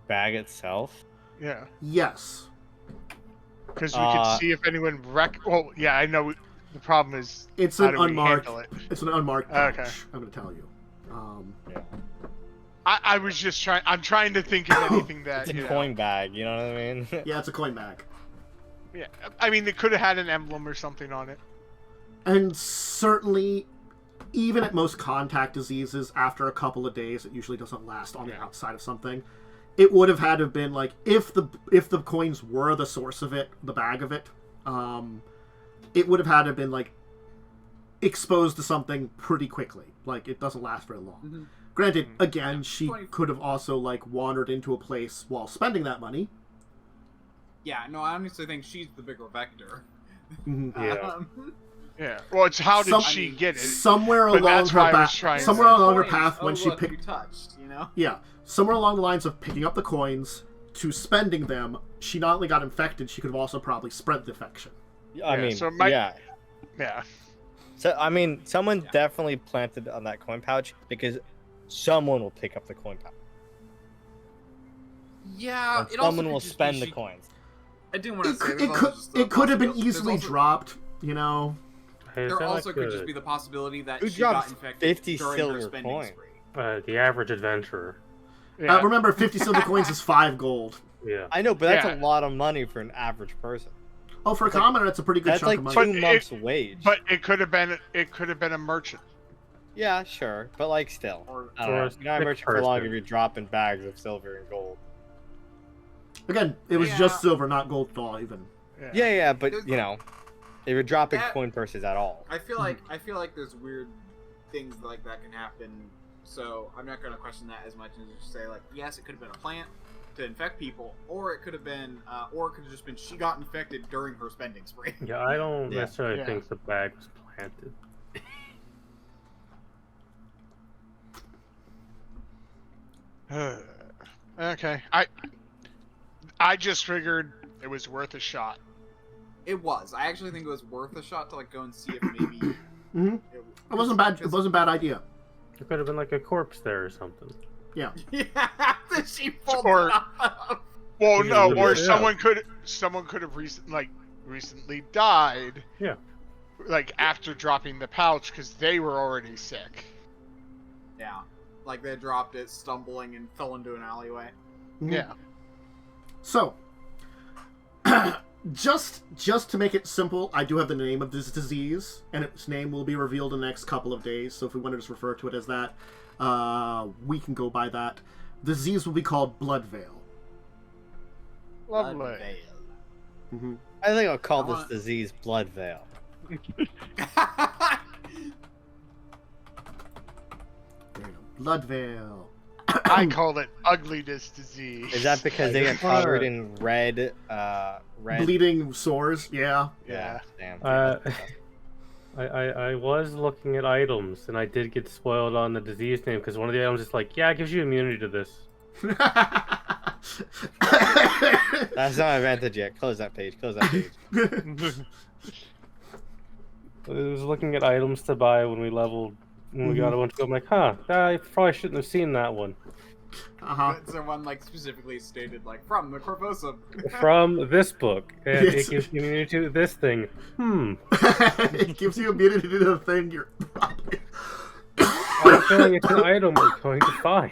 bag itself. Yeah. Yes. Because we could see if anyone Well, yeah, I know. The problem is It's how an do we unmarked. handle it? It's an unmarked pouch. Okay. I'm going to tell you. Yeah. I was just trying. I'm trying to think of anything that It's a you know. coin bag, you know what I mean? Yeah, it's a coin bag. Yeah, I mean, it could have had an emblem or something on it. And certainly, even at most contact diseases, after a couple of days, it usually doesn't last on the outside of something. It would have had to have been like, if the coins were the source of it, the bag of it, it would have had to have been like exposed to something pretty quickly. Like, it doesn't last very long. Mm-hmm. Granted, again, she could have also like wandered into a place while spending that money. Yeah, no, I honestly think she's the bigger vector. Yeah. Yeah. Well, it's how did she get it? Somewhere But along that's her why I was path, trying to- somewhere along her Coins, path, when she look, picked, you touched, you know? yeah, somewhere along the lines of picking up the coins to spending them, she not only got infected, she could have also probably spread the infection. I mean, so yeah. Yeah. So I mean, someone definitely planted on that coin pouch because someone will pick up the coin pouch. Yeah, And it also someone could will just be spend the she- coins. I do want to say It could have been easily dropped. dropped, you know. Is There that also like could just be the possibility that Who she got drops infected 50 during her silver spending coins? spree. the average adventurer. Yeah. Remember, 50 silver coins is 5 gold. Yeah. I know, but that's Yeah. a lot of money for an average person. Oh, for a That's like- commoner, it's a pretty good That's chunk like of money. 2 But months' wage. But it could have been a merchant. Yeah, sure, but like still, Or I don't Or know. a You're not sick merchant for long person. if you're dropping bags of silver and gold. Again, it was Yeah. just silver, not gold at all, even. Yeah, but There's- you know, if you're dropping That- coin purses at all. I feel like there's weird things like that can happen. So I'm not going to question that as much as just say like, yes, it could have been a plant to infect people, or it could have been, or it could have just been she got infected during her spending spree. Yeah, I don't Yeah. necessarily Yeah. think the bag was planted. Okay. I just figured it was worth a shot. It was. I actually think it was worth a shot to like go and see if maybe Mm-hmm. It wasn't bad. It wasn't a bad idea. There could have been like a corpse there or something. Yeah. Yeah, that she pulled Or- it off. Well, no, or Yeah. someone could have recently died. Yeah. Like after dropping the pouch because they were already sick. Yeah, like they dropped it, stumbling, and fell into an alleyway. Mhm. Yeah. So, just to make it simple, I do have the name of this disease, and its name will be revealed in the next couple of days. So if we want to just refer to it as that, we can go by that. The disease will be called Blood Veil. Lovely. Blood Mm-hmm. I think I'll call I this want- disease Blood Veil. veil. Blood Veil. I call it ugliness disease. Is that because they get covered in red? Bleeding sores. Yeah. Yeah. Damn. I was looking at items, and I did get spoiled on the disease name because one of the items is like, yeah, it gives you immunity to this. That's not advantage yet. Close that page. Close that page. I was looking at items to buy when we leveled, when we got a bunch of them. I'm like, huh, I probably shouldn't have seen that one. Uh-huh. Someone like specifically stated like from the Korvosa. From this book, and Yes. it gives you immunity to this thing. It gives you immunity to the thing you're probably. I'm feeling it's an item we're going to find.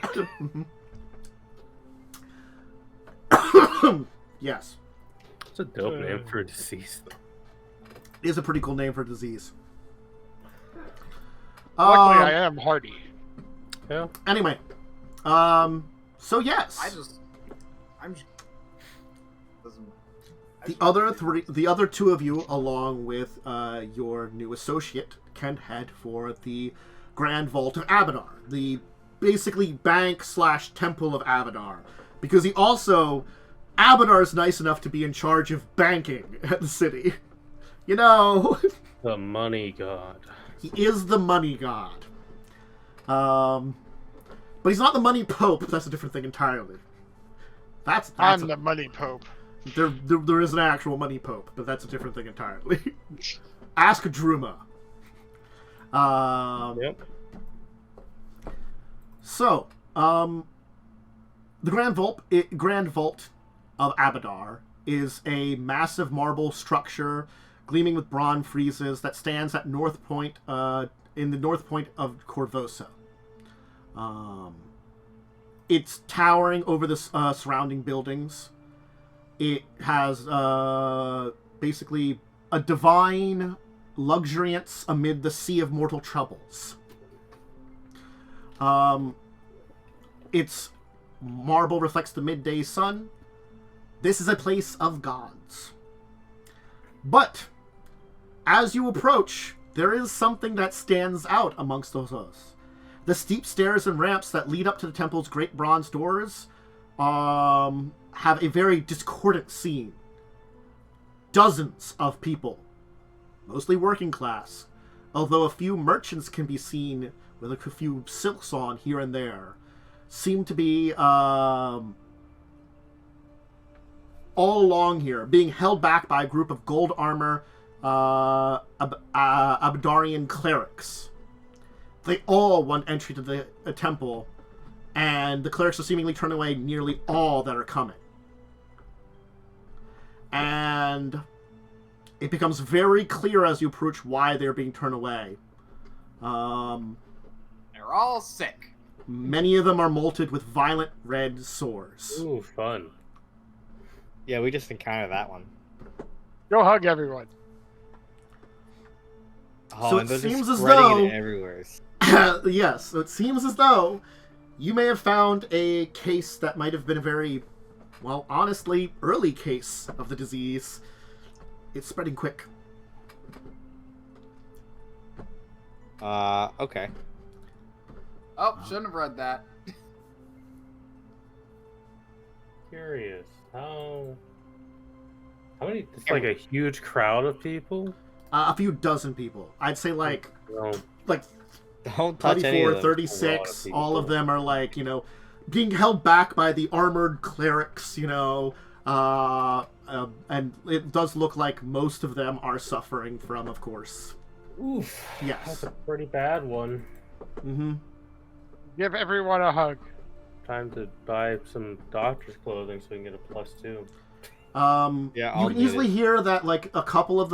Yes. It's a dope name for a disease, though. It is a pretty cool name for a disease. Luckily, I am hardy. Yeah. Anyway, so yes, I'm just doesn't. the other two of you, along with your new associate, can head for the Grand Vault of Abadar, the basically bank / temple of Abadar, because he also Abadar is nice enough to be in charge of banking at the city. You know, The money god. he is the money god. But he's not the money pope. That's a different thing entirely. That's I'm the money pope. there is an actual money pope, but that's a different thing entirely. Ask Druma. Yep. So, the Grand Vault of Abadar is a massive marble structure gleaming with bronze friezes that stands at north point in the north point of Korvosa. It's towering over the surrounding buildings. It has basically a divine luxuriance amid the sea of mortal troubles. Its marble reflects the midday sun. This is a place of gods. But as you approach, there is something that stands out amongst those. The steep stairs and ramps that lead up to the temple's great bronze doors have a very discordant scene. Dozens of people, mostly working class, although a few merchants can be seen with a few silks on here and there, seem to be all along here, being held back by a group of gold armor Abadarian clerics. They all want entry to the temple, and the clerics are seemingly turning away nearly all that are coming. And it becomes very clear as you approach why they're being turned away. They're all sick. Many of them are molted with violent red sores. Ooh, fun. Yeah, we just encountered that one. Go hug everyone. Oh, So and it they're just seems as spreading though- it everywhere. Yes, so it seems as though you may have found a case that might have been a very, well, honestly, early case of the disease. It's spreading quick. Okay. Oh, shouldn't have read that. Curious. How many? It's like a huge crowd of people. A few dozen people. I'd say like No. Don't touch any 34, of them. 36. people. All of them are like, being held back by the armored clerics, and it does look like most of them are suffering from, of course. Oof. Yes. That's a pretty bad one. Mm-hmm. Give everyone a hug. Time to buy some doctor's clothing so we can get a +2. Yeah, You can easily hear that like a couple of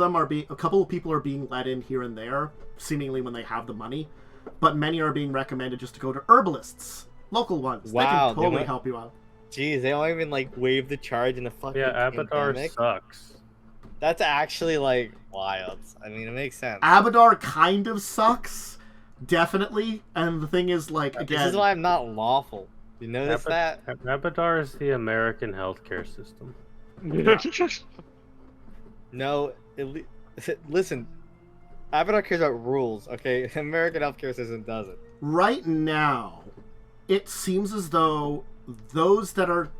people are being let in here and there, seemingly when they have the money, but many are being recommended just to go to herbalists, local ones. Wow, they can they totally went- help you out. Jeez, they don't even like waive the charge in a fucking Yeah, Abadar pandemic. sucks. That's actually like wild. I mean, it makes sense. Abadar kind of sucks, definitely. And the thing is, like, again, This is why I'm not lawful. You notice that? Abadar is the American healthcare system. No, listen. Abadar cares about rules, okay? American healthcare system doesn't. right now, it seems as though those that are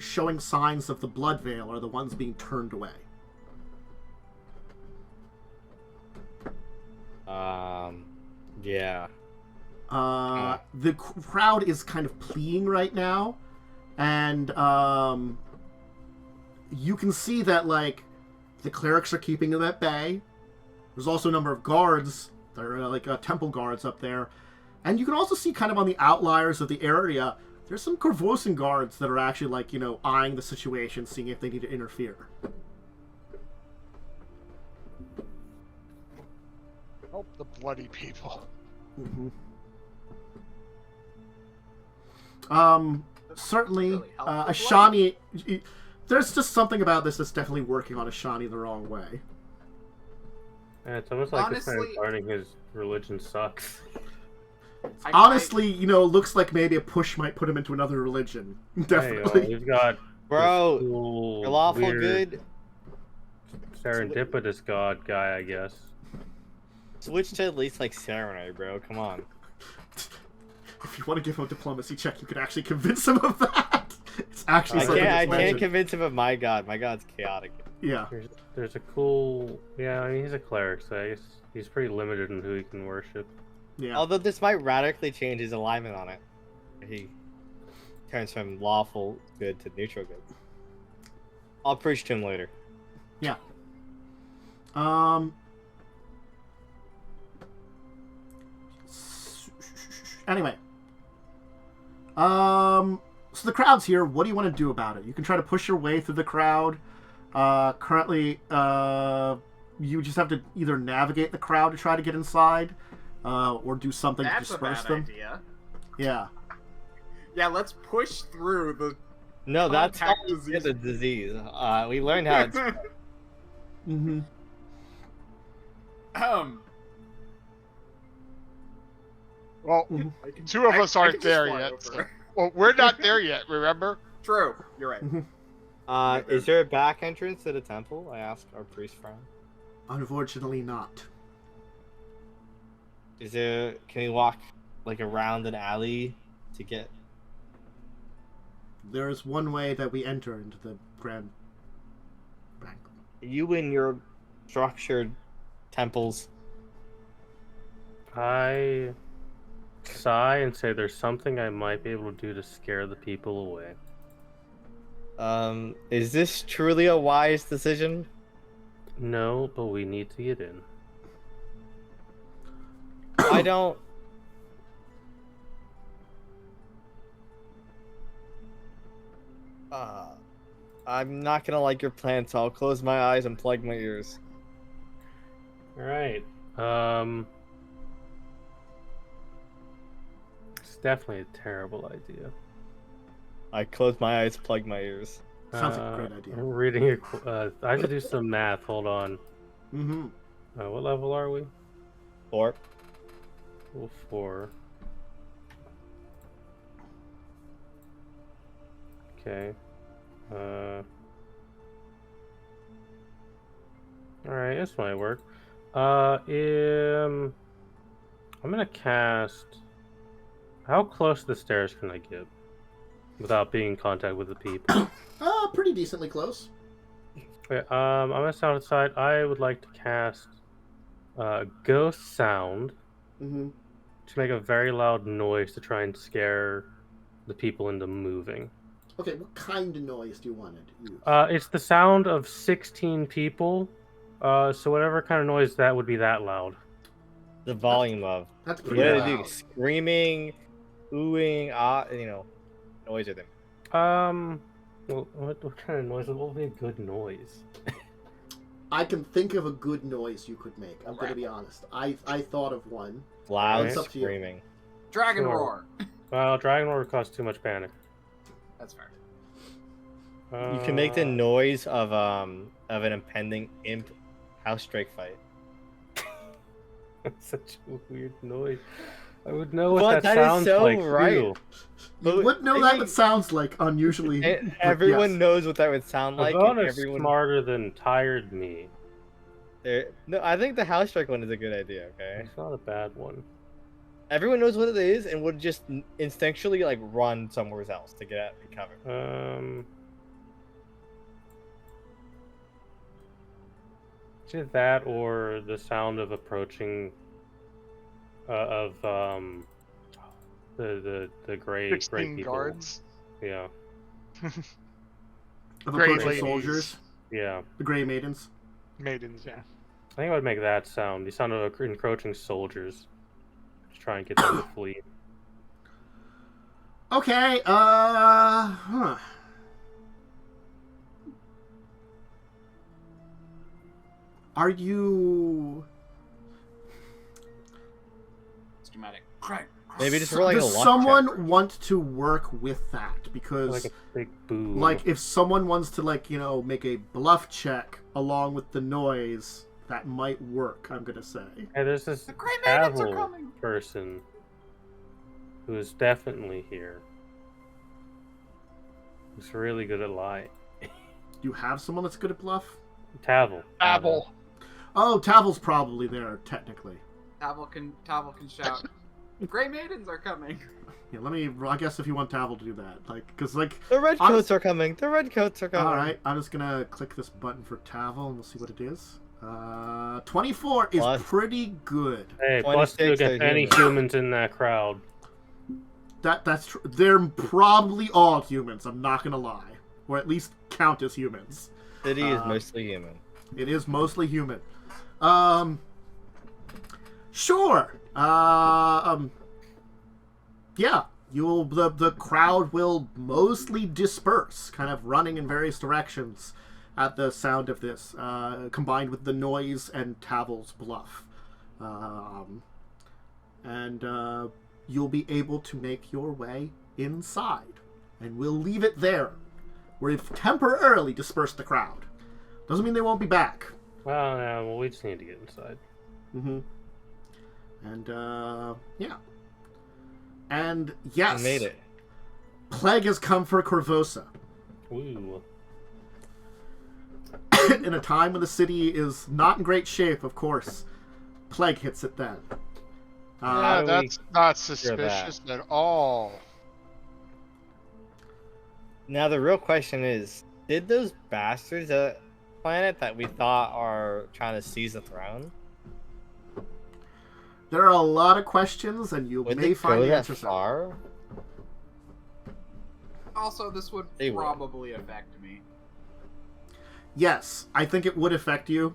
showing signs of the blood veil are the ones being turned away. Yeah. The crowd is kind of pleading right now, and you can see that like the clerics are keeping them at bay. There's also a number of guards that are like temple guards up there, and you can also see kind of on the outliers of the area. There's some Korvosan guards that are actually like eyeing the situation, seeing if they need to interfere. Help the bloody people. Mm-hmm. Certainly, Really help the Ashani. There's just something about this that's definitely working on Ashani the wrong way. Yeah, it's almost like this man Honestly- learning his religion sucks. Honestly, looks like maybe a push might put him into another religion. Definitely. Hey, we've got Bro, this cool, you're lawful weird, good. serendipitous god guy, I guess. Switch to at least like ceremony, bro. Come on. If you want to give him a diplomacy check, you could actually convince him of that. It's actually something I that's can't legend. convince him of my god. My god's chaotic. Yeah. There's a cool, yeah. I mean, he's a cleric, so I guess he's pretty limited in who he can worship. Yeah. Although this might radically change his alignment on it. He turns from lawful good to neutral good. I'll preach to him later. Yeah. Anyway. So the crowd's here. What do you want to do about it? You can try to push your way through the crowd. Currently, you just have to either navigate the crowd to try to get inside, or do something to That's a disperse bad them. idea. Yeah. Yeah, let's push through the. No, that's how Contact we disease. get the disease. We learned how it's. Mm-hmm. Well, I can- two of I- us I aren't can just there fly yet. over. So. Well, we're not there yet, remember? True. You're right. Is there a back entrance to the temple? I asked our priest friend. Unfortunately not. Is there? Can we walk like around an alley to get? There is one way that we enter into the Grand Bank. You and your structured temples. I sigh and say there's something I might be able to do to scare the people away. Is this truly a wise decision? No, but we need to get in. I don't. I'm not gonna like your plan, so I'll close my eyes and plug my ears. Alright. It's definitely a terrible idea. I close my eyes, plug my ears. Sounds like a great idea. I'm reading I have to do some math. Hold on. Mm-hmm. What level are we? 4. Level 4. Okay. Alright, this might work. I'm gonna cast. How close to the stairs can I get without being in contact with the people? Pretty decently close. Okay, I'm gonna sound outside. I would like to cast Ghost Sound Mm-hmm. to make a very loud noise to try and scare the people into moving. Okay, what kind of noise do you want to use? It's the sound of 16 people. So whatever kind of noise that would be that loud. The volume of. That's What pretty do they loud. do? Screaming, oohing, noise of them. Well, what kind of noise? What would be a good noise? I can think of a good noise you could make. I'm going to be honest. I thought of one. Loud It's up to you. screaming. Dragon Sure. roar. Well, Dragon Roar would cause too much panic. That's fair. You can make the noise of an impending imp house strike fight. That's such a weird noise. I would know what But that that is sounds so like. right. Too. You But wouldn't know that it sounds like unusually. but Everyone yes. knows what that would sound like. And Ivona's everyone. smarter than tired me. No, I think the house strike one is a good idea. Okay. It's not a bad one. Everyone knows what it is and would just instinctually like run somewhere else to get out and cover. It's either that or the sound of approaching the gray 16 people. guards. Yeah, Of Gray approaching ladies. soldiers. yeah. The Grey Maidens. Maidens, yeah. I think I would make that sound. The sound of encroaching soldiers. Just try and get them to flee. Okay, Are you... Schematic. Crack. Maybe just roll like a Does luck someone check. want to work with that? Because, Like a big boom. like, if someone wants to, like, make a bluff check along with the noise, that might work, I'm gonna say. Hey, there's this The Grey Maidens are Tavel coming. person who is definitely here. Who's really good at lying. Do you have someone that's good at bluff? Tavel. Apple. Oh, Tavel's probably there, technically. Tavel can shout. Grey Maidens are coming. Yeah, I guess if you want Tavel to do that. Because, The red coats are coming. The red coats are coming. alright, I'm just gonna click this button for Tavel and we'll see what it is. 24 is Plus- pretty good. Hey, plus 2 26 against are any humans. humans in that crowd. That's true. They're probably all humans, I'm not gonna lie. Or at least count as humans. City is mostly human. It is mostly human. Sure. Yeah, the crowd will mostly disperse, kind of running in various directions at the sound of this, combined with the noise and Tavel's bluff. And you'll be able to make your way inside. And we'll leave it there. We've temporarily dispersed the crowd. Doesn't mean they won't be back. Well, we just need to get inside. Mm-hmm. And, yeah. And, yes. I made it. Plague has come for Korvosa. Ooh. In a time when the city is not in great shape, of course. Plague hits it then. Yeah, do that's not suspicious at all. Now the real question is, did those bastards at planet that we thought are trying to seize the throne, There are a lot of questions, and you would may they find go the that answers out. far? Also, this would They would. probably affect me. Yes, I think it would affect you.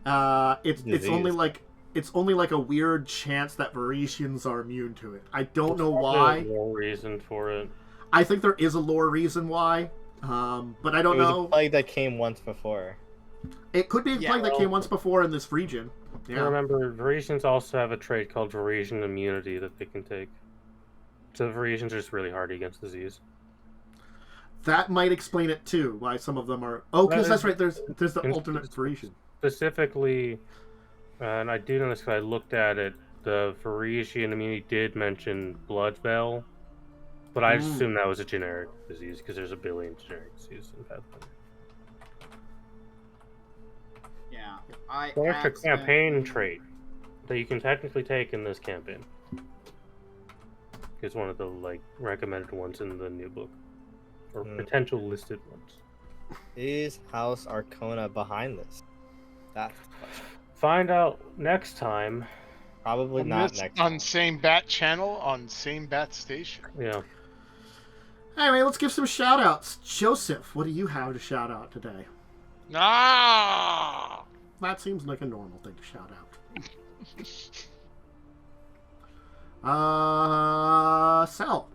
It's only like a weird chance that Varisians are immune to it. I don't know why. No reason for it. I think there is a lore reason why, but I don't It was know. a plague that came once before. It could be a plague that came once before in this region. I Yeah. remember Varisians also have a trait called Varisian immunity that they can take. So Varisians are just really hard against disease. That might explain it too. Why some of them are. Oh, because that's right. There's the Cons- alternate Varisian. Specifically, and I do know this because I looked at it, the Varisian immunity did mention blood veil, but I just assumed that was a generic disease because there's a billion generic diseases in Pathfinder. Yeah. There's a campaign accidentally- trait that you can technically take in this campaign. It's one of the recommended ones in the new book, or potential listed ones. Is House Arcona behind this? That's the question. Find out next time. Probably On not this- next on time. same bat channel on same bat station. Yeah. Anyway, let's give some shout outs. Joseph, what do you have to shout out today? Ah! That seems like a normal thing to shout out. Sal.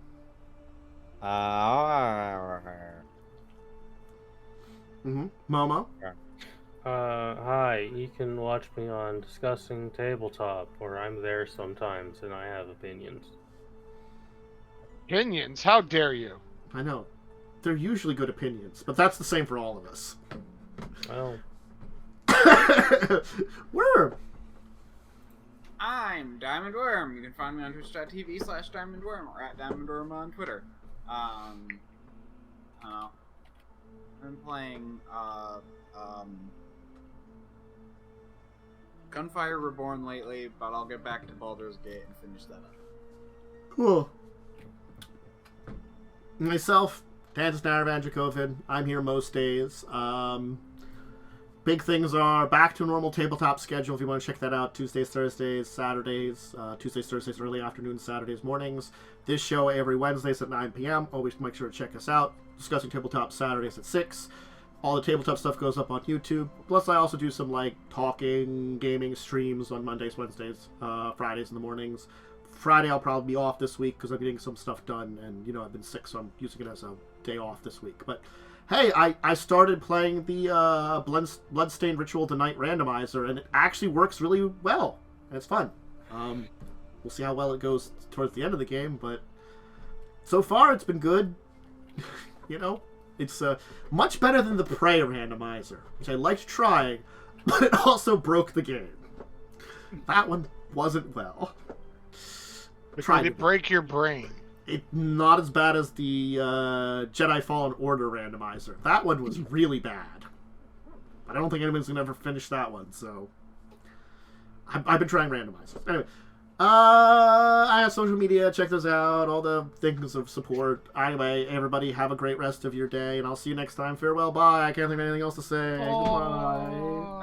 Momo. Hi, you can watch me on Discussing Tabletop, where I'm there sometimes and I have opinions. Opinions? How dare you? I know. They're usually good opinions, but that's the same for all of us. Well, Worm. I'm Diamond Worm. You can find me on twitch.tv/DiamondWorm or at DiamondWorm on Twitter. I don't know. I'm playing Gunfire Reborn lately, but I'll get back to Baldur's Gate and finish that up. Cool. Myself, Dracovin. I'm here most days. Big things are back to a normal tabletop schedule if you want to check that out. Tuesdays, Thursdays, Saturdays. Tuesdays, Thursdays, early afternoons, Saturdays, mornings. This show every Wednesdays at 9 p.m. Always make sure to check us out. Discussing Tabletop Saturdays at 6. All the tabletop stuff goes up on YouTube. Plus, I also do some talking, gaming streams on Mondays, Wednesdays, Fridays in the mornings. Friday I'll probably be off this week because I'm getting some stuff done, and I've been sick, so I'm using it as a day off this week. But hey, I started playing the Bloodstained Ritual of the Night randomizer, and it actually works really well, and it's fun. We'll see how well it goes towards the end of the game, but so far it's been good. It's much better than the Prey randomizer, which I liked trying, but it also broke the game. That one wasn't well. Did it break your brain? It's not as bad as the Jedi Fallen Order randomizer. That one was really bad. But I don't think anyone's going to ever finish that one, so... I've been trying randomizers. Anyway, I have social media. Check those out. All the things of support. Anyway, everybody have a great rest of your day, and I'll see you next time. Farewell, bye. I can't think of anything else to say. Goodbye.